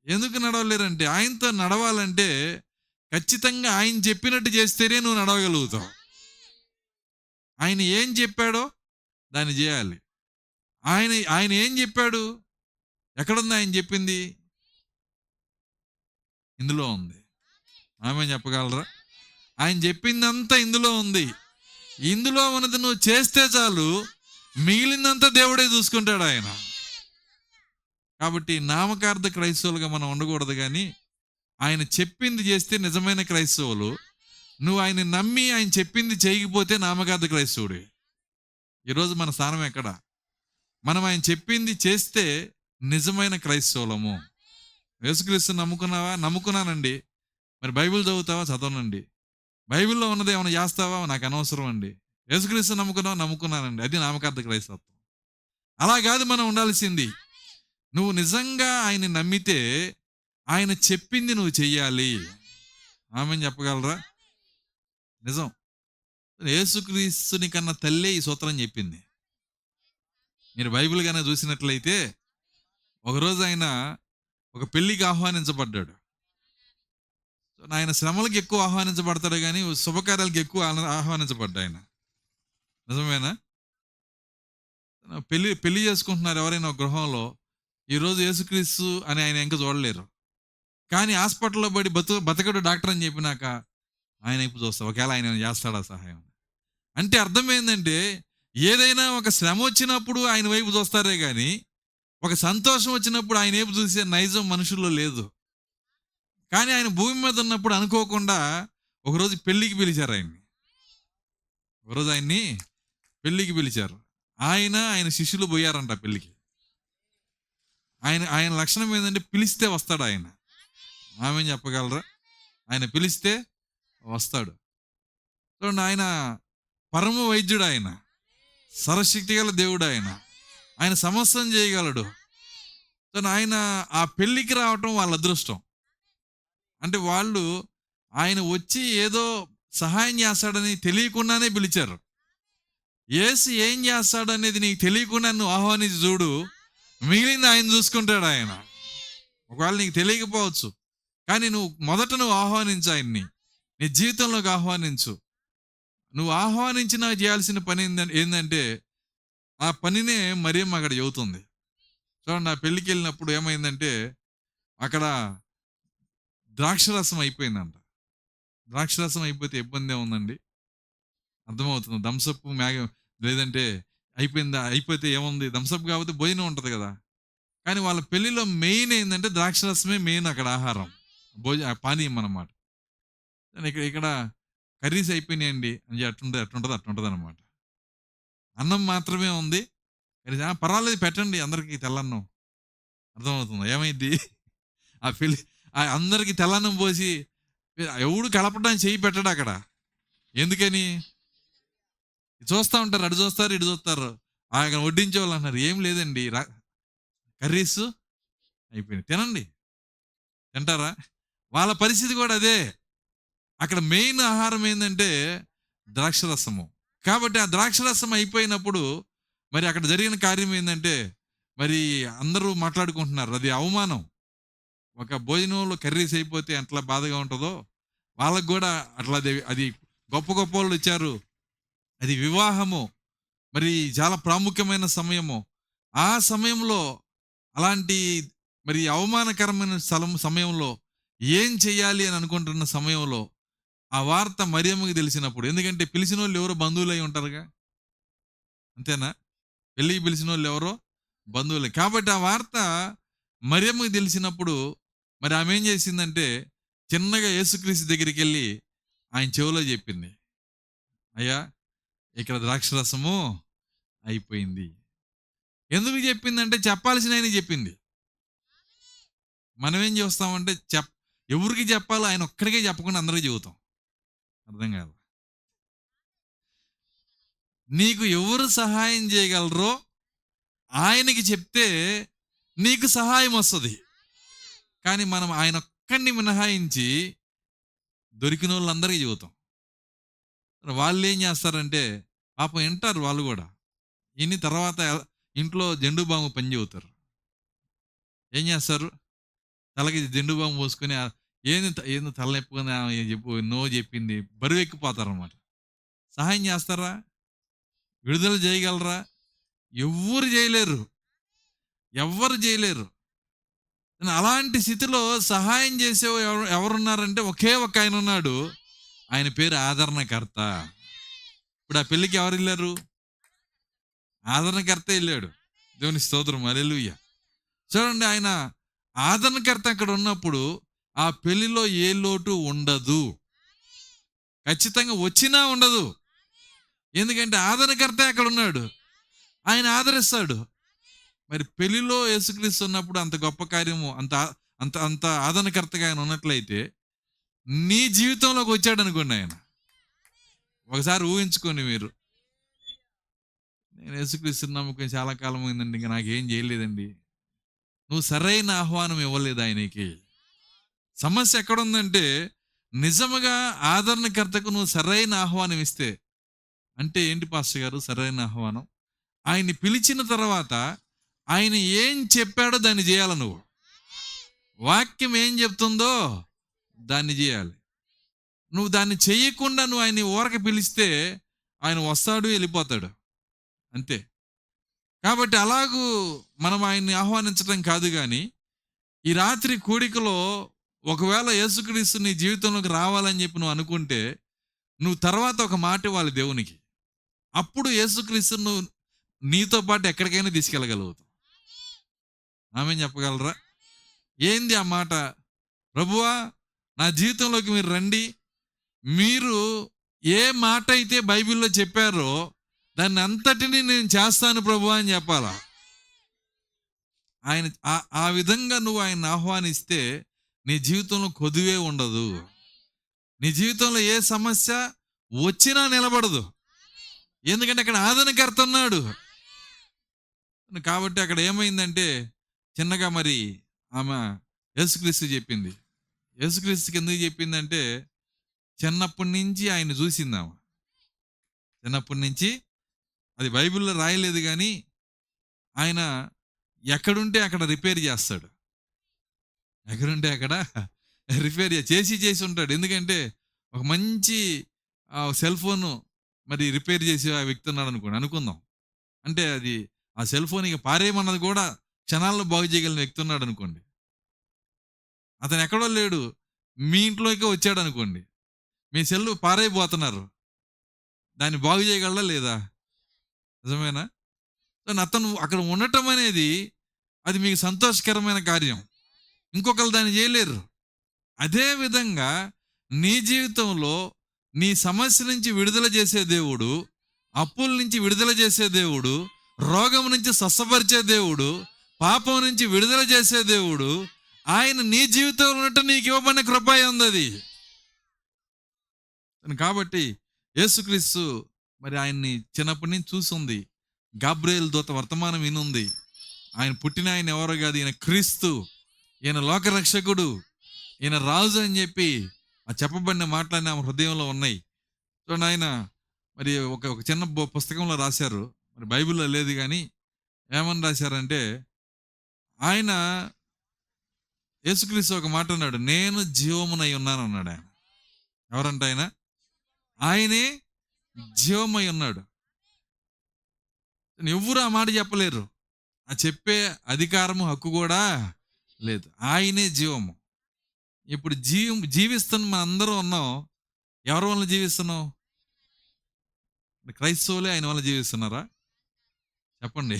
ఎందుకు నడవలేరంటే ఆయనతో నడవాలంటే ఖచ్చితంగా ఆయన చెప్పినట్టు చేస్తేనే నువ్వు నడవగలుగుతావు. ఆయన ఏం చెప్పాడో దాన్ని చేయాలి. ఆయన ఏం చెప్పాడు? ఎక్కడుంది ఆయన చెప్పింది? ఇందులో ఉంది. ఆమె చెప్పగలరా? ఆయన చెప్పిందంతా ఇందులో ఉంది. ఇందులో ఉన్నది నువ్వు చేస్తే చాలు, మిగిలినంతా దేవుడే చూసుకుంటాడు ఆయన. కాబట్టి నామకార్థ క్రైస్తవులుగా మనం ఉండకూడదు, కానీ ఆయన చెప్పింది చేస్తే నిజమైన క్రైస్తవులు. నువ్వు ఆయన నమ్మి ఆయన చెప్పింది చేయకపోతే నామకార్థ క్రైస్తవుడు. ఈరోజు మన స్థానం ఎక్కడ? మనం ఆయన చెప్పింది చేస్తే నిజమైన క్రైస్తవులము. యేసుక్రీస్తు నమ్ముకున్నావా? నమ్ముకున్నానండి. మరి బైబిల్ చదువుతావా? చదవనండి. బైబిల్లో ఉన్నది ఏమైనా చేస్తావా? నాకు అనవసరం అండి. యేసుక్రీస్తు నమ్ముకున్నావా? నమ్ముకున్నానండి. అది నామకార్థ క్రైస్తత్వం. అలా కాదు మనం ఉండాల్సింది. నువ్వు నిజంగా ఆయన్ని నమ్మితే ఆయన చెప్పింది నువ్వు చెయ్యాలి. ఆమెను చెప్పగలరా? నిజం. యేసుక్రీస్తుని కన్నా తల్లే ఈ సూత్రం చెప్పింది. మీరు బైబిల్ కన్నా చూసినట్లయితే ఒకరోజు ఆయన ఒక పెళ్లికి ఆహ్వానించబడ్డాడు. ఆయన శ్రమలకు ఎక్కువ ఆహ్వానించబడతాడు, కానీ శుభకార్యాలకు ఎక్కువ ఆహ్వానించబడ్డా ఆయన. నిజమేనా? పెళ్లి చేసుకుంటున్నారు ఎవరైనా ఒక గృహంలో. ఈరోజు యేసుక్రీస్తు అని ఆయన ఇంకా చూడలేరు, కానీ హాస్పిటల్లో పడి బతకడు డాక్టర్ అని చెప్పినాక ఆయన ఇప్పుడు చూస్తా, ఒకవేళ ఆయన చేస్తాడా సహాయం. అంటే అర్థం ఏంటంటే ఏదైనా ఒక శ్రమ వచ్చినప్పుడు ఆయన వైపు చూస్తారే కానీ ఒక సంతోషం వచ్చినప్పుడు ఆయన వైపు చూసే నైజం మనుషుల్లో లేదు. కానీ ఆయన భూమి మీద ఉన్నప్పుడు అనుకోకుండా ఒకరోజు పెళ్లికి పిలిచారు ఆయన్ని. ఒకరోజు ఆయన్ని పెళ్లికి పిలిచారు. ఆయన శిష్యులు పోయారంట పెళ్లికి. ఆయన లక్షణం ఏంటంటే పిలిస్తే వస్తాడు ఆయన. ఆమె చెప్పగలరా? ఆయన పిలిస్తే వస్తాడు. చూడండి, ఆయన పరమ వైద్యుడు, ఆయన సర్వశక్తి గల దేవుడు, ఆయన సమస్తం చేయగలడు. ఆయన ఆ పెళ్లికి రావటం వాళ్ళ అదృష్టం. అంటే వాళ్ళు ఆయన వచ్చి ఏదో సహాయం చేస్తాడని తెలియకుండానే పిలిచారు. యేసు ఏం చేస్తాడు అనేది నీకు తెలియకుండా నువ్వు ఆహ్వానించి చూడు, మిగిలింది ఆయన చూసుకుంటాడు ఆయన. ఒకవేళ నీకు తెలియకపోవచ్చు, కానీ నువ్వు ఆహ్వానించు ఆయన్ని, నీ జీవితంలోకి ఆహ్వానించు. నువ్వు ఆహ్వానించినా చేయాల్సిన పని ఏంటంటే ఆ పనినే మరియమ్మ అక్కడ చెబుతుంది. చూడండి, ఆ పెళ్ళికి వెళ్ళినప్పుడు ఏమైందంటే అక్కడ ద్రాక్షరసం అయిపోయిందంట. ద్రాక్షరసం అయిపోతే ఇబ్బంది ఏముందండి? అర్థమవుతుంది. థమ్సప్ లేదంటే అయిపోతే ఏముంది? థమ్సప్ కాకపోతే భోజనం ఉంటుంది కదా. కానీ వాళ్ళ పెళ్లిలో మెయిన్ ఏంటంటే ద్రాక్షరసమే మెయిన్ అక్కడ ఆహారం, పానీయం అన్నమాట. ఇక్కడ ఇక్కడ కర్రీస్ అయిపోయినాయండి అని అట్టుంటుంది అనమాట. అన్నం మాత్రమే ఉంది. పర్వాలేదు పెట్టండి అందరికీ తెల్లన్నం. అర్థమవుతుందా ఏమైంది? ఆ పెళ్ళి అందరికీ తెల్లన్నం పోసి ఎవడు కలపడానికి చెయ్యి పెట్టాడు అక్కడ. ఎందుకని? చూస్తూ ఉంటారు, అటు చూస్తారు ఇటు చూస్తారు. ఆయన వడ్డించే వాళ్ళు అన్నారు ఏం లేదండి కర్రీస్ అయిపోయింది, తినండి. తింటారా? వాళ్ళ పరిస్థితి కూడా అదే. అక్కడ మెయిన్ ఆహారం ఏంటంటే ద్రాక్షరసము. కాబట్టి ఆ ద్రాక్షరసం అయిపోయినప్పుడు మరి అక్కడ జరిగిన కార్యం ఏంటంటే మరి అందరూ మాట్లాడుకుంటున్నారు, అది అవమానం. ఒక భోజనంలో కర్రీస్ అయిపోతే ఎట్లా బాధగా ఉంటుందో వాళ్ళకు కూడా అట్లా అది గొప్ప గొప్ప వాళ్ళు వచ్చారు, అది వివాహము, మరి చాలా ప్రాముఖ్యమైన సమయము. ఆ సమయంలో అలాంటి మరి అవమానకరమైన సమయంలో ఏం చెయ్యాలి అని అనుకుంటున్న సమయంలో ఆ వార్త మరియమ్మకి తెలిసినప్పుడు, ఎందుకంటే పిలిచిన వాళ్ళు ఎవరో బంధువులు అయి ఉంటారుగా, అంతేనా? పెళ్ళికి పిలిచిన వాళ్ళు ఎవరో బంధువులే. కాబట్టి ఆ వార్త మరియమ్మకి తెలిసినప్పుడు మరి ఆమె ఏం చేసిందంటే చిన్నగా యేసుక్రీస్తు దగ్గరికి వెళ్ళి ఆయన చెవిలో చెప్పింది, అయ్యా ఇక్కడ ద్రాక్షరసము అయిపోయింది. ఎందుకు చెప్పిందంటే చెప్పాల్సిన ఆయన చెప్పింది. మనం ఏం చేస్తామంటే ఎవరికి చెప్పాలో ఆయన ఒక్కడికే చెప్పకుండా అందరికీ చెబుతాం. అర్థం కాదు. నీకు ఎవరు సహాయం చేయగలరో ఆయనకి చెప్తే నీకు సహాయం వస్తుంది. కానీ మనం ఆయన ఒక్కడిని మినహాయించి దొరికిన వాళ్ళందరికీ చెబుతాం. వాళ్ళు ఏం చేస్తారంటే పాపం వింటారు వాళ్ళు కూడా, ఇన్ని తర్వాత ఇంట్లో జెండు బాము పని చెబుతారు. ఏం చేస్తారు? తలకి జెండు బాము పోసుకొని ఏంది తలనొప్పుకొని చెప్పు నో చెప్పింది బరువు ఎక్కిపోతారు అన్నమాట. సహాయం చేస్తారా? విడుదల చేయగలరా? ఎవ్వరు చేయలేరు. అలాంటి స్థితిలో సహాయం చేసే ఎవరున్నారంటే ఒకే ఒక ఆయన ఉన్నాడు, ఆయన పేరు ఆదరణకర్త. ఇప్పుడు ఆ పెళ్ళికి ఎవరు వెళ్ళారు? ఆదరణకర్త వెళ్ళాడు. దేవుని స్తోత్రం, హల్లెలూయా. చూడండి, ఆయన ఆదరణకర్త అక్కడ ఉన్నప్పుడు ఆ పెళ్లిలో ఏ లోటు ఉండదు, ఖచ్చితంగా వచ్చినా ఉండదు. ఎందుకంటే ఆదరణకర్త అక్కడ ఉన్నాడు, ఆయన ఆదరిస్తాడు. మరి పెళ్లిలో యేసుక్రీస్తు ఉన్నప్పుడు అంత గొప్ప కార్యము, అంత అంత అంత ఆదరణకర్తగా ఆయన ఉన్నట్లయితే నీ జీవితంలోకి వచ్చాడు అనుకోండి ఆయన. ఒకసారి ఊహించుకోండి మీరు, నేను యేసుక్రీస్తు నమ్ముకొని చాలా కాలం అయిందండి, ఇంకా నాకేం చేయలేదండి. నువ్వు సరైన ఆహ్వానం ఇవ్వలేదు ఆయనకి. సమస్య ఎక్కడుందంటే నిజముగా ఆదరణకర్తకు నువ్వు సరైన ఆహ్వానం ఇస్తే, అంటే ఏంటి పాస్టర్ గారు సరైన ఆహ్వానం? ఆయన్ని పిలిచిన తర్వాత ఆయన ఏం చెప్పాడో దాన్ని చేయాలి. నువ్వు వాక్యం ఏం చెప్తుందో దాన్ని చేయాలి. నువ్వు దాన్ని చేయకుండా నువ్వు ఆయన్ని ఊరక పిలిస్తే ఆయన వస్తాడు, వెళ్ళిపోతాడు, అంతే. కాబట్టి అలాగూ మనం ఆయన్ని ఆహ్వానించడం కాదు. కానీ ఈ రాత్రి కూడికలో ఒకవేళ యేసుక్రీస్తు నీ జీవితంలోకి రావాలని చెప్పి నువ్వు అనుకుంటే నువ్వు తర్వాత ఒక మాట ఇవ్వాలి దేవునికి. అప్పుడు యేసుక్రీస్తు నువ్వు నీతో పాటు ఎక్కడికైనా తీసుకెళ్ళగలుగుతావు. ఆమె చెప్పగలరా? ఏంది ఆ మాట? ప్రభువా నా జీవితంలోకి మీరు రండి, మీరు ఏ మాట అయితే బైబిల్లో చెప్పారో దాన్ని అంతటిని నేను చేస్తాను ప్రభువా అని చెప్పాలా. ఆయన ఆ విధంగా నువ్వు ఆయన ఆహ్వానిస్తే నీ జీవితంలో కొదువే ఉండదు. నీ జీవితంలో ఏ సమస్య వచ్చినా నిలబడదు, ఎందుకంటే అక్కడ ఆదరణకర్త ఉన్నాడు. కాబట్టి అక్కడ ఏమైందంటే చిన్నగా మరి ఆమె యేసుక్రీస్తు చెప్పింది. యేసుక్రీస్తుకి ఎందుకు చెప్పిందంటే చిన్నప్పటి నుంచి ఆయన చూసింది ఆమె. చిన్నప్పటి నుంచి, అది బైబిల్లో రాయలేదు కానీ ఆయన ఎక్కడుంటే అక్కడ రిపేర్ చేస్తాడు. ఎక్కడుంటే అక్కడ రిపేర్ చేసి ఉంటాడు. ఎందుకంటే ఒక మంచి సెల్ ఫోన్ మరి రిపేర్ చేసి ఆ వ్యక్తి ఉన్నాడు అనుకుందాం. అంటే అది ఆ సెల్ ఫోన్ ఇక పారేయమన్నది కూడా క్షణాల్లో బాగు చేయగలిగిన వ్యక్తి ఉన్నాడు అనుకోండి. అతను ఎక్కడో లేడు, మీ ఇంట్లోకి వచ్చాడు అనుకోండి. మీ సెల్ పారైపోతున్నారు, దాన్ని బాగు చేయగలడా లేదా? నిజమేనా? అతను అక్కడ ఉండటం అనేది అది మీకు సంతోషకరమైన కార్యం, ఇంకొకరు దాన్ని చేయలేరు. అదే విధంగా నీ జీవితంలో నీ సమస్య నుంచి విడుదల చేసే దేవుడు, అప్పుల నుంచి విడుదల చేసే దేవుడు, రోగం నుంచి స్వస్థపరిచే దేవుడు, పాపం నుంచి విడుదల చేసే దేవుడు, ఆయన నీ జీవితంలో ఉన్నట్టు నీకు ఇవ్వబడిన కృప ఉంది అది. కాబట్టి యేసుక్రీస్తు మరి ఆయన్ని చిన్నప్పటి నుంచి చూసింది. గాబ్రియేలు దూత వర్తమానం వినుంది. ఆయన పుట్టిన ఆయన ఎవరో కాదు, ఈయన క్రీస్తు, ఈయన లోకరక్షకుడు, ఈయన రాజు అని చెప్పి ఆ చెప్పబడిన మాటలన్నీ ఆమె హృదయంలో ఉన్నాయి. చూడండి, ఆయన మరి ఒక చిన్న పుస్తకంలో రాశారు, మరి బైబిల్లో లేదు కానీ ఏమని రాశారంటే, ఆయన యేసుక్రీస్తు ఒక మాట అన్నాడు, నేను జీవమునై ఉన్నాను అన్నాడు. ఆయన ఎవరంట? ఆయనే జీవమై ఉన్నాడు. ఎవరు ఆ మాట చెప్పలేరు, ఆ చెప్పే అధికారము హక్కు కూడా లేదు. ఆయనే జీవము. ఇప్పుడు జీవిస్తున్న మన అందరూ ఉన్నాం. ఎవరి వల్ల జీవిస్తున్నాం? క్రైస్తవులే ఆయన వల్ల జీవిస్తున్నారా? చెప్పండి.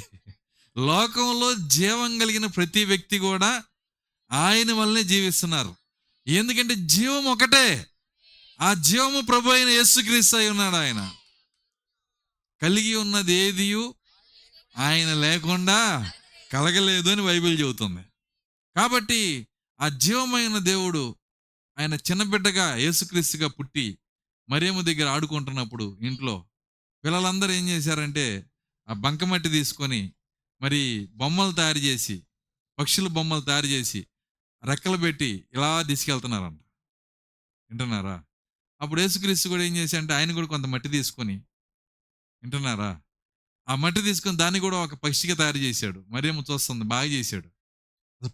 లోకంలో జీవం కలిగిన ప్రతి వ్యక్తి కూడా ఆయన వల్లనే జీవిస్తున్నారు. ఎందుకంటే జీవం ఒకటే, ఆ జీవము ప్రభు అయిన యేసుక్రీస్తు అయి ఉన్నాడు. ఆయన కలిగి ఉన్నది ఏదియు ఆయన లేకుండా కలగలేదు అని బైబిల్ చెబుతుంది. కాబట్టి ఆ జీవమైన దేవుడు ఆయన చిన్న బిడ్డగా యేసుక్రీస్తుగా పుట్టి మరియమ్మ దగ్గర ఆడుకుంటున్నప్పుడు ఇంట్లో పిల్లలందరూ ఏం చేశారంటే ఆ బంకమట్టి తీసుకొని మరి బొమ్మలు తయారు చేసి, పక్షుల బొమ్మలు తయారు చేసి రెక్కలు పెట్టి ఇలా తీసుకెళ్తున్నారంట. వింటున్నారా? అప్పుడు యేసుక్రీస్తు కూడా ఏం చేశారంటే ఆయన కూడా కొంత మట్టి తీసుకొని, వింటున్నారా, ఆ మట్టి తీసుకొని దాన్ని కూడా ఒక పక్షిగా తయారు చేశాడు. మరియమ్మ చూస్తుంది, బాగా చేశాడు,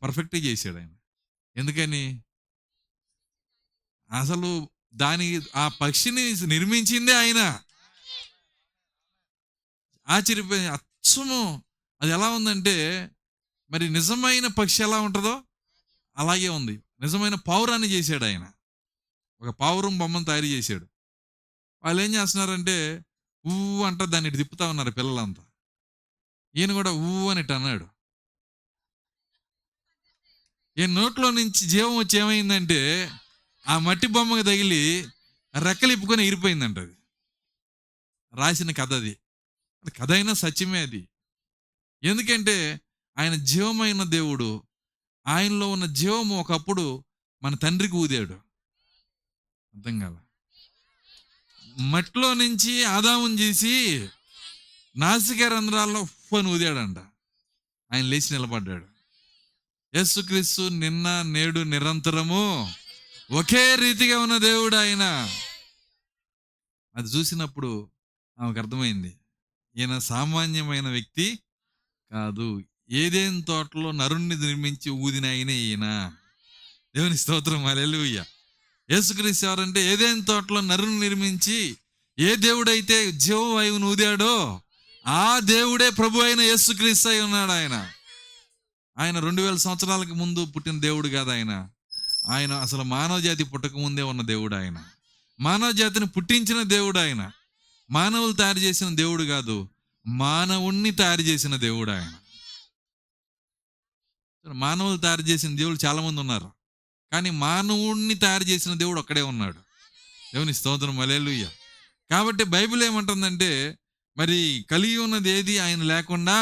పర్ఫెక్ట్గా చేశాడు ఆయన. ఎందుకని? అసలు ఆ పక్షిని నిర్మించిందే ఆయన. ఆశ్చర్యపోయి అచ్చము అది ఎలా ఉందంటే, మరి నిజమైన పక్షి ఎలా ఉంటుందో అలాగే ఉంది. నిజమైన పావురాన్ని చేశాడు ఆయన. ఒక పావురం బొమ్మను తయారు చేశాడు. వాళ్ళు ఏం చేస్తున్నారంటే ఊ అంట దాన్ని ఇటు తిప్పుతా ఉన్నారు పిల్లలంతా. ఈయన కూడా ఊ అని ఇటు అన్నాడు. ఈ నోట్లో నుంచి జీవం వచ్చి ఏమైందంటే ఆ మట్టి బొమ్మకు తగిలి రెక్కలు ఇప్పుకొని ఎగిరిపోయిందంట. అది రాసిన కథ. అది కథ అయినా సత్యమే అది. ఎందుకంటే ఆయన జీవమైన దేవుడు. ఆయనలో ఉన్న జీవము ఒకప్పుడు మన తండ్రికి ఊదాడు. అర్థం కాల. మట్టిలో నుంచి ఆదాముని చేసి నాసిక రంధ్రాల్లో అని ఊదాడంట. ఆయన లేచి నిలబడ్డాడు. యేసుక్రీస్తు నిన్న నేడు నిరంతరము ఒకే రీతిగా ఉన్న దేవుడు ఆయన. అది చూసినప్పుడు ఆమెకు అర్థమైంది, ఈయన సామాన్యమైన వ్యక్తి కాదు. ఏదేని తోటలో నరుణ్ణి నిర్మించి ఊదిన ఆయన ఈయన. దేవుని స్తోత్రం, హల్లెలూయా. యేసుక్రీస్తు ఎవరంటే ఏదేని తోటలో నరుని నిర్మించి ఏ దేవుడైతే జీవవాయువును ఊదాడో ఆ దేవుడే ప్రభు అయిన యేసుక్రీస్తు అయి ఉన్నాడు. ఆయన 2000 సంవత్సరాలకు ముందు పుట్టిన దేవుడు కాదు ఆయన. ఆయన అసలు మానవ జాతి పుట్టక ముందే ఉన్న దేవుడు ఆయన. మానవ జాతిని పుట్టించిన దేవుడు ఆయన. మానవులు తయారు చేసిన దేవుడు కాదు, మానవుణ్ణి తయారు చేసిన దేవుడు ఆయన. మానవులు తయారు చేసిన దేవుడు చాలా మంది ఉన్నారు, కానీ మానవుణ్ణి తయారు చేసిన దేవుడు ఒక్కడే ఉన్నాడు. దేవుని స్తోత్రం, హల్లెలూయా. కాబట్టి బైబిల్ ఏమంటుందంటే, మరి కలిగి ఉన్నది ఏది ఆయన లేకుండా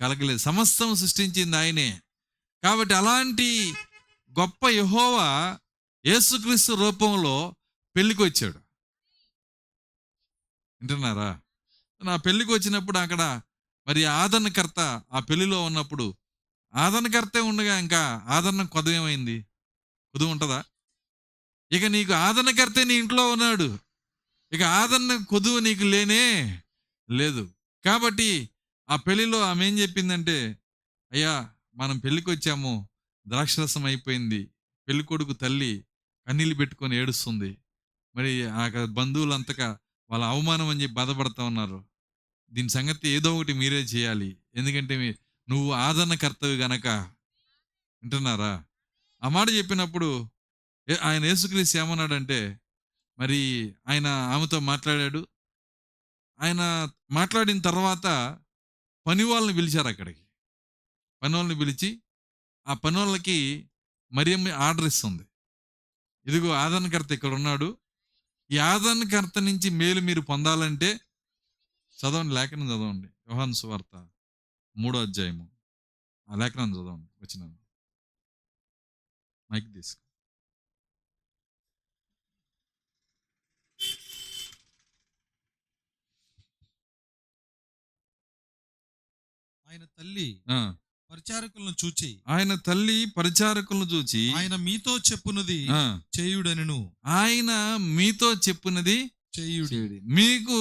కలగలేదు. సమస్తం సృష్టించింది ఆయనే. కాబట్టి అలాంటి గొప్ప యెహోవా యేసుక్రీస్తు రూపంలో పెళ్లికి వచ్చాడు. వింటున్నారా? నా పెళ్లికి వచ్చినప్పుడు అక్కడ మరి ఆదరణకర్త ఆ పెళ్లిలో ఉన్నప్పుడు ఆదరణకర్తే ఉండగా ఇంకా ఆదరణ కొదవేమైంది? కొదువు ఉంటుందా? ఇక నీకు ఆదరణకర్తే నీ ఇంట్లో ఉన్నాడు, ఇక ఆదరణ కొదువు నీకు లేనే లేదు. కాబట్టి ఆ పెళ్లిలో ఆమె ఏం చెప్పిందంటే, అయ్యా మనం పెళ్లికి వచ్చాము, ద్రాక్షరసం అయిపోయింది. పెళ్లి కొడుకు తల్లి కన్నీళ్ళు పెట్టుకొని ఏడుస్తుంది. మరి ఆ బంధువులు అంతగా వాళ్ళ అవమానం అని చెప్పి బాధపడతా ఉన్నారు. దీని సంగతి ఏదో ఒకటి మీరే చేయాలి, ఎందుకంటే నువ్వు ఆదరణకర్తవి గనక. వింటున్నారా? ఆ మాట చెప్పినప్పుడు ఆయన యేసుక్రీస్తు ఏమన్నాడంటే, మరి ఆయన ఆమెతో మాట్లాడాడు. ఆయన మాట్లాడిన తర్వాత పని వాళ్ళని పిలిచారు అక్కడికి. పని వాళ్ళని పిలిచి ఆ పని వాళ్ళకి మరియమ్మ ఆర్డర్ ఇస్తుంది. ఇదిగో ఆదరణకర్త ఇక్కడ ఉన్నాడు. ఈ ఆదరణకర్త నుంచి మేలు మీరు పొందాలంటే చదవండి, లేఖనం చదవండి. యోహాను సువార్త 3వ అధ్యాయము ఆ లేఖనం చదవండి. వచ్చిన మైక్ తీసుకో. ఆయన తల్లి ఆ, పరిచారకులను చూచి ఆయన తల్లి పరిచారకులను చూచి ఆయన మీతో చెప్పున్నది ఆ, చేయుడనెను. ఆయన మీతో చెప్పున్నది చేయుడి. మీకు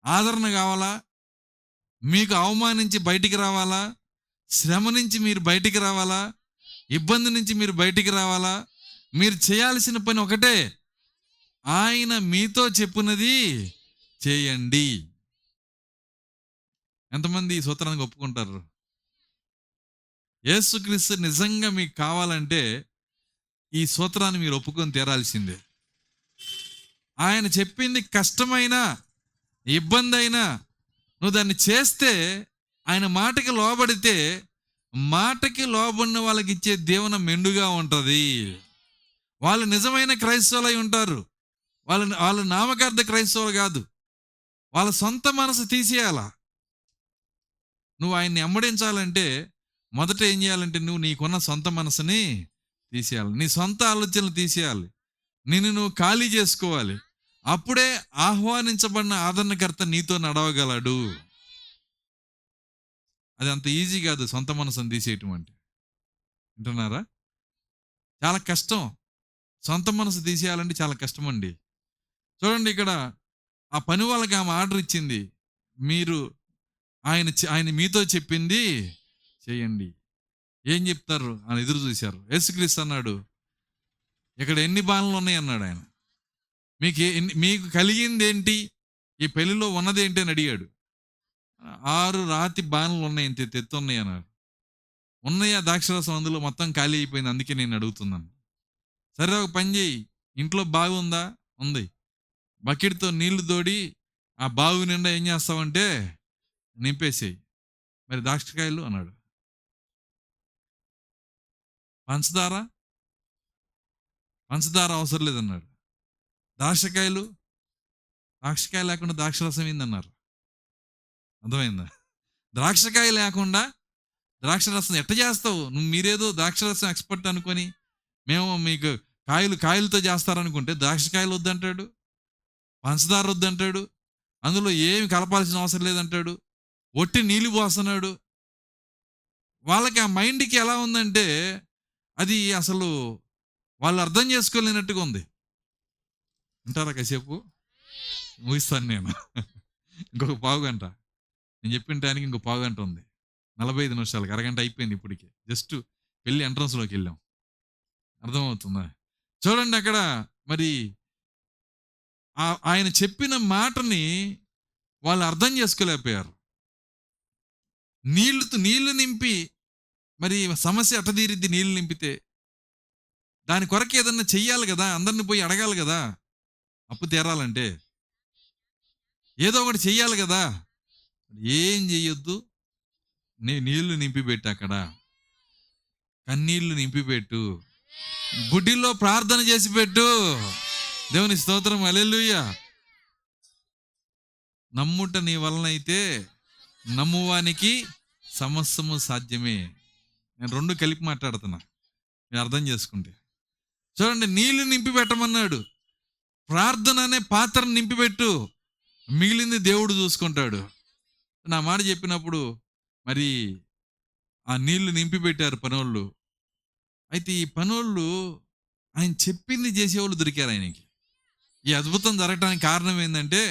ఆదరణ కావాలా? మీకు అవమానించి బయటికి రావాలా? శ్రమ నుంచి మీరు బయటికి రావాలా? ఇబ్బంది నుంచి మీరు బయటికి రావాలా? మీరు చేయాల్సిన పని ఒకటే, ఆయన మీతో చెప్పున్నది చేయండి. ఎంతమంది ఈ సూత్రానికి ఒప్పుకుంటారు? యేసుక్రీస్తు నిజంగా మీకు కావాలంటే ఈ సూత్రాన్ని మీరు ఒప్పుకొని తీరాల్సిందే. ఆయన చెప్పింది కష్టమైనా ఇబ్బంది అయినా నువ్వు దాన్ని చేస్తే, ఆయన మాటకి లోబడితే, మాటకి లోబడిన వాళ్ళకి ఇచ్చే దీవెన మెండుగా ఉంటుంది. వాళ్ళు నిజమైన క్రైస్తవులు అయి ఉంటారు. వాళ్ళు నామకార్థ క్రైస్తవులు కాదు. వాళ్ళ సొంత మనసు తీసేయాలా. నువ్వు ఆయన్ని అమ్మడించాలంటే మొదట ఏం చేయాలంటే, నువ్వు నీకున్న సొంత మనసుని తీసేయాలి. నీ సొంత ఆలోచనలు తీసేయాలి. నిన్ను నువ్వు ఖాళీ చేసుకోవాలి. అప్పుడే ఆహ్వానించబడిన ఆదరణకర్త నీతో నడవగలడు. అది అంత ఈజీ కాదు సొంత మనసుని తీసేయటం అంటే. వింటున్నారా? చాలా కష్టం. సొంత మనసు తీసేయాలంటే చాలా కష్టం అండి. చూడండి, ఇక్కడ ఆ పని వాళ్ళకి ఆమె ఆర్డర్ ఇచ్చింది. మీరు ఆయన మీతో చెప్పింది చేయండి. ఏం చెప్తారు అని ఎదురు చూశారు. యేసుక్రీస్తు అన్నాడు, ఇక్కడ ఎన్ని బాణలు ఉన్నాయి అన్నాడు. ఆయన మీకు కలిగింది ఏంటి, ఈ పెళ్లిలో ఉన్నది ఏంటి అని అడిగాడు. 6 రాతి బాణలు ఉన్నాయి, ఇంత ఎత్తు ఉన్నాయి అన్నాడు. ఉన్నాయా ద్రాక్షరసం? అందులో మొత్తం ఖాళీ అయిపోయింది, అందుకే నేను అడుగుతున్నాను. సరే, ఒక పని చేయి, ఇంట్లో బావి ఉందా? ఉంది. బకెట్తో నీళ్లు తోడి ఆ బావి నిండా ఏం చేస్తావంటే నింపేసేయి. మరి ద్రాక్షకాయలు అన్నాడు. పంచదార అవసరం లేదన్నాడు. ద్రాక్షకాయలు లేకుండా ద్రాక్షరసం ఏందన్నారు. అర్థమైందా? ద్రాక్షకాయ లేకుండా ద్రాక్షరసం ఎట్ట చేస్తావు నువ్వు? మీరేదో ద్రాక్షరసం ఎక్స్పర్ట్ అనుకొని మేము మీకు కాయలతో చేస్తారనుకుంటే ద్రాక్షకాయలు వద్దంటాడు, పంచదార వద్దంటాడు, అందులో ఏమి కలపాల్సిన అవసరం లేదంటాడు, ఒట్టి నీళ్ళు పోస్తున్నాడు. వాళ్ళకి ఆ మైండ్కి ఎలా ఉందంటే అది అసలు వాళ్ళు అర్థం చేసుకోలేనట్టుగా ఉంది. అంటారా? కాసేపు ముగిస్తాను నేను. ఇంకొక పావుగంట, నేను చెప్పిన టైంకి ఇంకో పావుగంట ఉంది. 45 నిమిషాలకి అరగంట అయిపోయింది ఇప్పటికి. జస్ట్ పెళ్ళి ఎంట్రన్స్లోకి వెళ్ళాం. అర్థమవుతుందా? చూడండి, అక్కడ మరి ఆయన చెప్పిన మాటని వాళ్ళు అర్థం చేసుకోలేకపోయారు. నీళ్లు నింపి మరి సమస్య అట్ట తీరిద్ది. నీళ్లు నింపితే దాని కొరకు ఏదన్నా చెయ్యాలి కదా, అందరిని పోయి అడగాలి కదా. అప్పు తీరాలంటే ఏదో ఒకటి చెయ్యాలి కదా. ఏం చెయ్యొద్దు, నీళ్లు నింపిపెట్టు, అక్కడ కన్నీళ్లు నింపిపెట్టు, గుడిలో ప్రార్థన చేసి పెట్టు. దేవుని స్తోత్రం, హల్లెలూయా. నమ్ముట నీ వలనైతే నమ్మువానికి సమస్తము సాధ్యమే. నేను 2 కలిపి మాట్లాడుతున్నా, మీరు అర్థం చేసుకుంటే. చూడండి, నీళ్లు నింపి పెట్టమన్నాడు. ప్రార్థన అనే పాత్రను నింపిపెట్టు, మిగిలింది దేవుడు చూసుకుంటాడు. నా మాట చెప్పినప్పుడు మరి ఆ నీళ్లు నింపి పెట్టారు పనోళ్ళు. అయితే ఈ పనోళ్ళు ఆయన చెప్పింది చేసేవాళ్ళు దొరికారు ఆయనకి. ఈ అద్భుతం జరగడానికి కారణం ఏంటంటే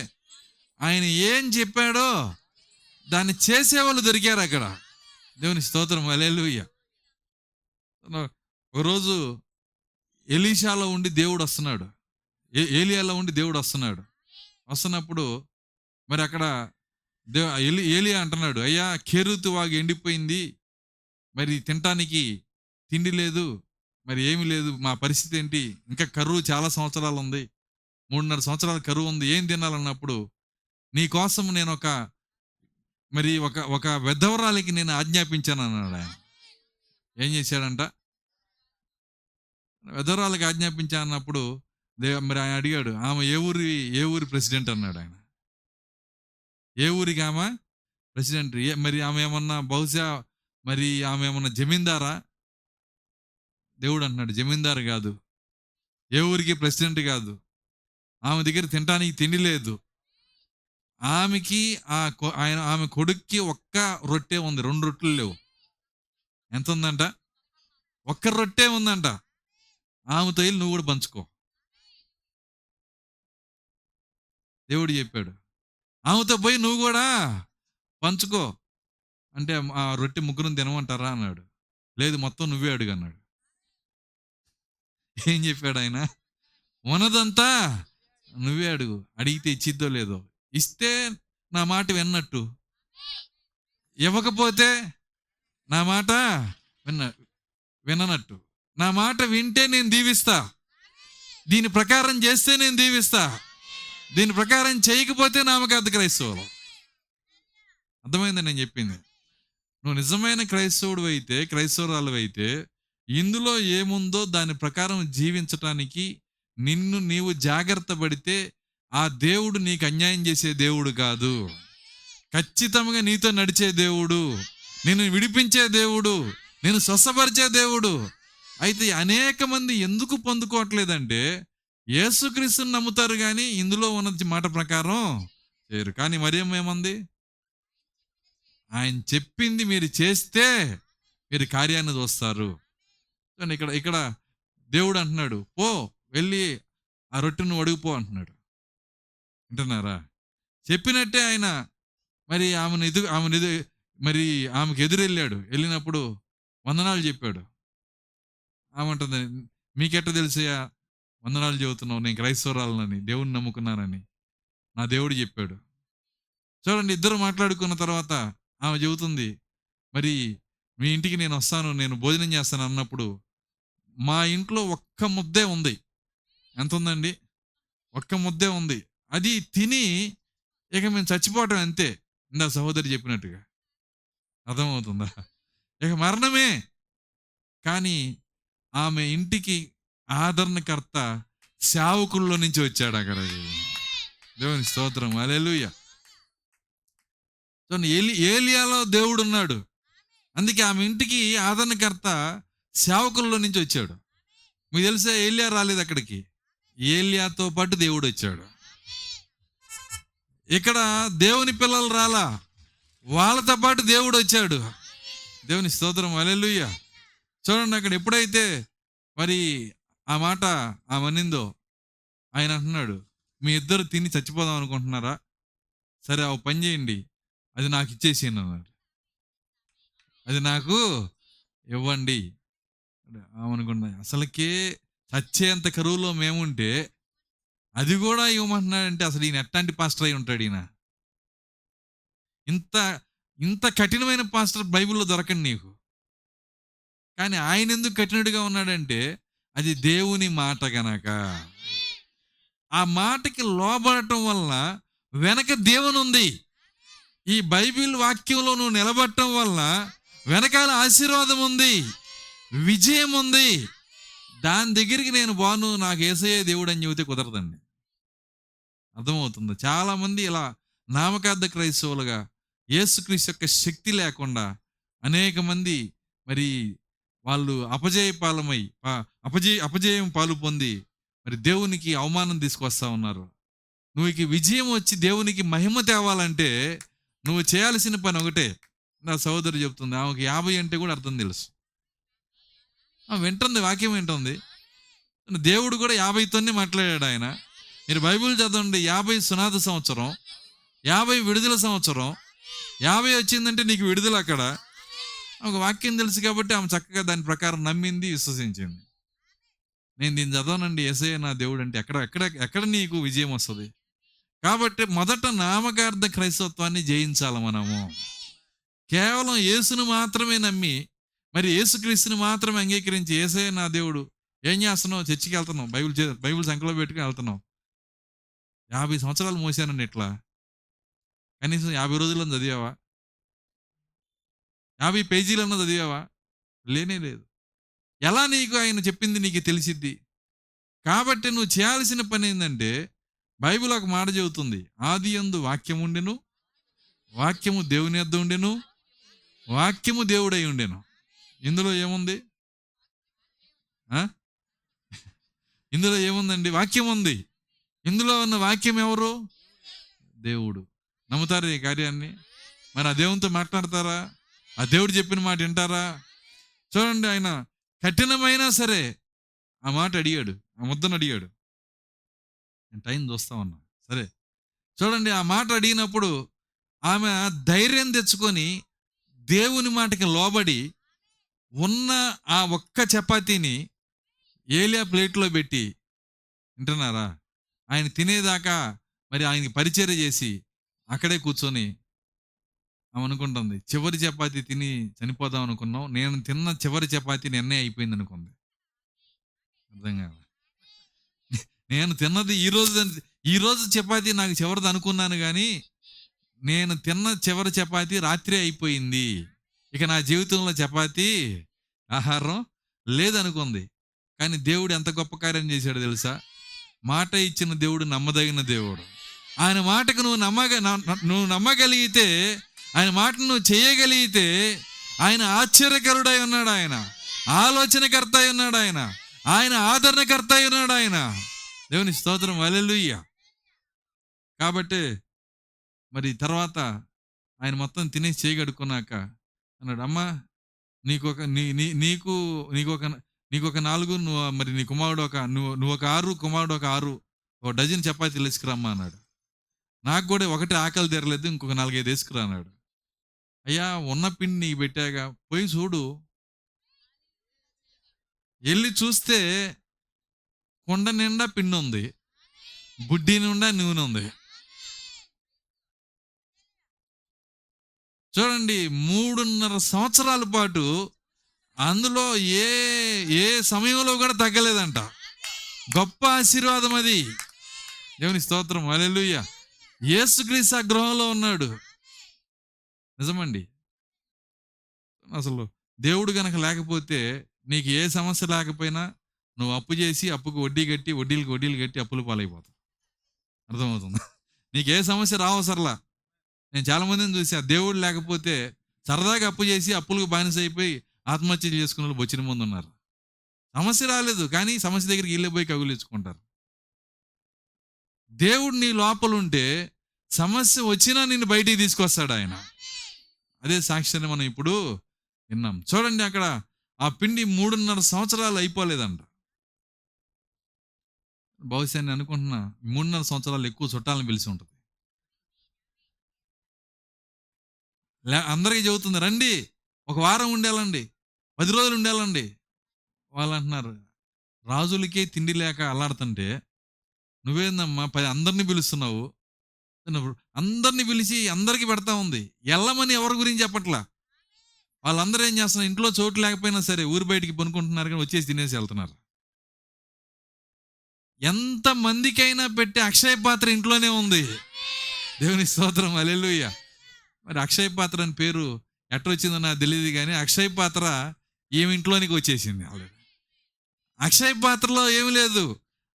ఆయన ఏం చెప్పాడో దాన్ని చేసేవాళ్ళు దొరికారు అక్కడ. దేవుని స్తోత్రం, హల్లెలూయా. ఒకరోజు ఎలీషాలో ఉండి దేవుడు వస్తున్నాడు, ఏలియాలో ఉండి దేవుడు వస్తున్నాడు. వస్తున్నప్పుడు మరి అక్కడ ఏలియా అంటున్నాడు, అయ్యా కెరూతు వాగు ఎండిపోయింది, మరి తినటానికి తిండి లేదు, మరి ఏమీ లేదు, మా పరిస్థితి ఏంటి? ఇంకా కరువు చాలా సంవత్సరాలు ఉంది, 3.5 సంవత్సరాల కరువు ఉంది, ఏం తినాలన్నప్పుడు నీ కోసం నేను ఒక వెధవరాలికి నేను ఆజ్ఞాపించాను అన్నాడు ఆయన. ఏం చేశాడంట? విధవరాలకు ఆజ్ఞాపించా అన్నప్పుడు మరి ఆయన అడిగాడు, ఆమె ఏ ఊరి ప్రెసిడెంట్ అన్నాడు ఆయన. ఏ ఊరికి ఆమె ప్రెసిడెంట్? మరి ఆమె ఏమన్నా బహుశా మరి ఆమె ఏమన్నా జమీందారా? దేవుడు అంటున్నాడు, జమీందారు కాదు, ఏ ఊరికి ప్రెసిడెంట్ కాదు, ఆమె దగ్గర తినడానికి తిండి లేదు. ఆమెకి ఆమె కొడుక్కి ఒక్క రొట్టె ఉంది, 2 రొట్టెలు లేవు. ఎంత ఉందంట? ఒక్క రొట్టె ఉందంట. ఆమెతో వెళ్ళి నువ్వు కూడా పంచుకో. దేవుడు చెప్పాడు, ఆమెతో పోయి నువ్వు కూడా పంచుకో. అంటే ఆ రొట్టె ముగ్గురు తినమంటారా అన్నాడు. లేదు, మొత్తం నువ్వే అడుగు అన్నాడు. ఏం చెప్పాడు ఆయన? ఉన్నదంతా నువ్వే అడుగు, అడిగితే ఇచ్చిద్దో లేదో. ఇస్తే నా మాట విన్నట్టు, ఇవ్వకపోతే నా మాట విననట్టు. నా మాట వింటే నేను దీవిస్తా, దీని ప్రకారం చేస్తే నేను దీవిస్తా, దీని ప్రకారం చేయకపోతే నామకార్థ క్రైస్తవులు. అర్థమైందని నేను చెప్పింది. నువ్వు నిజమైన క్రైస్తవుడు అయితే, క్రైస్తవురాలు అయితే, ఇందులో ఏముందో దాని ప్రకారం జీవించటానికి నిన్ను నీవు జాగ్రత్త పడితే ఆ దేవుడు నీకు అన్యాయం చేసే దేవుడు కాదు. ఖచ్చితంగా నీతో నడిచే దేవుడు, నిన్ను విడిపించే దేవుడు, నిన్ను స్వస్థపరిచే దేవుడు. అయితే అనేక మంది ఎందుకు పొందుకోవట్లేదంటే యేసుక్రీస్తుని నమ్ముతారు కానీ ఇందులో ఉన్న మాట ప్రకారం చేయరు. కానీ మరేమేమంది? ఆయన చెప్పింది మీరు చేస్తే మీరు కార్యాన్ని చూస్తారు. ఇక్కడ దేవుడు అంటున్నాడు, పో వెళ్ళి ఆ రొట్టెను అడుగుపో అంటున్నాడు. వింటున్నారా? చెప్పినట్టే ఆయన మరి మరి ఆమెకు ఎదురెళ్ళాడు. వెళ్ళినప్పుడు వందనాలు చెప్పాడు. ఆమె అంటుంది, మీకెట్ట తెలుసయ్యా వందనాలు చెబుతున్నావు? నేను క్రైస్తవురాలనని, దేవుడిని నమ్ముకున్నానని నా దేవుడు చెప్పాడు. చూడండి, ఇద్దరు మాట్లాడుకున్న తర్వాత ఆమె చెబుతుంది, మరి మీ ఇంటికి నేను వస్తాను, నేను భోజనం చేస్తాను అన్నప్పుడు మా ఇంట్లో ఒక్క ముద్దే ఉంది. ఎంత ఉందండి? ఒక్క ముద్దే ఉంది. అది తిని ఇక మేము చచ్చిపోవటం అంతే. ఇందా సహోదరి చెప్పినట్టుగా. అర్థమవుతుందా? ఇక మరణమే. కానీ ఆమె ఇంటికి ఆదరణకర్త సేవకుల్లో నుంచి వచ్చాడు అక్కడ. దేవుని స్తోత్రం, హల్లెలూయా. ఏలియాలో దేవుడు ఉన్నాడు, అందుకే ఆమె ఇంటికి ఆదరణకర్త సేవకుల్లో నుంచి వచ్చాడు. మీకు తెలిసే ఏలియా రాలేదు అక్కడికి, ఏలియాతో పాటు దేవుడు వచ్చాడు. ఇక్కడ దేవుని పిల్లలు రాలా, వాళ్ళతో పాటు దేవుడు వచ్చాడు. దేవుని స్తోత్రం, హల్లెలూయా. చూడండి, అక్కడ ఎప్పుడైతే మరి ఆ మాట ఆమె అనిందో ఆయన అంటున్నాడు, మీ ఇద్దరు తిని చచ్చిపోదాం అనుకుంటున్నారా? సరే, ఆ పని చేయండి, అది నాకు ఇచ్చేసేయండి అన్నాడు. అది నాకు ఇవ్వండి. ఆమెనుకున్నా, అసలుకే చచ్చేంత కరువులో మేముంటే అది కూడా ఇవ్వమంటున్నాడంటే అసలు ఈయన ఎట్లాంటి పాస్టర్ అయి ఉంటాడు? ఈయన ఇంత కఠినమైన పాస్టర్ బైబిల్లో దొరకండి నీకు. కానీ ఆయన ఎందుకు కఠినుడిగా ఉన్నాడంటే అది దేవుని మాట గనక. ఆ మాటకి లోబడటం వల్ల వెనక దేవుని ఉంది. ఈ బైబిల్ వాక్యంలో నువ్వు నిలబడటం వల్ల వెనకాల ఆశీర్వాదం ఉంది, విజయం ఉంది. దాని దగ్గరికి నేను బాను, నాకు యేసయ్యే దేవుడు అని చెబితే కుదరదండి. అర్థమవుతుంది? చాలామంది ఇలా నామకార్థ క్రైస్తవులుగా యేసుక్రీస్తు యొక్క శక్తి లేకుండా అనేక మంది మరి వాళ్ళు అపజయం పాలు పొంది మరి దేవునికి అవమానం తీసుకొస్తా ఉన్నారు. నువ్వు విజయం వచ్చి దేవునికి మహిమ తేవాలంటే నువ్వు చేయాల్సిన పని ఒకటే. నా సహోదరు చెప్తుంది, ఆమెకి 50 అంటే కూడా అర్థం తెలుసు. వింటుంది, వాక్యం వింటుంది. దేవుడు కూడా 50తోనే మాట్లాడాడు ఆయన. మీరు బైబిల్ చదవండి, 50 సునాద సంవత్సరం, 50 విడుదల సంవత్సరం. 50 వచ్చిందంటే నీకు విడుదల అక్కడ. ఒక వాక్యం తెలుసు కాబట్టి ఆమె చక్కగా దాని ప్రకారం నమ్మింది, విశ్వసించింది. నేను దీన్ని చదవనండి, యేసయ్య నా దేవుడు అంటే ఎక్కడ నీకు విజయం వస్తుంది? కాబట్టి మొదట నామకార్థ క్రైస్తవత్వాన్ని జయించాలి మనము. కేవలం యేసును మాత్రమే నమ్మి మరి యేసుక్రీస్తుని మాత్రమే అంగీకరించి యేసయ్య నా దేవుడు, ఏం చేస్తున్నావు? చర్చికి వెళ్తున్నావు, బైబిల్ సంఖ్యలో పెట్టుకుని వెళ్తున్నావు. 50 సంవత్సరాలు మోసానండి ఇట్లా. కనీసం 50 రోజులను చదివావా? 50 పేజీలన్నా చదివావా? లేనే లేదు. ఎలా నీకు ఆయన చెప్పింది నీకు తెలిసిద్ది? కాబట్టి నువ్వు చేయాల్సిన పని ఏంటంటే, బైబిల్ ఒక మాట చెబుతుంది, ఆది యందు వాక్యం ఉండెను, వాక్యము దేవుని యొద్ద ఉండెను, వాక్యము దేవుడై ఉండెను. ఇందులో ఏముంది? ఇందులో ఏముందండి? వాక్యం ఉంది. ఇందులో ఉన్న వాక్యం ఎవరు? దేవుడు. నమ్ముతారా ఈ కార్యాన్ని? మరి ఆ దేవునితో మాట్లాడతారా? ఆ దేవుడు చెప్పిన మాట వింటారా? చూడండి, ఆయన కఠినమైనా సరే ఆ మాట అడిగాడు, ఆ ముద్దను అడిగాడు. నేను టైం చూస్తా ఉన్నా. సరే చూడండి, ఆ మాట అడిగినప్పుడు ఆమె ధైర్యం తెచ్చుకొని దేవుని మాటకి లోబడి ఉన్న ఆ ఒక్క చపాతీని ఏలియా ప్లేట్లో పెట్టి, వింటున్నారా, ఆయన తినేదాకా మరి ఆయనకి పరిచర్య చేసి అక్కడే కూర్చొని ఆమె అనుకుంటుంది, చివరి చపాతీ తిని చనిపోదాం అనుకున్నాం, నేను తిన్న చివరి చపాతీ నిన్నే అయిపోయింది అనుకుంది. అర్థం కాదు. నేను తిన్నది ఈరోజు చపాతీ నాకు చివరిది అనుకున్నాను, కానీ నేను తిన్న చివరి చపాతీ రాత్రి అయిపోయింది, ఇక నా జీవితంలో చపాతీ ఆహారం లేదనుకుంది. కానీ దేవుడు ఎంత గొప్ప కార్యం చేశాడు తెలుసా? మాట ఇచ్చిన దేవుడు నమ్మదగిన దేవుడు. ఆయన మాటకు నువ్వు నమ్మగలిగితే, ఆయన మాటను నువ్వు చేయగలిగితే, ఆయన ఆశ్చర్యకరుడై ఉన్నాడు, ఆయన ఆలోచనకర్త అయి ఉన్నాడు, ఆయన ఆదరణకర్త అయి ఉన్నాడు ఆయన. దేవుని స్తోత్రం, హల్లెలూయా. కాబట్టి మరి తర్వాత ఆయన మొత్తం తినేసి చేయగడుకున్నాక అన్నాడు, అమ్మా నీకు ఒక 4, మరి నీ కుమారుడు నువ్వు ఒక 6, కుమారుడు ఒక 6, ఒక డజన్ చపాతీలు వేసుకురమ్మా అన్నాడు. నాకు కూడా ఒకటి ఆకలి తీరలేదు, ఇంకొక 4-5 వేసుకురా అన్నాడు. అయ్యా, ఉన్న పిండి నీకు పెట్టాగా, పోయి చూడు. వెళ్ళి చూస్తే కొండ నిండా పిండి ఉంది, బుడ్డి నిండా నూనె ఉంది. చూడండి, 3.5 సంవత్సరాల పాటు అందులో ఏ సమయంలో కూడా తగ్గలేదంట. గొప్ప ఆశీర్వాదం అది. దేవుని స్తోత్రం, హల్లెలూయా. యేసుక్రీస్తు ఆ గృహంలో ఉన్నాడు. నిజమండి. అసలు దేవుడు గనక లేకపోతే నీకు ఏ సమస్య లేకపోయినా నువ్వు అప్పు చేసి అప్పుకు వడ్డీ కట్టి వడ్డీలు కట్టి అప్పులు పాలైపోతావు. అర్థమవుతుందా? నీకు ఏ సమస్య రావసరలా. నేను చాలా మందిని చూసా, దేవుడు లేకపోతే సరదాగా అప్పు చేసి అప్పులకు బానిస అయిపోయి ఆత్మహత్యలు చేసుకున్న వాళ్ళు బొచ్చిన ముందు ఉన్నారు. సమస్య రాలేదు, కానీ సమస్య దగ్గరికి వీళ్ళే పోయి కగులించుకుంటారు. దేవుడు నీ లోపల ఉంటే సమస్య వచ్చినా నిన్ను బయటికి తీసుకొస్తాడు ఆయన. అదే సాక్ష్యాన్ని మనం ఇప్పుడు విన్నాం. చూడండి, అక్కడ ఆ పిండి 3.5 సంవత్సరాలు అయిపోలేదంట. బహుశా నేను అనుకుంటున్నా 3.5 సంవత్సరాలు ఎక్కువ చుట్టాలను పిలిచి ఉంటుంది. అందరికీ చెబుతుంది, రండి, ఒక వారం ఉండాలండి, 10 రోజులు ఉండాలండి. వాళ్ళు అంటున్నారు, రాజులకే తిండి లేక అల్లాడుతుంటే నువ్వేందమ్మా అందరినీ పిలుస్తున్నావు? అందరినీ పిలిచి అందరికీ పెడతా ఉంది. ఎల్లమని ఎవరి గురించి చెప్పట్లా. వాళ్ళందరూ ఏం చేస్తున్నారు, ఇంట్లో చోటు లేకపోయినా సరే ఊరు బయటికి పనుకుంటున్నారు, కానీ వచ్చేసి తినేసి వెళ్తున్నారు. ఎంత మందికైనా పెట్టే అక్షయ పాత్ర ఇంట్లోనే ఉంది. దేవుని స్తోత్రం, హల్లెలూయా. మరి అక్షయ పాత్ర అని పేరు ఎట్లొచ్చిందో నాకు తెలియదు, కానీ అక్షయ పాత్ర ఏమి ఇంట్లోనికి వచ్చేసింది. అక్షయ పాత్రలో ఏమి లేదు,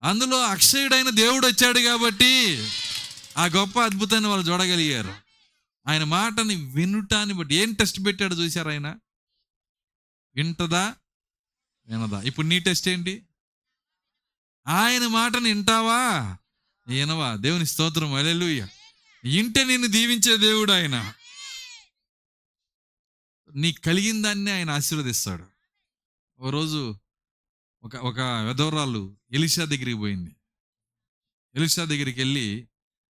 అందులో అక్షయుడైన దేవుడు వచ్చాడు కాబట్టి ఆ గొప్ప అద్భుతాన్ని వాళ్ళు చూడగలిగారు. ఆయన మాటని వినుటాన్ని బట్టి ఏం టెస్ట్ పెట్టాడు చూశారు ఆయన? వింటదా వినదా? ఇప్పుడు నీ టెస్ట్ ఏంటి? ఆయన మాటని వింటావా వినవా? దేవుని స్తోత్రం, హల్లెలూయా. ఇంటే నిన్ను దీవించే దేవుడు ఆయన. నీకు కలిగిన దాన్ని ఆయన ఆశీర్వదిస్తాడు. ఓ రోజు ఒక విధవరాలు ఎలీషా దగ్గరికి పోయింది. ఎలీషా దగ్గరికి వెళ్ళి,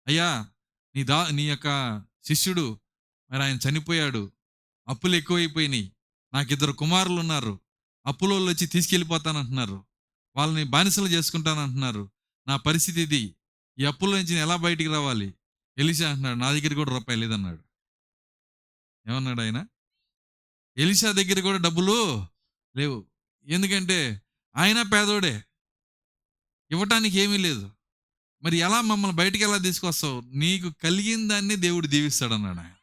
అయ్యా, నీ యొక్క శిష్యుడు మరి ఆయన చనిపోయాడు, అప్పులు ఎక్కువైపోయినాయి, నాకు 2 కుమారులు ఉన్నారు, అప్పులోళ్ళు వచ్చి తీసుకెళ్ళిపోతానంటున్నారు, వాళ్ళని బానిసలు చేసుకుంటానంటున్నారు, నా పరిస్థితి ఇది, ఈ అప్పుల నుంచి ఎలా బయటికి రావాలి? ఎలీషా అంటున్నాడు, నా దగ్గర కూడా రూపాయి లేదన్నాడు. ఏమన్నాడు ఆయన? ఎలీషా దగ్గర కూడా డబ్బులు లేవు. ఎందుకంటే ఆయన పేదోడే, ఇవ్వటానికి ఏమీ లేదు. మరి ఎలా మమ్మల్ని బయటికి ఎలా తీసుకొస్తావు? నీకు కలిగిన దాన్ని దేవుడు దీవిస్తాడు అన్నాడు ఆయన.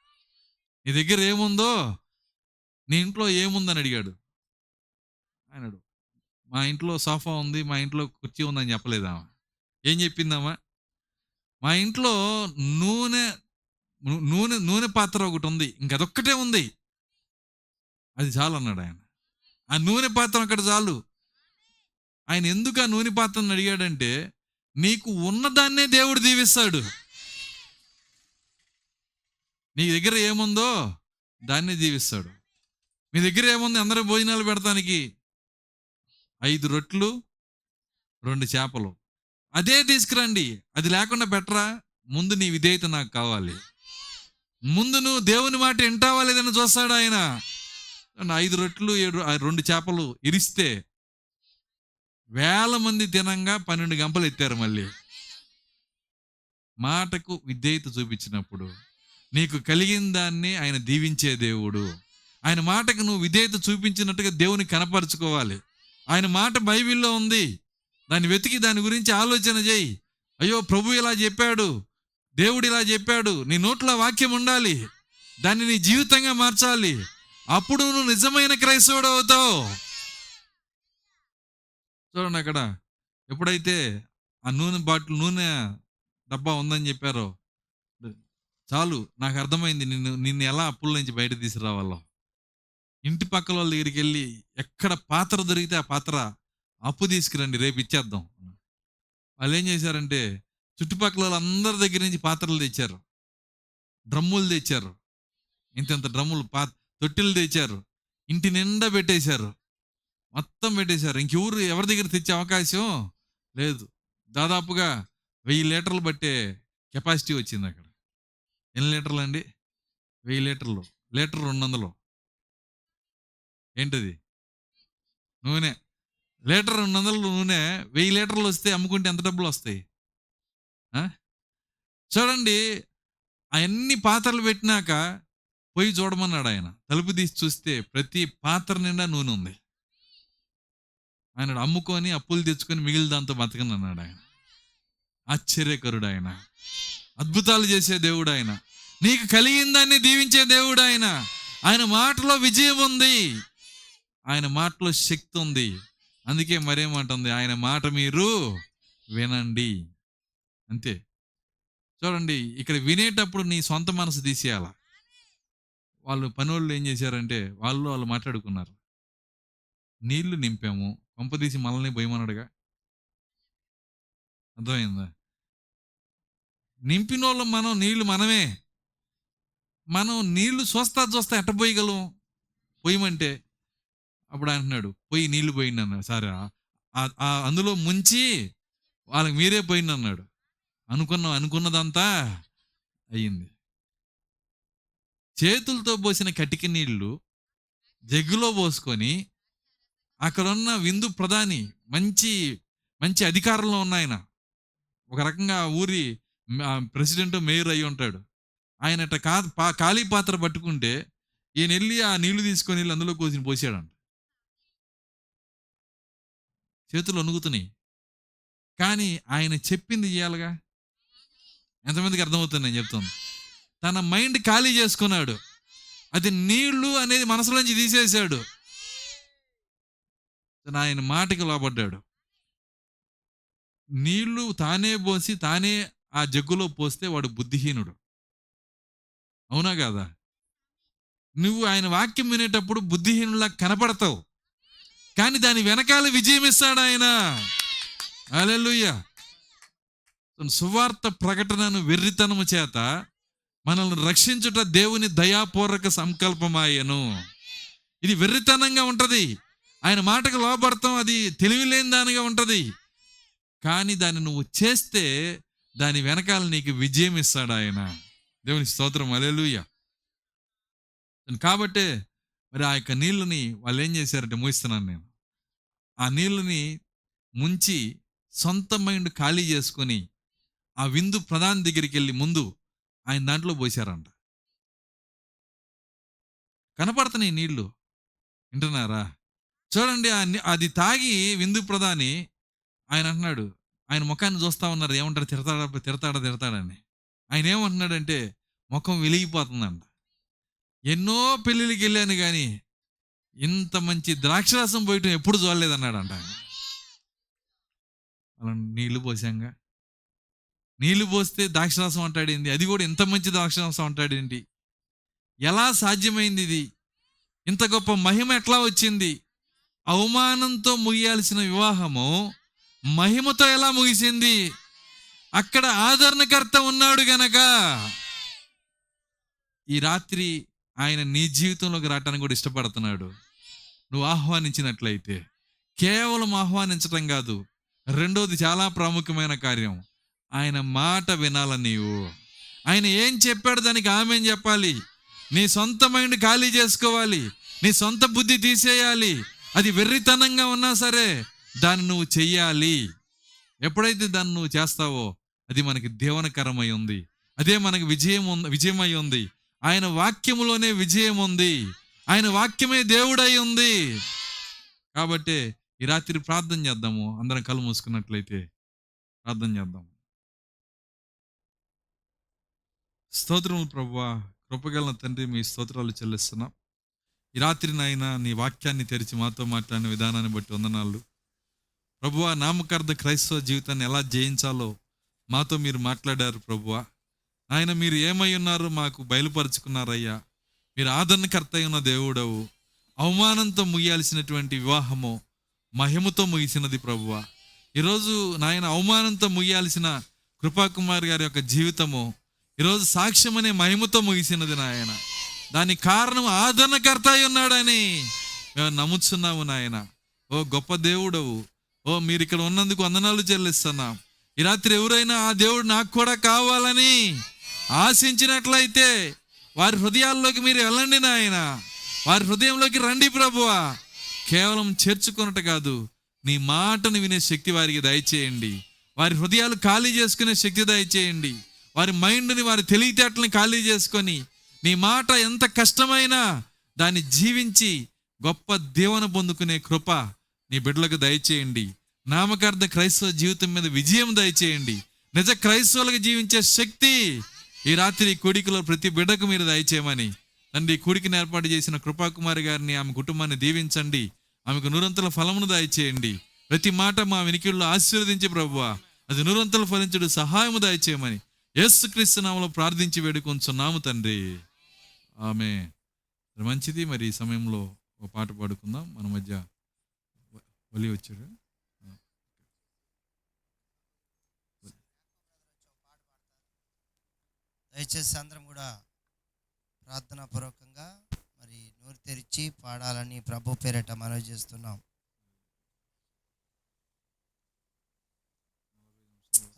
నీ దగ్గర ఏముందో, నీ ఇంట్లో ఏముందని అడిగాడు. అన్నాడు, మా ఇంట్లో సోఫా ఉంది, మా ఇంట్లో కుర్చీ ఉందని చెప్పలేదామా? ఏం చెప్పిందామా? మా ఇంట్లో నూనె నూనె నూనె పాత్ర ఒకటి ఉంది, ఇంకదొక్కటే ఉంది, అది చాలు అన్నాడు ఆయన. ఆ నూనె పాత్ర అక్కడ చాలు. ఆయన ఎందుకు ఆ నూనె పాత్రను అడిగాడంటే, నీకు ఉన్నదాన్నే దేవుడు దీవిస్తాడు. నీ దగ్గర ఏముందో దాన్నే దీవిస్తాడు. మీ దగ్గర ఏముంది? అందరూ భోజనాలు పెడతానికి 5 రొట్లు 2 చేపలు, అదే తీసుకురండి. అది లేకుండా పెట్టరా? ముందు నీ విధేయత నాకు కావాలి. ముందు నువ్వు దేవుని మాట వింటావా లేదని చూస్తాడు ఆయన. 5 రొట్లు 2 చేపలు ఇరిస్తే వేల మంది తినంగా 12 గంపలు ఎత్తారు. మళ్ళీ మాటకు విధేయత చూపించినప్పుడు నీకు కలిగిన దాన్ని ఆయన దీవించే దేవుడు. ఆయన మాటకు నువ్వు విధేయత చూపించినట్టుగా దేవుని కనపరుచుకోవాలి. ఆయన మాట బైబిల్లో ఉంది, దాన్ని వెతికి దాని గురించి ఆలోచన చేయి. అయ్యో, ప్రభు ఇలా చెప్పాడు, దేవుడు ఇలా చెప్పాడు. నీ నోట్లో వాక్యం ఉండాలి, దాన్ని నీ జీవితంగా మార్చాలి. అప్పుడు నువ్వు నిజమైన క్రైస్తవుడు అవుతావు. చూడండి, అక్కడ ఎప్పుడైతే ఆ నూనె డబ్బా ఉందని చెప్పారో, చాలు, నాకు అర్థమైంది నిన్ను ఎలా అప్పుల నుంచి బయట తీసుకురావాలో. ఇంటి పక్కల వాళ్ళ దగ్గరికి వెళ్ళి ఎక్కడ పాత్ర దొరికితే ఆ పాత్ర అప్పు తీసుకురండి, రేపు ఇచ్చేద్దాం. వాళ్ళు ఏం చేశారంటే చుట్టుపక్కల వాళ్ళందరి దగ్గర నుంచి పాత్రలు తెచ్చారు, డ్రమ్ములు తెచ్చారు, ఇంత డ్రమ్ములు తొట్టిలు తెచ్చారు, ఇంటి నిండా పెట్టేశారు, మొత్తం పెట్టేశారు. ఎవరి దగ్గర తెచ్చే అవకాశం లేదు. దాదాపుగా 1000 లీటర్లు బట్టే కెపాసిటీ వచ్చింది అక్కడ. ఎన్ని లీటర్లు అండి? 1000 లీటర్లు. లీటర్ 200. ఏంటది? నూనె. లీటర్ 200 నూనె 1000 లీటర్లు వస్తే అమ్ముకుంటే ఎంత డబ్బులు వస్తాయి? చూడండి, అవన్నీ పాత్రలు పెట్టినాక పోయి చూడమన్నాడు ఆయన. తలుపు తీసి చూస్తే ప్రతి పాత్ర నిండా నూనె ఉంది. ఆయన అమ్ముకొని అప్పులు తెచ్చుకొని మిగిలిన దాంతో బతకను అన్నాడు ఆయన. ఆశ్చర్యకరుడు ఆయన, అద్భుతాలు చేసే దేవుడు ఆయన, నీకు కలిగిన దాన్ని దీవించే దేవుడు ఆయన. ఆయన మాటలో విజయం ఉంది, ఆయన మాటలో శక్తి ఉంది. అందుకే మరేమంటుంది, ఆయన మాట మీరు వినండి. అంతే. చూడండి, ఇక్కడ వినేటప్పుడు నీ సొంత మనసు తీసేయాల. పనోళ్ళు ఏం చేశారంటే వాళ్ళు మాట్లాడుకున్నారు, నీళ్లు నింపాము, పంపదీసి మనల్ని భయమన్నాడుగా. అర్థమైందా? నింపిన వాళ్ళు నీళ్లు మనమే. మనం నీళ్లు చూస్తా ఎట్ట పోయగలం? పోయమంటే అప్పుడు అంటున్నాడు, పోయి నీళ్లు పోయింది అన్నాడు. సరే, అందులో ముంచి వాళ్ళకి మీరే పోయింది అన్నాడు. అనుకున్నదంతా అయ్యింది. చేతులతో పోసిన కటిక నీళ్లు జగ్గులో పోసుకొని అక్కడున్న విందు ప్రధాని మంచి మంచి అధికారంలో ఉన్న ఆయన, ఒక రకంగా ఊరి ప్రెసిడెంట్ మేయర్ అయి ఉంటాడు. ఆయన ఖాళీ పాత్ర పట్టుకుంటే ఈయన వెళ్ళి ఆ నీళ్లు తీసుకొని వెళ్ళి అందులో పోసాడంట. చేతులు వణుకుతున్నాయి, కానీ ఆయన చెప్పింది చేయాలిగా. ఎంతమందికి అర్థమవుతుంది నేను చెప్తాను? తన మైండ్ ఖాళీ చేసుకున్నాడు, అది నీళ్లు అనేది మనసులోంచి తీసేశాడు, ఆయన మాటకి లోబడ్డాడు. నీళ్లు తానే పోసి తానే ఆ జగ్గులో పోస్తే వాడు బుద్ధిహీనుడు. అవునా కాదా? నువ్వు ఆయన వాక్యం వినేటప్పుడు బుద్ధిహీనులా కనపడతావు, కానీ దాని వెనకాల విజయం ఇస్తాడు ఆయన. హల్లెలూయా. సువార్త ప్రకటనను వెర్రితనము చేత మనల్ని రక్షించుట దేవుని దయాపూర్వక సంకల్పమాయను. ఇది వెర్రితనంగా ఉంటది, ఆయన మాటకు లోబడతాం, అది తెలివిలేని దానిగా ఉంటది. కానీ దాన్ని నువ్వు చేస్తే దాని వెనకాల నీకు విజయం ఇస్తాడు ఆయన. దేవుని స్తోత్రం, హల్లెలూయా. కాబట్టే మరి ఆ యొక్క నీళ్ళని వాళ్ళు ఏం చేశారంటే, మూయిస్తున్నాను నేను, ఆ నీళ్ళని ముంచి సొంత మైండ్ ఖాళీ చేసుకొని ఆ విందు ప్రధాని దగ్గరికి వెళ్ళి ముందు ఆయన దాంట్లో పోసారంట. కనపడుతున్నాయి నీళ్లు, వింటున్నారా? చూడండి, అది తాగి విందు ప్రధాని ఆయన అంటున్నాడు, ఆయన ముఖాన్ని చూస్తా ఉన్నారు, ఏమంటారు, తిడతాడని. ఆయన ఏమంటున్నాడంటే ముఖం వెలిగిపోతుందంట. ఎన్నో పెళ్ళిళ్ళకి వెళ్ళాను కానీ ఇంత మంచి ద్రాక్షరసం పోయటం ఎప్పుడు చూడలేదన్నాడంట ఆయన. అలా నీళ్లు పోసాంగా, నీళ్లు పోస్తే ద్రాక్షరసం అంటాడేంటి, అది కూడా ఇంత మంచి ద్రాక్షరసం అంటాడేంటి, ఎలా సాధ్యమైంది ఇది, ఇంత గొప్ప మహిమ ఎట్లా వచ్చింది, అవమానంతో ముగియాల్సిన వివాహము మహిమతో ఎలా ముగిసింది, అక్కడ ఆదరణకర్త ఉన్నాడు గనక ఈ రాత్రి ఆయన నీ జీవితంలోకి రావటానికి కూడా ఇష్టపడుతున్నాడు. నువ్వు ఆహ్వానించినట్లయితే, కేవలం ఆహ్వానించటం కాదు, రెండోది చాలా ప్రాముఖ్యమైన కార్యం, ఆయన మాట వినాల. నీవు ఆయన ఏం చెప్పాడు దానికి ఆమేన్ చెప్పాలి. నీ సొంత మైండ్ ఖాళీ చేసుకోవాలి, నీ సొంత బుద్ధి తీసేయాలి. అది వెర్రితనంగా ఉన్నా సరే దాన్ని నువ్వు చెయ్యాలి. ఎప్పుడైతే దాన్ని నువ్వు చేస్తావో అది మనకి దీవెనకరమై ఉంది, అదే మనకి విజయమై ఉంది. ఆయన వాక్యములోనే విజయం ఉంది, ఆయన వాక్యమే దేవుడై ఉంది. కాబట్టి ఈ రాత్రి ప్రార్థన చేద్దాము. అందరం కళ్ళు మూసుకున్నట్లయితే ప్రార్థన చేద్దాం. స్తోత్రములు ప్రభువా, కృపగల తండ్రి, మీ స్తోత్రాలు చెల్లిస్తున్నాం. ఈ రాత్రి నాయన నీ వాక్యాన్ని తెరిచి మాతో మాట్లాడిన విధానాన్ని బట్టి వందనాలు ప్రభువా. నామకార్థ క్రైస్తవ జీవితాన్ని ఎలా జయించాలో మాతో మీరు మాట్లాడారు ప్రభువా. ఆయన మీరు ఏమై ఉన్నారో మాకు బయలుపరుచుకున్నారయ్యా. మీరు ఆదరణకర్త అయిన దేవుడవు. అవమానంతో ముగియాల్సినటువంటి వివాహము మహిమతో ముగిసినది ప్రభువా. ఈరోజు నాయన అవమానంతో ముగియాల్సిన కృపాకుమార్ గారి యొక్క జీవితము ఈరోజు సాక్ష్యం అనే మహిమతో ముగిసినది నాయన. దానికి కారణం ఆదరణకర్త అయి ఉన్నాడని మేము నమ్ముతున్నాము నాయన. ఓ గొప్ప దేవుడవు, ఓ మీరు ఇక్కడ ఉన్నందుకు వందనాలు చెల్లిస్తున్నాం. ఈ రాత్రి ఎవరైనా ఆ దేవుడు నాకు కూడా కావాలని ఆశించినట్లయితే వారి హృదయాల్లోకి మీరు వెళ్ళండి నాయన. వారి హృదయంలోకి రండి ప్రభువా. కేవలం చేర్చుకున్నట్టు కాదు, నీ మాటను వినే శక్తి వారికి దయచేయండి. వారి హృదయాలు ఖాళీ చేసుకునే శక్తి దయచేయండి. వారి మైండ్ని, వారి తెలివితేటలను ఖాళీ చేసుకొని నీ మాట ఎంత కష్టమైనా దాన్ని జీవించి గొప్ప దీవెన పొందుకునే కృప నీ బిడ్డలకు దయచేయండి. నామకార్థ క్రైస్తవ జీవితం మీద విజయం దయచేయండి. నిజ క్రైస్తవులకు జీవించే శక్తి ఈ రాత్రి కూడికలో ప్రతి బిడ్డకు మీరు దయచేయమని తండ్రి, కూడికను ఏర్పాటు చేసిన కృపాకుమారి గారిని, ఆమె కుటుంబాన్ని దీవించండి. ఆమెకు నూరంతల ఫలమును దయచేయండి. ప్రతి మాట మా వినికిడిలో ఆశీర్వదించి ప్రభువా, అది నూరంతల ఫలించుడు సహాయము దయచేయమని యేసుక్రీస్తు నామములో ప్రార్థించి వేడుకొంచున్నాము తండ్రి, ఆమేన్. మంచిది. మరి ఈ సమయంలో ఒక పాట పాడుకుందాం. మన మధ్య వలి వచ్చాడు. దయచేసి అందరం కూడా ప్రార్థనా పూర్వకంగా మరి నోరు తెరిచి పాడాలని ప్రభు పేరిట మనవి చేస్తున్నాం.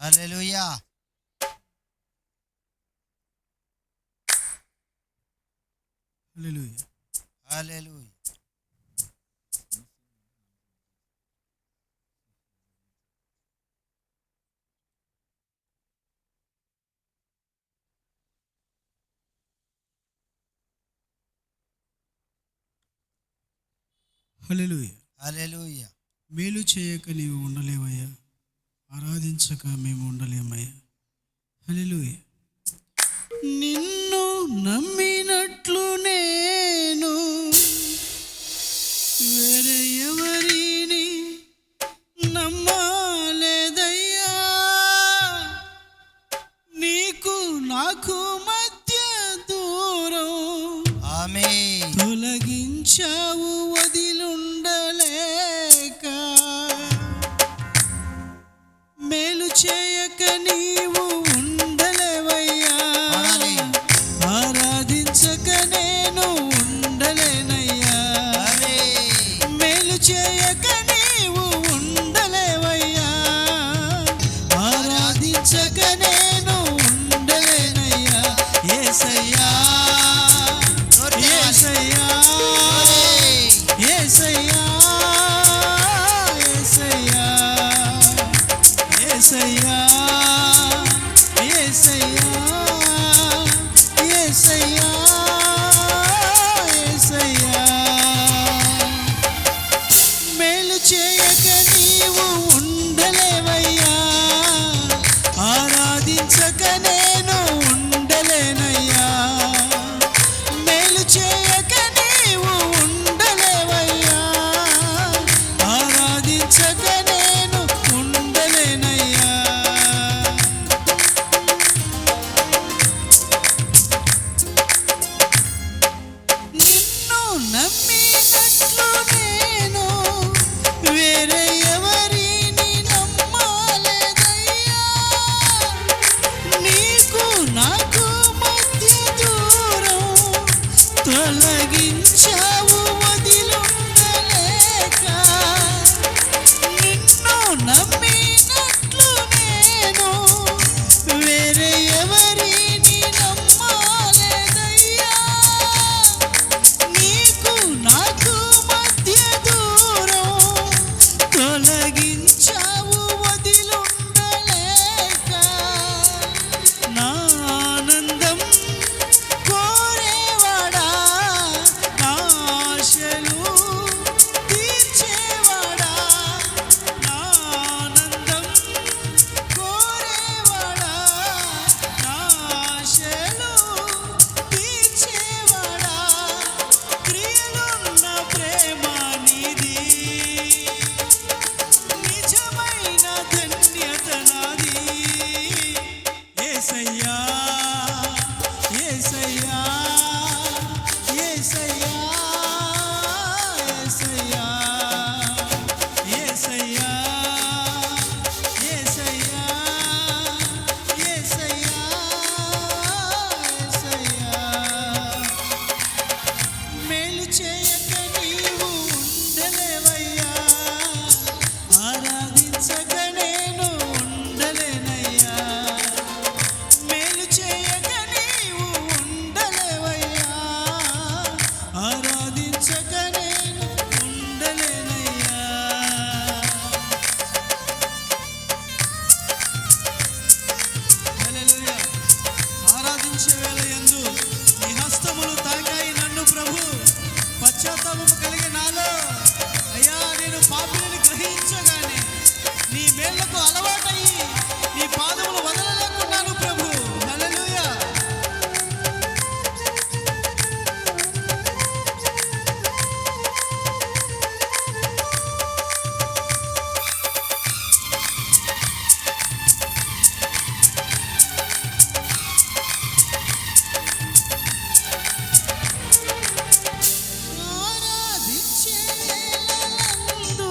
హల్లెలూయా. హల్లెలూయా. హల్లెలూయా. హల్లెలూయా. హల్లెలూయా. మేలు చేయక నీవు ఉండలేవయ్యా, ఆరాధించక మేము ఉండలేమయ్యా. హల్లెలూయా. నిన్ను నమ్మినట్లు నేను వేరే ఎవరిని నమ్మలేదయ్యా. నీకు నాకు మధ్య దూరం ఆమేన్. తొలగించావు వదిలుండలేక. మేలు చేయక నీవు ఉండలేవయ్యా, ఆరాధించక నేను ఉండలేనయ్యా. మేలు చేయక నీవు ఉండలేవయ్యా, ఆరాధించక నేను ఉండలేనయ్యా. యేసయ్యా, యేసయ్యా, యేసయ్యా, యేసయ్యా, యేసయ్యా, యేసయ్యా, యేసయ్యా, యేసయ్యా. మేలు చేయక నీవు ఉండలేవయ్యా, ఆరాధించక నేను ఉండలేనయ్యా. మేలు చేయక నీవు ఉండలేవయ్యా, మేళ్లకు అలవాటయ్యి నీ పాదములు వదలలేకున్నాను ప్రభు. హల్లెలూయా. ఆరాధించేలందు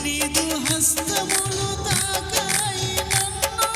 నీదు హస్తములు తాకాయి నన్ను.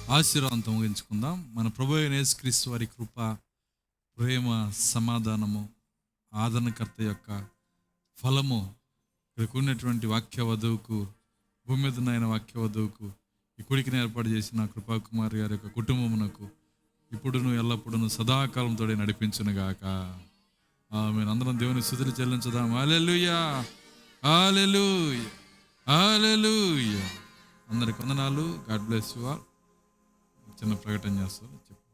ఆశీర్వాదంతో ముగించుకుందాం. మన ప్రభు అయిన యేసుక్రీస్తు వారి కృప, ప్రేమ, సమాధానము, ఆదరణకర్త యొక్క ఫలము, ఇక్కడ ఉన్నటువంటి వాక్య వధువుకు, భూమి మీద ఉన్న వాక్య వధువుకు, ఈ కుడికిని ఏర్పాటు చేసిన కృపాకుమారి గారి యొక్క కుటుంబమునకు ఇప్పుడును ఎల్లప్పుడూ సదాకాలంతో నడిపించునుగాక. మేము అందరం దేవుని స్తుతులు చెల్లించుదాం. హల్లెలూయా, హల్లెలూయా, హల్లెలూయా. అందరికి వందనాలు. God bless you all. చిన్న ప్రకటన చేస్తాను.